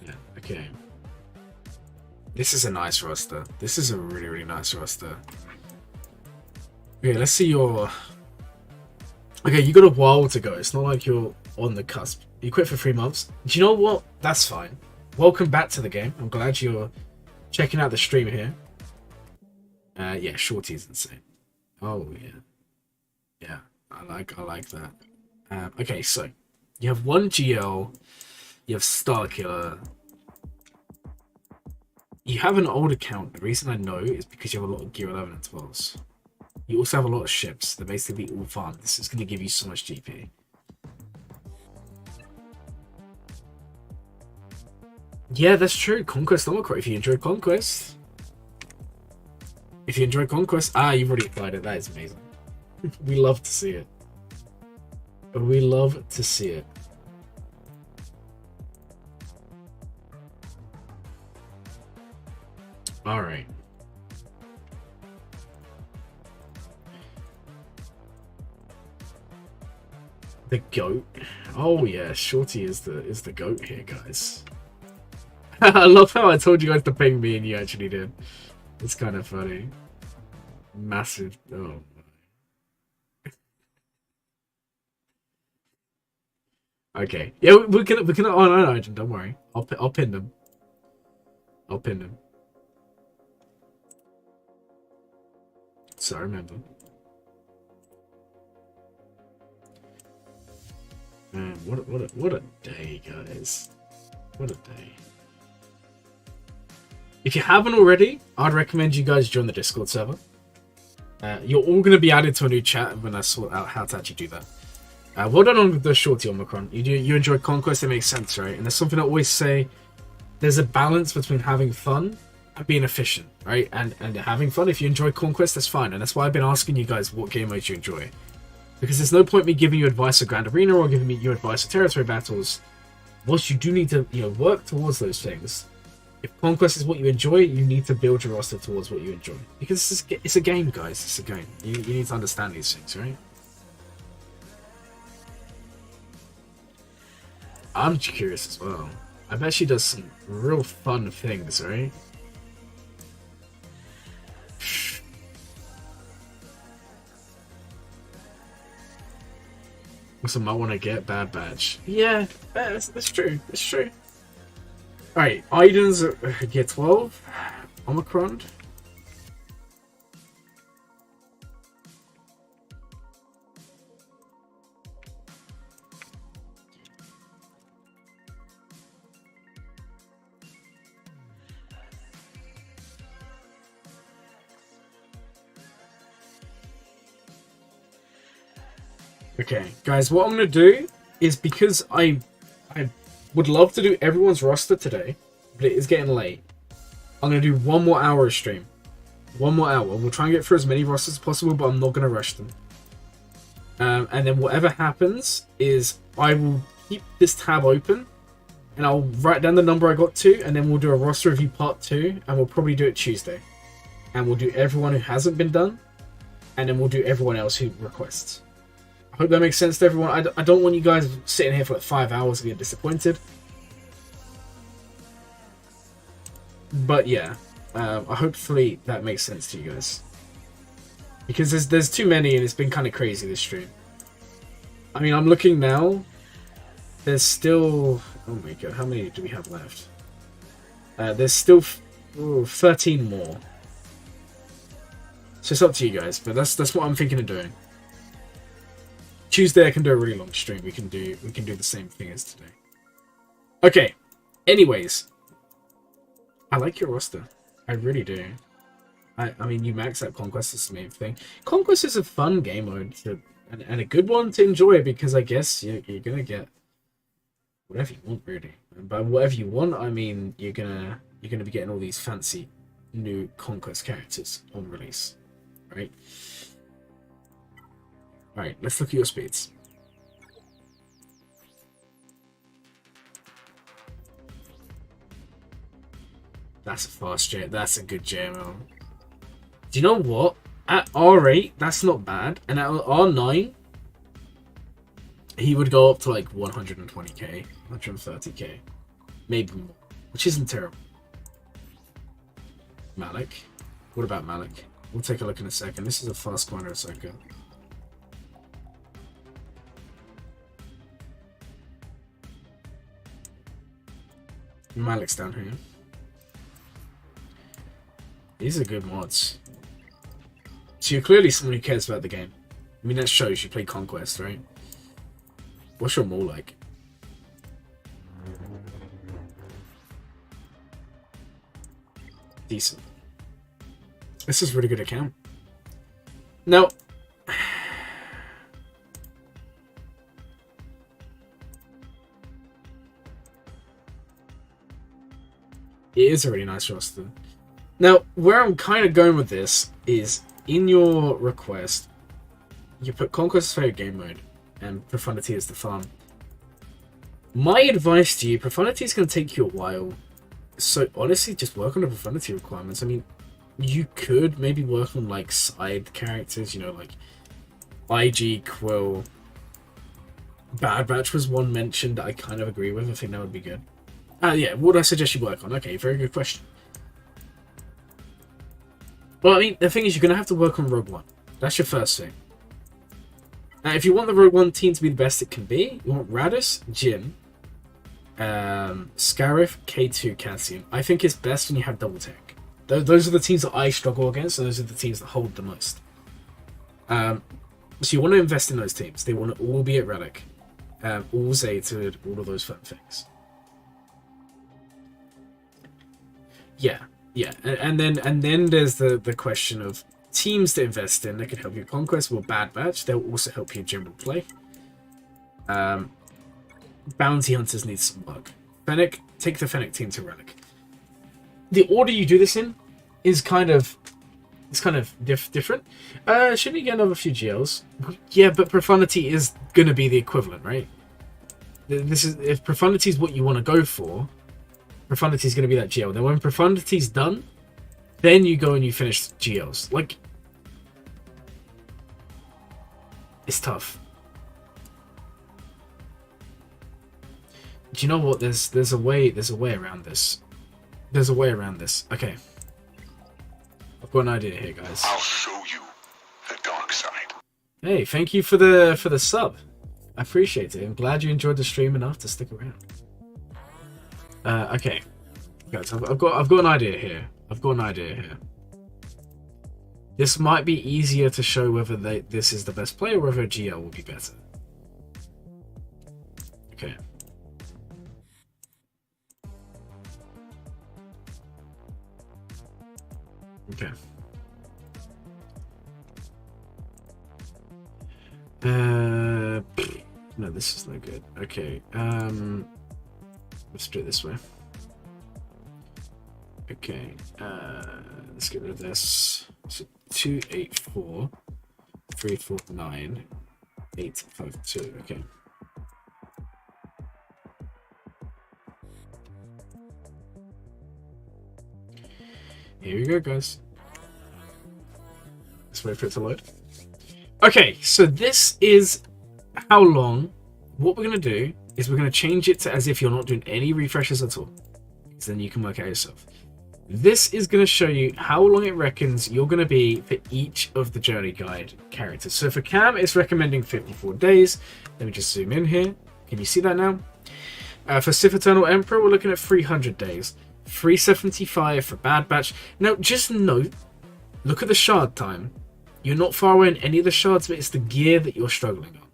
Yeah, okay. This is a nice roster. This is a really, really nice roster. Okay, let's see your... Okay, you got a while to go. It's not like you're on the cusp. You quit for 3 months. Do you know what? That's fine. Welcome back to the game. I'm glad you're checking out the stream here. Yeah, Shorty's insane. Oh yeah, yeah. I like that. Okay, so you have 1 GL. You have Starkiller. You have an old account. The reason I know is because you have a lot of Gear 11 and 12s. You also have a lot of ships. They're basically all farmed. This is going to give you so much GP. Yeah, that's true. Conquest Omicron. If you enjoy Conquest. If you enjoy Conquest. Ah, you've already applied it. That is amazing. We love to see it. We love to see it. Alright. The goat. Oh yeah, Shorty is the goat here, guys. I love how I told you guys to ping me and you actually did. It's kind of funny. Massive. Oh. Okay. Yeah, we're gonna. Oh no, no, don't worry. I'll pin them. I'll pin them. So I remember. Man, what a day, guys. What a day. If you haven't already, I'd recommend you guys join the Discord server. You're all going to be added to a new chat when I sort out how to actually do that. Well done on the Shorty Omicron. You enjoy Conquest, it makes sense, right? And there's something I always say, there's a balance between having fun and being efficient, right? And having fun, if you enjoy Conquest, that's fine. And that's why I've been asking you guys what game modes you enjoy. Because there's no point me giving you advice of Grand Arena or giving you advice of territory battles. Whilst you do need to, work towards those things. If Conquest is what you enjoy, you need to build your roster towards what you enjoy. Because it's a game, guys. It's a game. You need to understand these things, right? I'm curious as well. I bet she does some real fun things, right? Also, might want to get Bad Batch. Yeah, that's true. That's true. Alright, Aiden's Gear 12. Omicron. Okay, guys, what I'm going to do is, because I would love to do everyone's roster today, but it is getting late. I'm going to do 1 more hour of stream. 1 more hour. We'll try and get through as many rosters as possible, but I'm not going to rush them. And then whatever happens is I will keep this tab open, and I'll write down the number I got to, and then we'll do a roster review part 2, and we'll probably do it Tuesday. And we'll do everyone who hasn't been done, and then we'll do everyone else who requests. I hope that makes sense to everyone. I don't want you guys sitting here for like 5 hours and being disappointed. But yeah, hopefully that makes sense to you guys. Because there's too many and it's been kind of crazy this stream. I mean, I'm looking now. There's still... Oh my god, how many do we have left? There's still 13 more. So it's up to you guys, but that's what I'm thinking of doing. Tuesday I can do a really long stream. We can do the same thing as today. Okay. Anyways, I like your roster. I really do. I mean, you max out Conquest is the main thing. Conquest is a fun game mode and a good one to enjoy, because I guess you're gonna get whatever you want, really. And by whatever you want, I mean you're gonna be getting all these fancy new Conquest characters on release, right? Alright, let's look at your speeds. That's a fast J. That's a good JML. Do you know what? At R8, that's not bad. And at R9, he would go up to like 120k, 130k. Maybe more. Which isn't terrible. Malik. What about Malik? We'll take a look in a second. This is a fast corner Ahsoka. Malik's down here. These are good mods. So you're clearly someone who cares about the game. I mean, that shows you play Conquest, right? What's your mall like? Decent. This is a really good account. Now, it is a really nice roster. Now, where I'm kind of going with this is, in your request, you put Conquest as favorite game mode, and Profundity as the farm. My advice to you, Profundity is going to take you a while, so honestly, just work on the Profundity requirements. I mean, you could maybe work on like side characters, you know, like IG, Quill. Bad Batch was one mentioned that I kind of agree with. I think that would be good. Yeah, what would I suggest you work on? Okay, very good question. Well, I mean, the thing is, you're going to have to work on Rogue One. That's your first thing. Now, if you want the Rogue One team to be the best it can be, you want Radis, Jin, Scarif, K2, Cassian. I think it's best when you have double tech. Those are the teams that I struggle against, and those are the teams that hold the most. So you want to invest in those teams. They want to all be at Relic, all Zated, all of those fun things. Yeah, and then there's the question of teams to invest in that can help you Conquest. Well, Bad Batch, they'll also help you general play. Bounty Hunters need some work. Fennec, take the Fennec team to Relic. The order you do this in is kind of different. Shouldn't you get another few GLs? Yeah, but Profundity is gonna be the equivalent, right? This is, if Profundity is what you want to go for, Profundity is going to be that GL. Then when Profundity's done, then you go and you finish GLs. Like, it's tough. Do you know what? There's a way around this. There's a way around this. Okay. I've got an idea here, guys. I'll show you the dark side. Hey, thank you for the sub. I appreciate it. I'm glad you enjoyed the stream enough to stick around. Okay, guys, I've got an idea here. This might be easier to show whether this is the best play or whether a GL will be better. Okay. Okay. No, this is no good. Okay. Let's do it this way. Okay. Let's get rid of this. So 284 349 852. Okay. Here we go, guys. Let's wait for it to load. Okay, so this is how long. What we're going to do is we're going to change it to as if you're not doing any refreshes at all. So then you can work out yourself. This is going to show you how long it reckons you're going to be for each of the journey guide characters. So for Cam, it's recommending 54 days. Let me just zoom in here. Can you see that now? For Sith Eternal Emperor, we're looking at 300 days. 375 for Bad Batch. Now, just note, look at the shard time. You're not far away in any of the shards, but it's the gear that you're struggling on.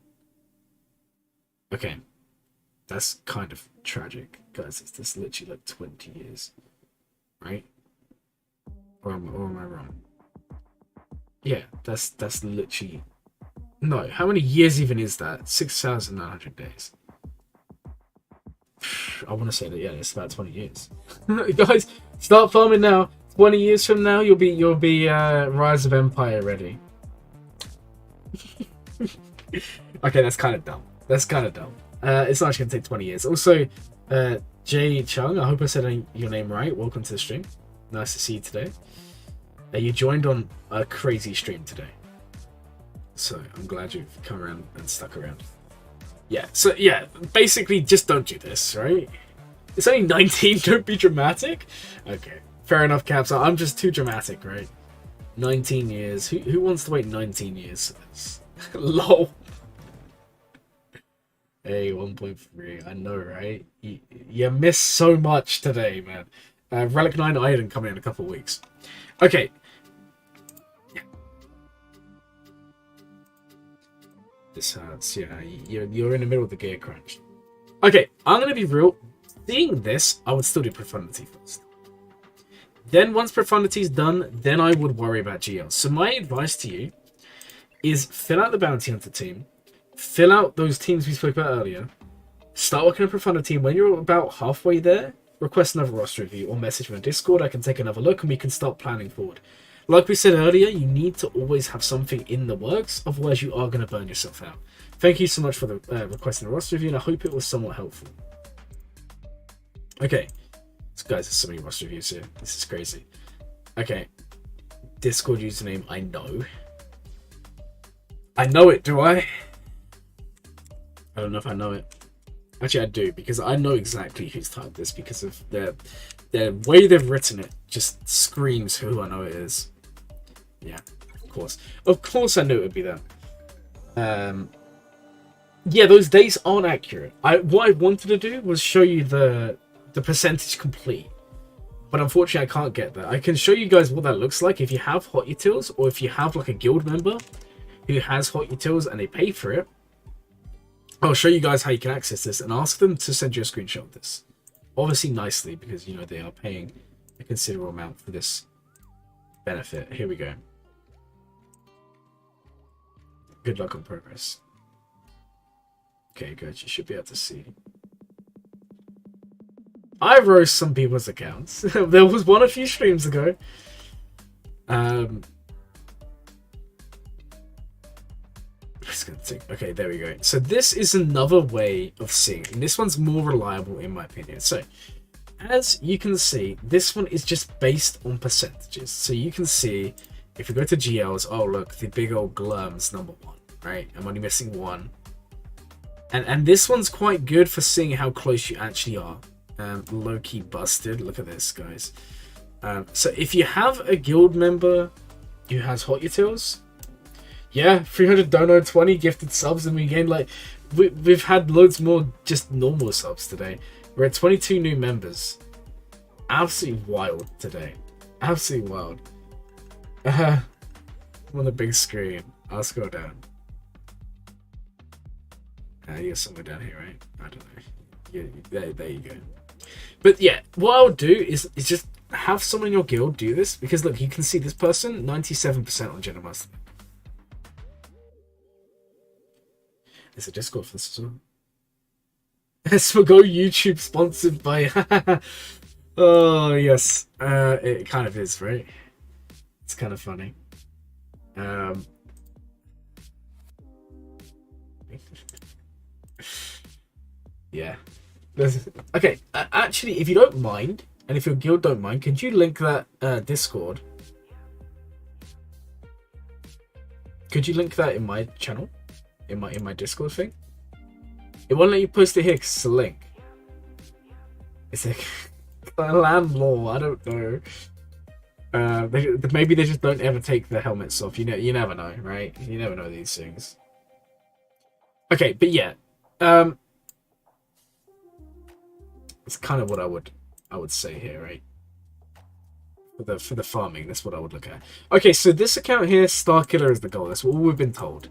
Okay. That's kind of tragic, guys. It's just literally like 20 years. Right? Or am I wrong? Yeah, that's literally... No, how many years even is that? 6,900 days. I want to say that, yeah, it's about 20 years. Guys, start farming now. 20 years from now, you'll be Rise of Empire ready. Okay, that's kind of dumb. It's not actually going to take 20 years. Also, Jay Chung, I hope I said your name right. Welcome to the stream. Nice to see you today. You joined on a crazy stream today. So, I'm glad you've come around and stuck around. Yeah, so yeah, basically just don't do this, right? It's only 19, don't be dramatic. Okay, fair enough, Caps. I'm just too dramatic, right? 19 years. Who wants to wait 19 years for this? LOL. Hey, 1.3. I know, right? You missed so much today, man. Relic 9 Iron coming in a couple of weeks. Okay. This hurts, yeah. You're in the middle of the gear crunch. Okay, I'm going to be real. Seeing this, I would still do Profundity first. Then once Profundity is done, then I would worry about GL. So my advice to you is fill out the Bounty Hunter team. Fill out those teams we spoke about earlier. Start working on Profundity. When you're about halfway there, request another roster review or message me on Discord. I can take another look and we can start planning forward. Like we said earlier, you need to always have something in the works, otherwise you are going to burn yourself out. Thank you so much for the requesting the roster review, and I hope it was somewhat helpful. Okay, so guys, there's so many roster reviews here. This is crazy. Okay, Discord username, I know. I know it, do I? I don't know if I know it. Actually, I do, because I know exactly who's typed this, because of the way they've written it just screams who I know it is. Yeah, of course. Of course I knew it would be them. Yeah, those days aren't accurate. What I wanted to do was show you the percentage complete. But unfortunately, I can't get that. I can show you guys what that looks like if you have Hot Utils, or if you have like a guild member who has Hot Utils and they pay for it. I'll show you guys how you can access this and ask them to send you a screenshot of this. Obviously nicely, because you know they are paying a considerable amount for this benefit. Here we go. Good luck on progress. Okay, good. You should be able to see. I roast some people's accounts. There was one a few streams ago. It's gonna take... Okay, there we go. So this is another way of seeing it. And this one's more reliable in my opinion. So as you can see, this one is just based on percentages. So you can see if we go to GLs, oh look, the big old Glurm's #1, right? I'm only missing one. And this one's quite good for seeing how close you actually are. Low-key busted. Look at this, guys. So if you have a guild member who has Hot Utils, yeah, 300 dono, 20 gifted subs, and we gained like we've had loads more just normal subs today. We're at 22 new members. Absolutely wild today. Absolutely wild. I'm on the big screen. I'll scroll down. You're somewhere down here, right? I don't know. Yeah, there you go. But yeah, what I'll do is just have someone in your guild do this, because look, you can see this person 97% on Genomaster. There's a Discord for this as well. Go YouTube sponsored by. Oh yes, it kind of is, right? It's kind of funny. Yeah. Okay, actually, if you don't mind, and if your guild don't mind, could you link that Discord? Could you link that in my channel? In my Discord thing? It won't let you post it here because it's a link. It's like landlord, I don't know. Maybe they just don't ever take the helmets off. You never know, right? You never know these things. Okay, but yeah. It's kind of what I would say here, right? For the farming, that's what I would look at. Okay, so this account here, Starkiller is the goal. That's what we've been told.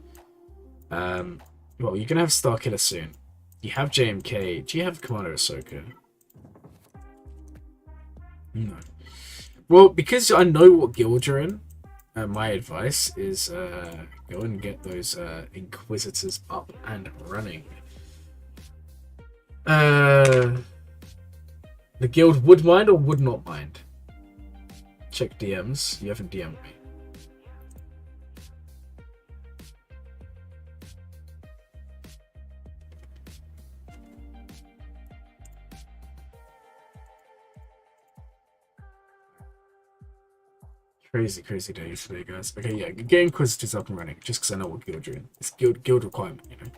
Well, you're gonna have Starkiller soon. You have JMK. Do you have Commander Ahsoka? No. Well, because I know what guild you're in, my advice is go and get those Inquisitors up and running. The guild would mind or would not mind? Check DMs. You haven't DM'd me. Crazy day today, guys. Okay, yeah, get Inquisitors up and running, just because I know what guild you're in. It's guild requirement, you know.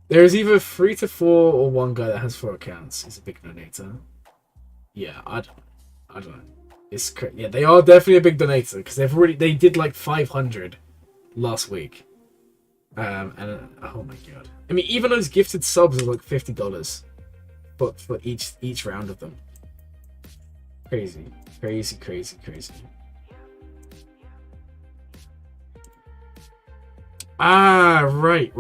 There is either 3 to 4 or one guy that has 4 accounts. He's a big donator. Yeah, I don't know. It's yeah, they are definitely a big donator because they did like 500 last week. And oh my god. I mean, even those gifted subs are like $50, but for each round of them. Crazy. Ah, right.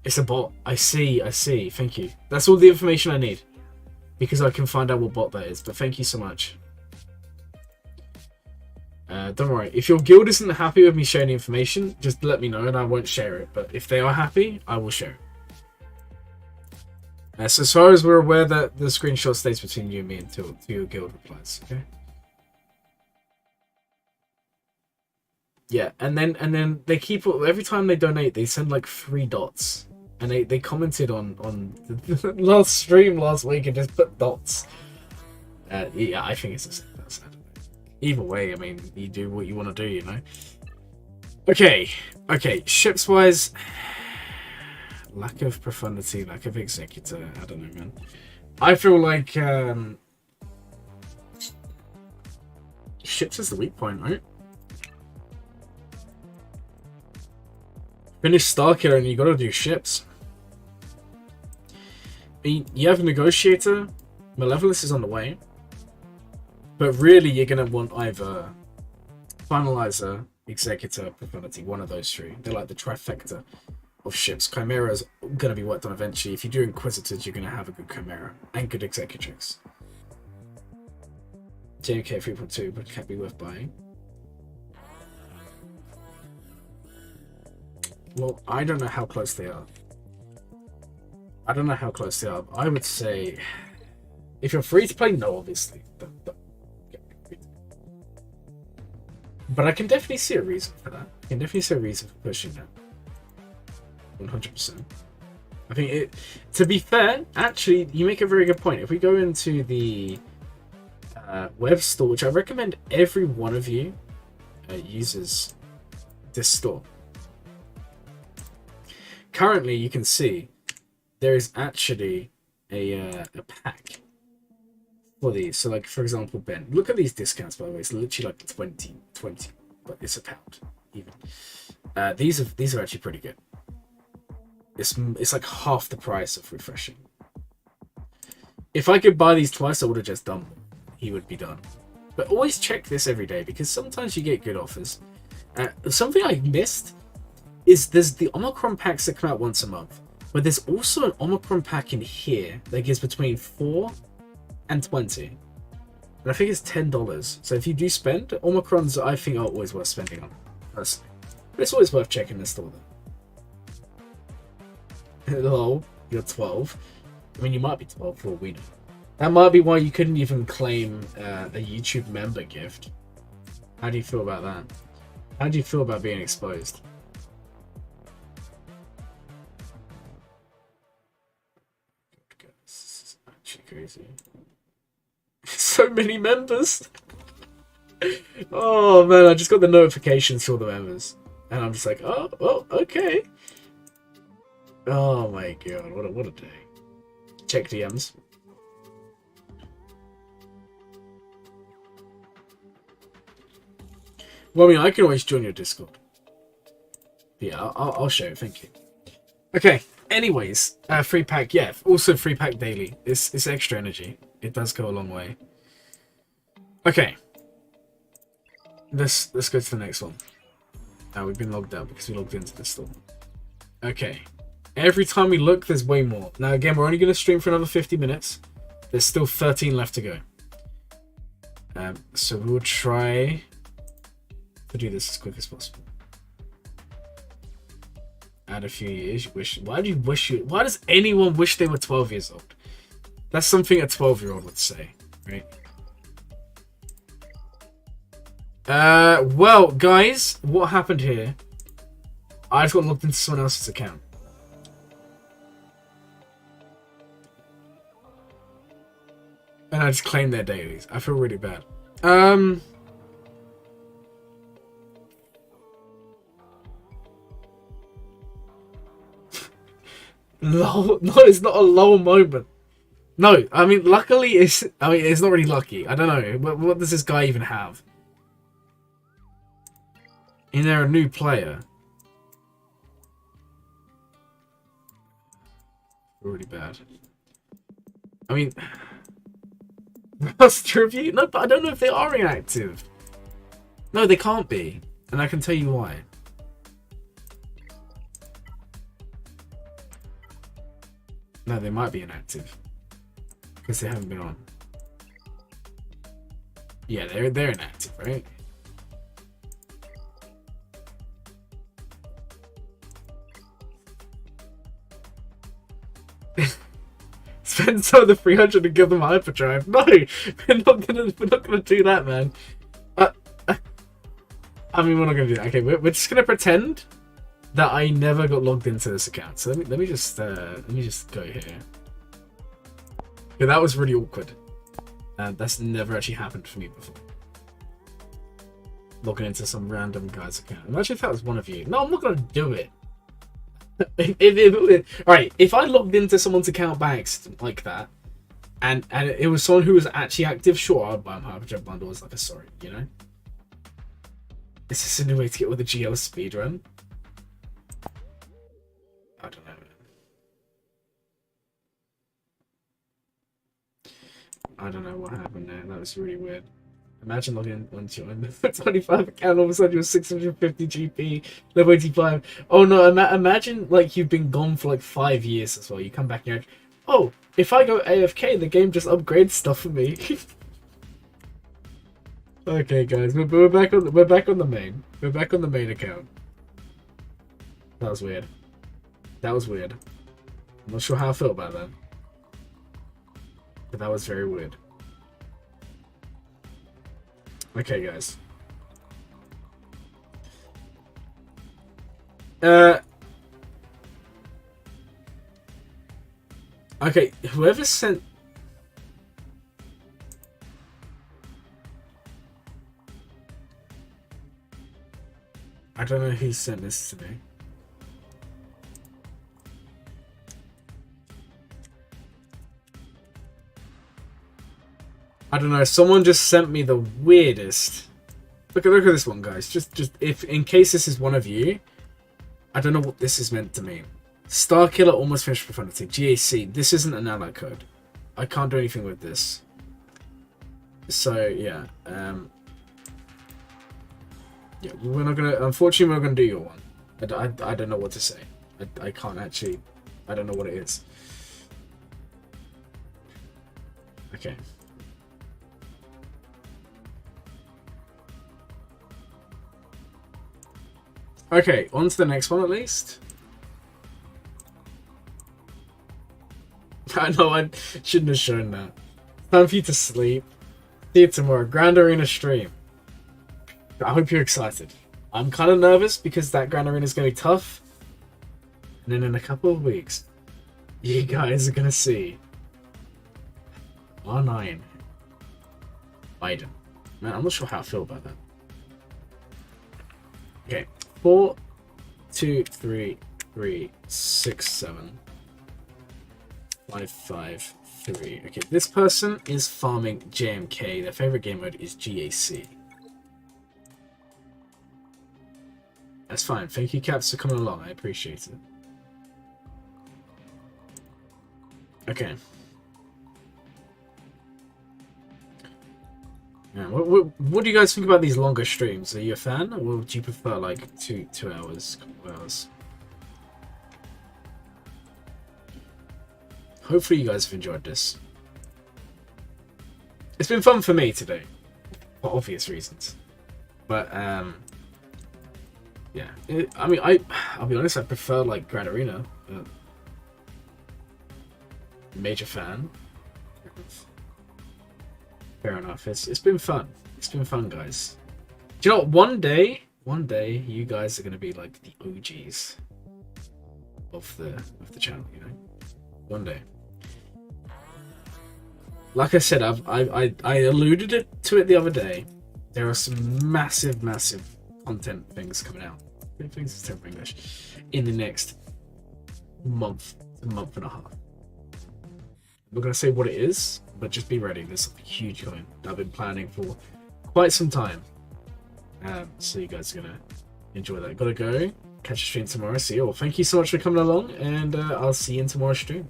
It's a bot. I see. Thank you. That's all the information I need. Because I can find out what bot that is. But thank you so much. Don't worry. If your guild isn't happy with me sharing the information, just let me know and I won't share it. But if they are happy, I will share it. So as far as we're aware, that the screenshot stays between you and me until your guild replies. Okay? Yeah, and then they keep, every time they donate, they send like 3 dots. And they commented on the last stream last week and just put dots. Yeah, I think it's just that's sad. Either way, I mean, you do what you want to do, you know. Okay, ships wise, lack of profundity, lack of executor. I don't know, man. I feel like ships is the weak point, right? Finish Starkiller and you gotta do ships. I mean, you have a Negotiator, Malevolence is on the way, but really you're gonna want either Finalizer, Executor, Profundity, one of those 3. They're like the trifecta of ships. Chimera's gonna be worked on eventually. If you do Inquisitors, you're gonna have a good Chimera and good Executrix. JK 3.2, but can't be worth buying. Well, I don't know how close they are. I would say, if you're free to play, no, obviously. But I can definitely see a reason for that. I can definitely see a reason for pushing that. 100%. I think to be fair, actually, you make a very good point. If we go into the web store, which I recommend every one of you uses this store. currently you can see there is actually a pack for these. So like, for example, Ben, look at these discounts, by the way. It's literally like 20, but it's £1 even. These are actually pretty good. It's like half the price of refreshing. If I could buy these twice, I would have just done them. He would be done. But always check this every day, because sometimes you get good offers. Something I missed is there's the Omicron packs that come out once a month, but there's also an Omicron pack in here that gives between 4 and 20. And I think it's $10. So if you do spend, Omicrons I think are always worth spending on, personally. But it's always worth checking the store though. Hello, you're 12. I mean, you might be 12 for all we know. That might be why you couldn't even claim a YouTube member gift. How do you feel about that? How do you feel about being exposed? This is actually crazy. So many members! Oh man, I just got the notifications for the members. And I'm just like, oh, okay. Oh my god, what a day. Check DMs. Well, I mean, I can always join your Discord. Yeah, I'll show it, thank you. Okay, anyways, free pack, yeah, also free pack daily. It's extra energy. It does go a long way. Okay. Let's go to the next one. Now we've been logged out because we logged into this store. Okay. Every time we look, there's way more. Now again, we're only going to stream for another 50 minutes. There's still 13 left to go. So we'll try to do this as quick as possible. Add a few years. Why does anyone wish they were 12 years old? That's something a 12-year-old would say, right? Well, guys, what happened here? I just got logged into someone else's account. And I just claimed their dailies. I feel really bad. Lol. No, it's not a lol moment. No, I mean, luckily, it's not really lucky. I don't know. What does this guy even have? And they're a new player. Really bad. I mean, Rust review? No, but I don't know if they are inactive. No, they can't be. And I can tell you why. No, they might be inactive. Because they haven't been on. Yeah, they're inactive, right? Spend some of the 300 and give them hyperdrive. No, we're not gonna do that, man. I mean, we're not gonna do that. Okay, we're just gonna pretend that I never got logged into this account. So let me just go here. Yeah, that was really awkward. That's never actually happened for me before. Logging into some random guy's account. Imagine if that was one of you. No, I'm not gonna do it. Alright, if I logged into someone's account by accident like that, and it was someone who was actually active, sure, I'd buy them hyperdrive bundle as like a sorry, you know? Is this a new way to get with the GL speedrun? I don't know. I don't know what happened there. That was really weird. Imagine logging onto your 25 account, all of a sudden you're 650 GP, level 85. Oh no, imagine like you've been gone for like 5 years as well. You come back and you're like, oh, if I go AFK, the game just upgrades stuff for me. Okay, guys, we're back on the main. We're back on the main account. That was weird. That was weird. I'm not sure how I feel about that. But that was very weird. Okay, guys. Okay, whoever sent... I don't know who sent this to me. I don't know. Someone just sent me the weirdest. Look at this one, guys. Just if in case this is one of you, I don't know what this is meant to mean. Starkiller almost finished profundity. GAC. This isn't an ally code. I can't do anything with this. So yeah, yeah, we're not gonna. Unfortunately, we're not gonna do your one. I don't know what to say. I can't actually. I don't know what it is. Okay. Okay, on to the next one at least. I know I shouldn't have shown that. Time for you to sleep. See you tomorrow. Grand Arena stream. I hope you're excited. I'm kind of nervous because that Grand Arena is going to be tough. And then in a couple of weeks, you guys are going to see R9 Biden. Man, I'm not sure how I feel about that. Okay. 4, 2, 3, 3, 6, 7, 5, 5, 3. Okay, this person is farming JMK. Their favorite game mode is GAC. That's fine. Thank you, Caps, for coming along. I appreciate it. Okay. Yeah, what do you guys think about these longer streams? Are you a fan, or do you prefer like 2 hours, couple hours? Hopefully you guys have enjoyed this. It's been fun for me today, for obvious reasons. But yeah, I mean, I'll be honest, I prefer like Grand Arena. But major fan. Fair enough. It's been fun. It's been fun, guys. Do you know what? One day, you guys are gonna be like the OGs of the channel. You know, one day. Like I said, I alluded to it the other day. There are some massive content things coming out. Things is terrible English in the next month and a half. I'm not gonna say what it is, but just be ready. There's something huge coming that I've been planning for quite some time. So you guys are gonna enjoy that. Gotta go. Catch a stream tomorrow. See you all. Thank you so much for coming along, and I'll see you in tomorrow's stream.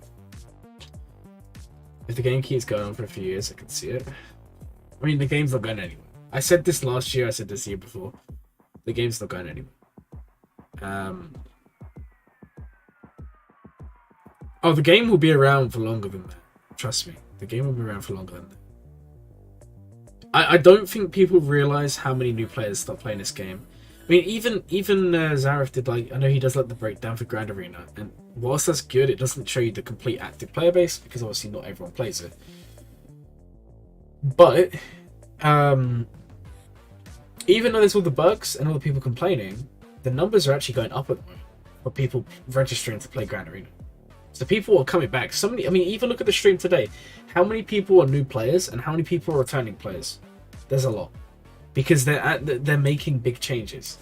If the game keeps going on for a few years, I can see it. I mean, the game's not going anywhere. I said this last year. I said this year before. The game's not going anywhere. Oh, the game will be around for longer than that. Trust me, the game will be around for longer than that. I don't think people realize how many new players start playing this game. I mean, even Zareth did, like, I know he does like the breakdown for Grand Arena, and whilst that's good, it doesn't show you the complete active player base because obviously not everyone plays it. But even though there's all the bugs and all the people complaining, the numbers are actually going up at the moment for people registering to play Grand Arena. So people are coming back. I mean, even look at the stream today. How many people are new players and how many people are returning players? There's a lot. Because they're making big changes.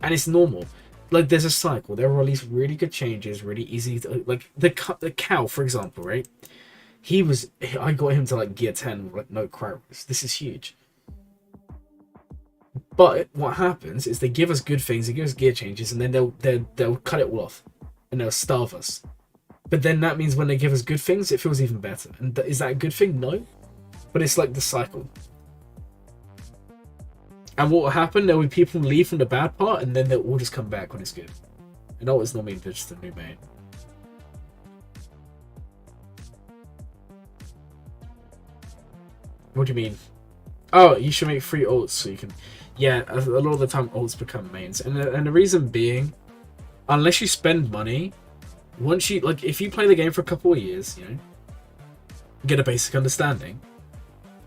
And it's normal. Like, there's a cycle. They'll release really good changes, really easy to, like, the cow, for example, right? I got him to, like, gear 10 with, like, no crowds. This is huge. But what happens is they give us good things, they give us gear changes, and then they'll cut it all off. And they'll starve us. But then that means when they give us good things, it feels even better. And is that a good thing? No. But it's like the cycle. And what will happen, there will be people leave from the bad part, and then they'll all just come back when it's good. And that was normally just a new main. What do you mean? Oh, you should make free ults so you can... Yeah, a lot of the time ults become mains. And the reason being, unless you spend money, once you... Like, if you play the game for a couple of years, you know, get a basic understanding,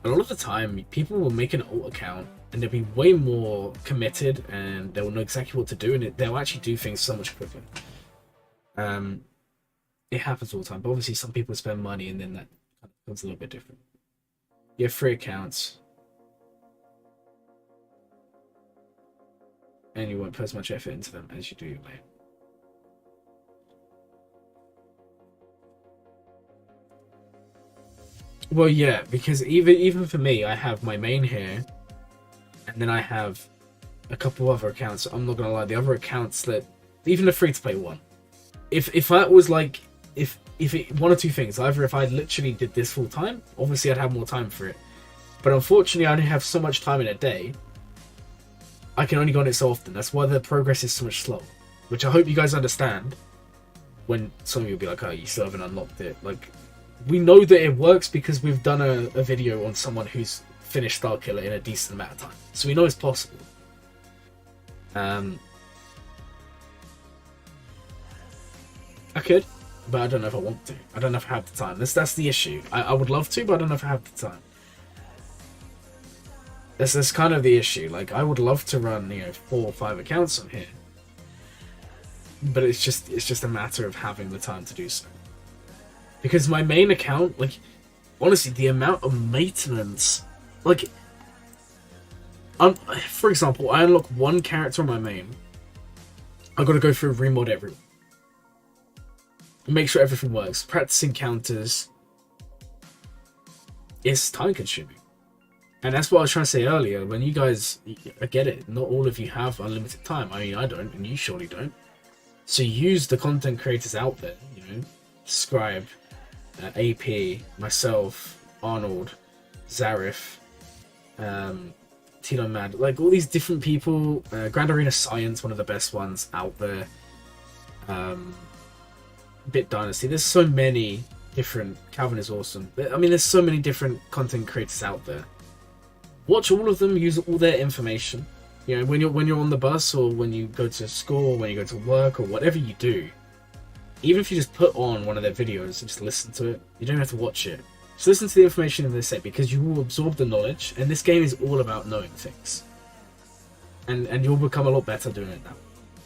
a lot of the time, people will make an alt account and they'll be way more committed and they'll know exactly what to do, and they'll actually do things so much quicker. It happens all the time, but obviously some people spend money and then that becomes a little bit different. You have free accounts and you won't put as much effort into them as you do your lane. Well, yeah, because even for me, I have my main here, and then I have a couple other accounts. I'm not gonna lie, the other accounts that even the free-to-play one, if that was like if it one or two things, either if I literally did this full time, obviously I'd have more time for it. But unfortunately, I only have so much time in a day. I can only go on it so often. That's why the progress is so much slow, which I hope you guys understand. When some of you will be like, "Oh, you still haven't unlocked it," like. We know that it works because we've done a video on someone who's finished Starkiller in a decent amount of time. So we know it's possible. I could, but I don't know if I want to. I don't know if I have the time. That's the issue. I would love to, but I don't know if I have the time. That's kind of the issue. Like, I would love to run, 4 or 5 accounts on here. But it's just a matter of having the time to do so. Because my main account, like, honestly, the amount of maintenance, like, for example, I unlock one character on my main, I've got to go through remod everyone. Make sure everything works. Practicing counters is time consuming. And that's what I was trying to say earlier. When you guys, I get it, not all of you have unlimited time. I mean, I don't, and you surely don't. So use the content creators out there, Scribe, AP, myself, Arnold, Zarif, Tilo Mad, like all these different people. Grand Arena Science, one of the best ones out there. Bit Dynasty. There's so many different. Calvin is awesome. I mean, there's so many different content creators out there. Watch all of them. Use all their information. When you're on the bus or when you go to school, or when you go to work or whatever you do. Even if you just put on one of their videos and just listen to it, you don't have to watch it. Just listen to the information that they say, because you will absorb the knowledge, and this game is all about knowing things. And you'll become a lot better doing it now.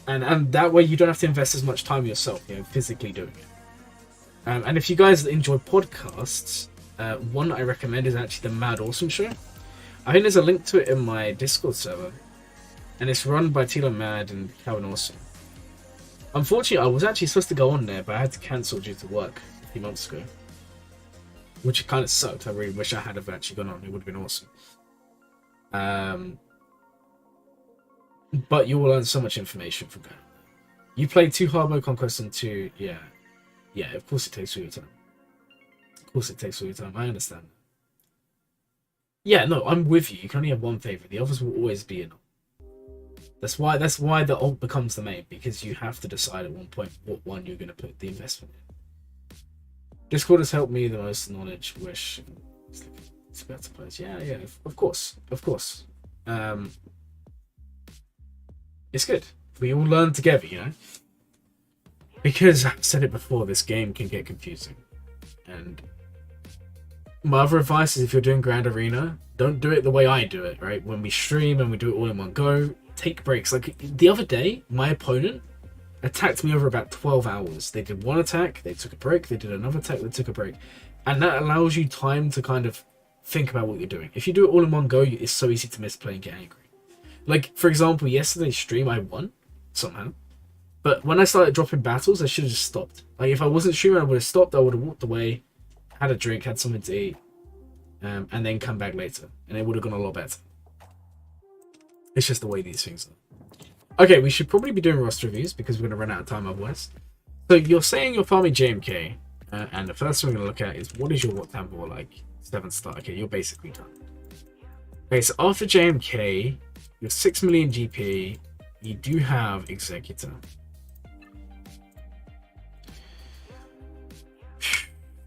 And that way you don't have to invest as much time yourself, physically doing it. And if you guys enjoy podcasts, one I recommend is actually the Mad Awesome Show. I think there's a link to it in my Discord server. And it's run by Tilo Mad and Calvin Awesome. Unfortunately, I was actually supposed to go on there, but I had to cancel due to work a few months ago. Which kind of sucked. I really wish I had have actually gone on. It would have been awesome. But you will learn so much information from that. You played 2 hard mode conquests and 2... Yeah, of course it takes all your time. Of course it takes all your time. I understand. Yeah, no, I'm with you. You can only have one favorite. The others will always be an alt. That's why the alt becomes the main, because you have to decide at one point what one you're going to put the investment in. Discord has helped me the most. Knowledge, wish, it's about to place. Yeah, of course. It's good. We all learn together, Because I've said it before, this game can get confusing. And my other advice is, if you're doing Grand Arena, don't do it the way I do it, right? When we stream and we do it all in one go, take breaks. Like the other day, my opponent attacked me over about 12 hours. They did one attack, they took a break, they did another attack, they took a break. And that allows you time to kind of think about what you're doing. If you do it all in one go, it's so easy to misplay and get angry. Like, for example, yesterday's stream, I won, somehow. But when I started dropping battles, I should have just stopped. Like, if I wasn't streaming, I would have stopped, I would have walked away, had a drink, had something to eat, and then come back later. And it would have gone a lot better. It's just the way these things are. Okay, we should probably be doing roster reviews, because we're going to run out of time otherwise. So you're saying you're farming JMK, and the first thing we're going to look at is, what is your what tempo like? 7-star. Okay, you're basically done. Okay, so after JMK, you're 6 million GP, you do have Executor.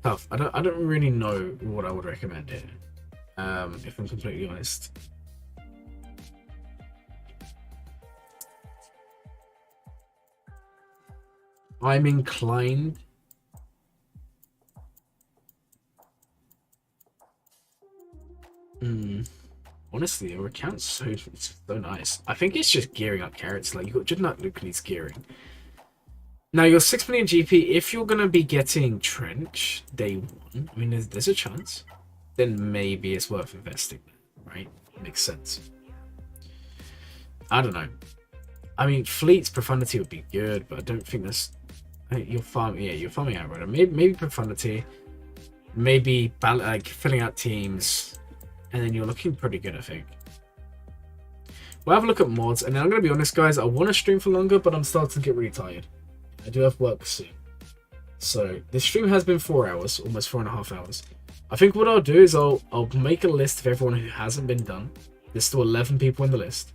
Tough. I don't really know what I would recommend here, if I'm completely honest. I'm inclined. Honestly, your account's so nice. I think it's just gearing up carrots. Like, you got Judnut Luke needs gearing. Now, you're 6 million GP. If you're gonna be getting Trench day 1, I mean, there's a chance. Then maybe it's worth investing, right? Makes sense. I don't know. I mean, Fleet's Profundity would be good, but I don't think that's. You're farming. Yeah, you're farming Outrider. Maybe Profundity. maybe like filling out teams, and then you're looking pretty good, I think. We'll have a look at mods, and then I'm going to be honest, guys, I want to stream for longer, but I'm starting to get really tired. I do have work soon. So, this stream has been 4 hours, almost 4.5 hours. I think what I'll do is I'll make a list of everyone who hasn't been done. There's still 11 people in the list.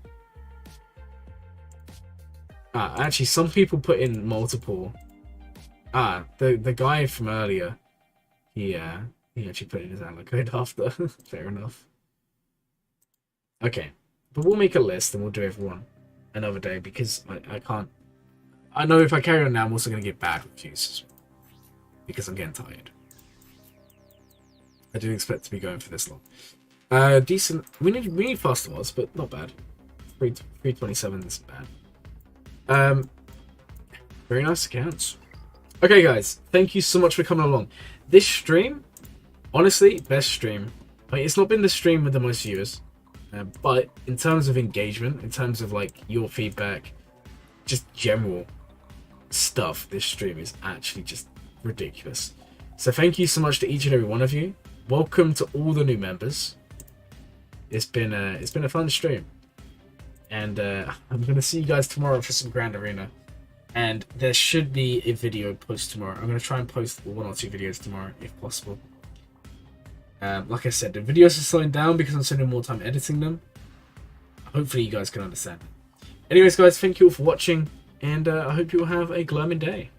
Actually, some people put in multiple. The guy from earlier, he actually put in his outlook code after. Fair enough. Okay, but we'll make a list and we'll do everyone another day because I can't. I know if I carry on now, I'm also going to get bad reviews because I'm getting tired. I didn't expect to be going for this long. Decent. We need faster mods, but not bad. 327 isn't bad. Very nice accounts. Okay, guys, thank you so much for coming along. This stream, honestly, best stream. Like, it's not been the stream with the most viewers, but in terms of engagement, in terms of like your feedback, just general stuff, this stream is actually just ridiculous. So thank you so much to each and every one of you. Welcome to all the new members. It's been a fun stream, and I'm gonna see you guys tomorrow for some Grand Arena. And there should be a video post tomorrow. I'm going to try and post 1 or 2 videos tomorrow, if possible. Like I said, the videos are slowing down because I'm spending more time editing them. Hopefully you guys can understand. Anyways, guys, thank you all for watching. And I hope you all have a glowing day.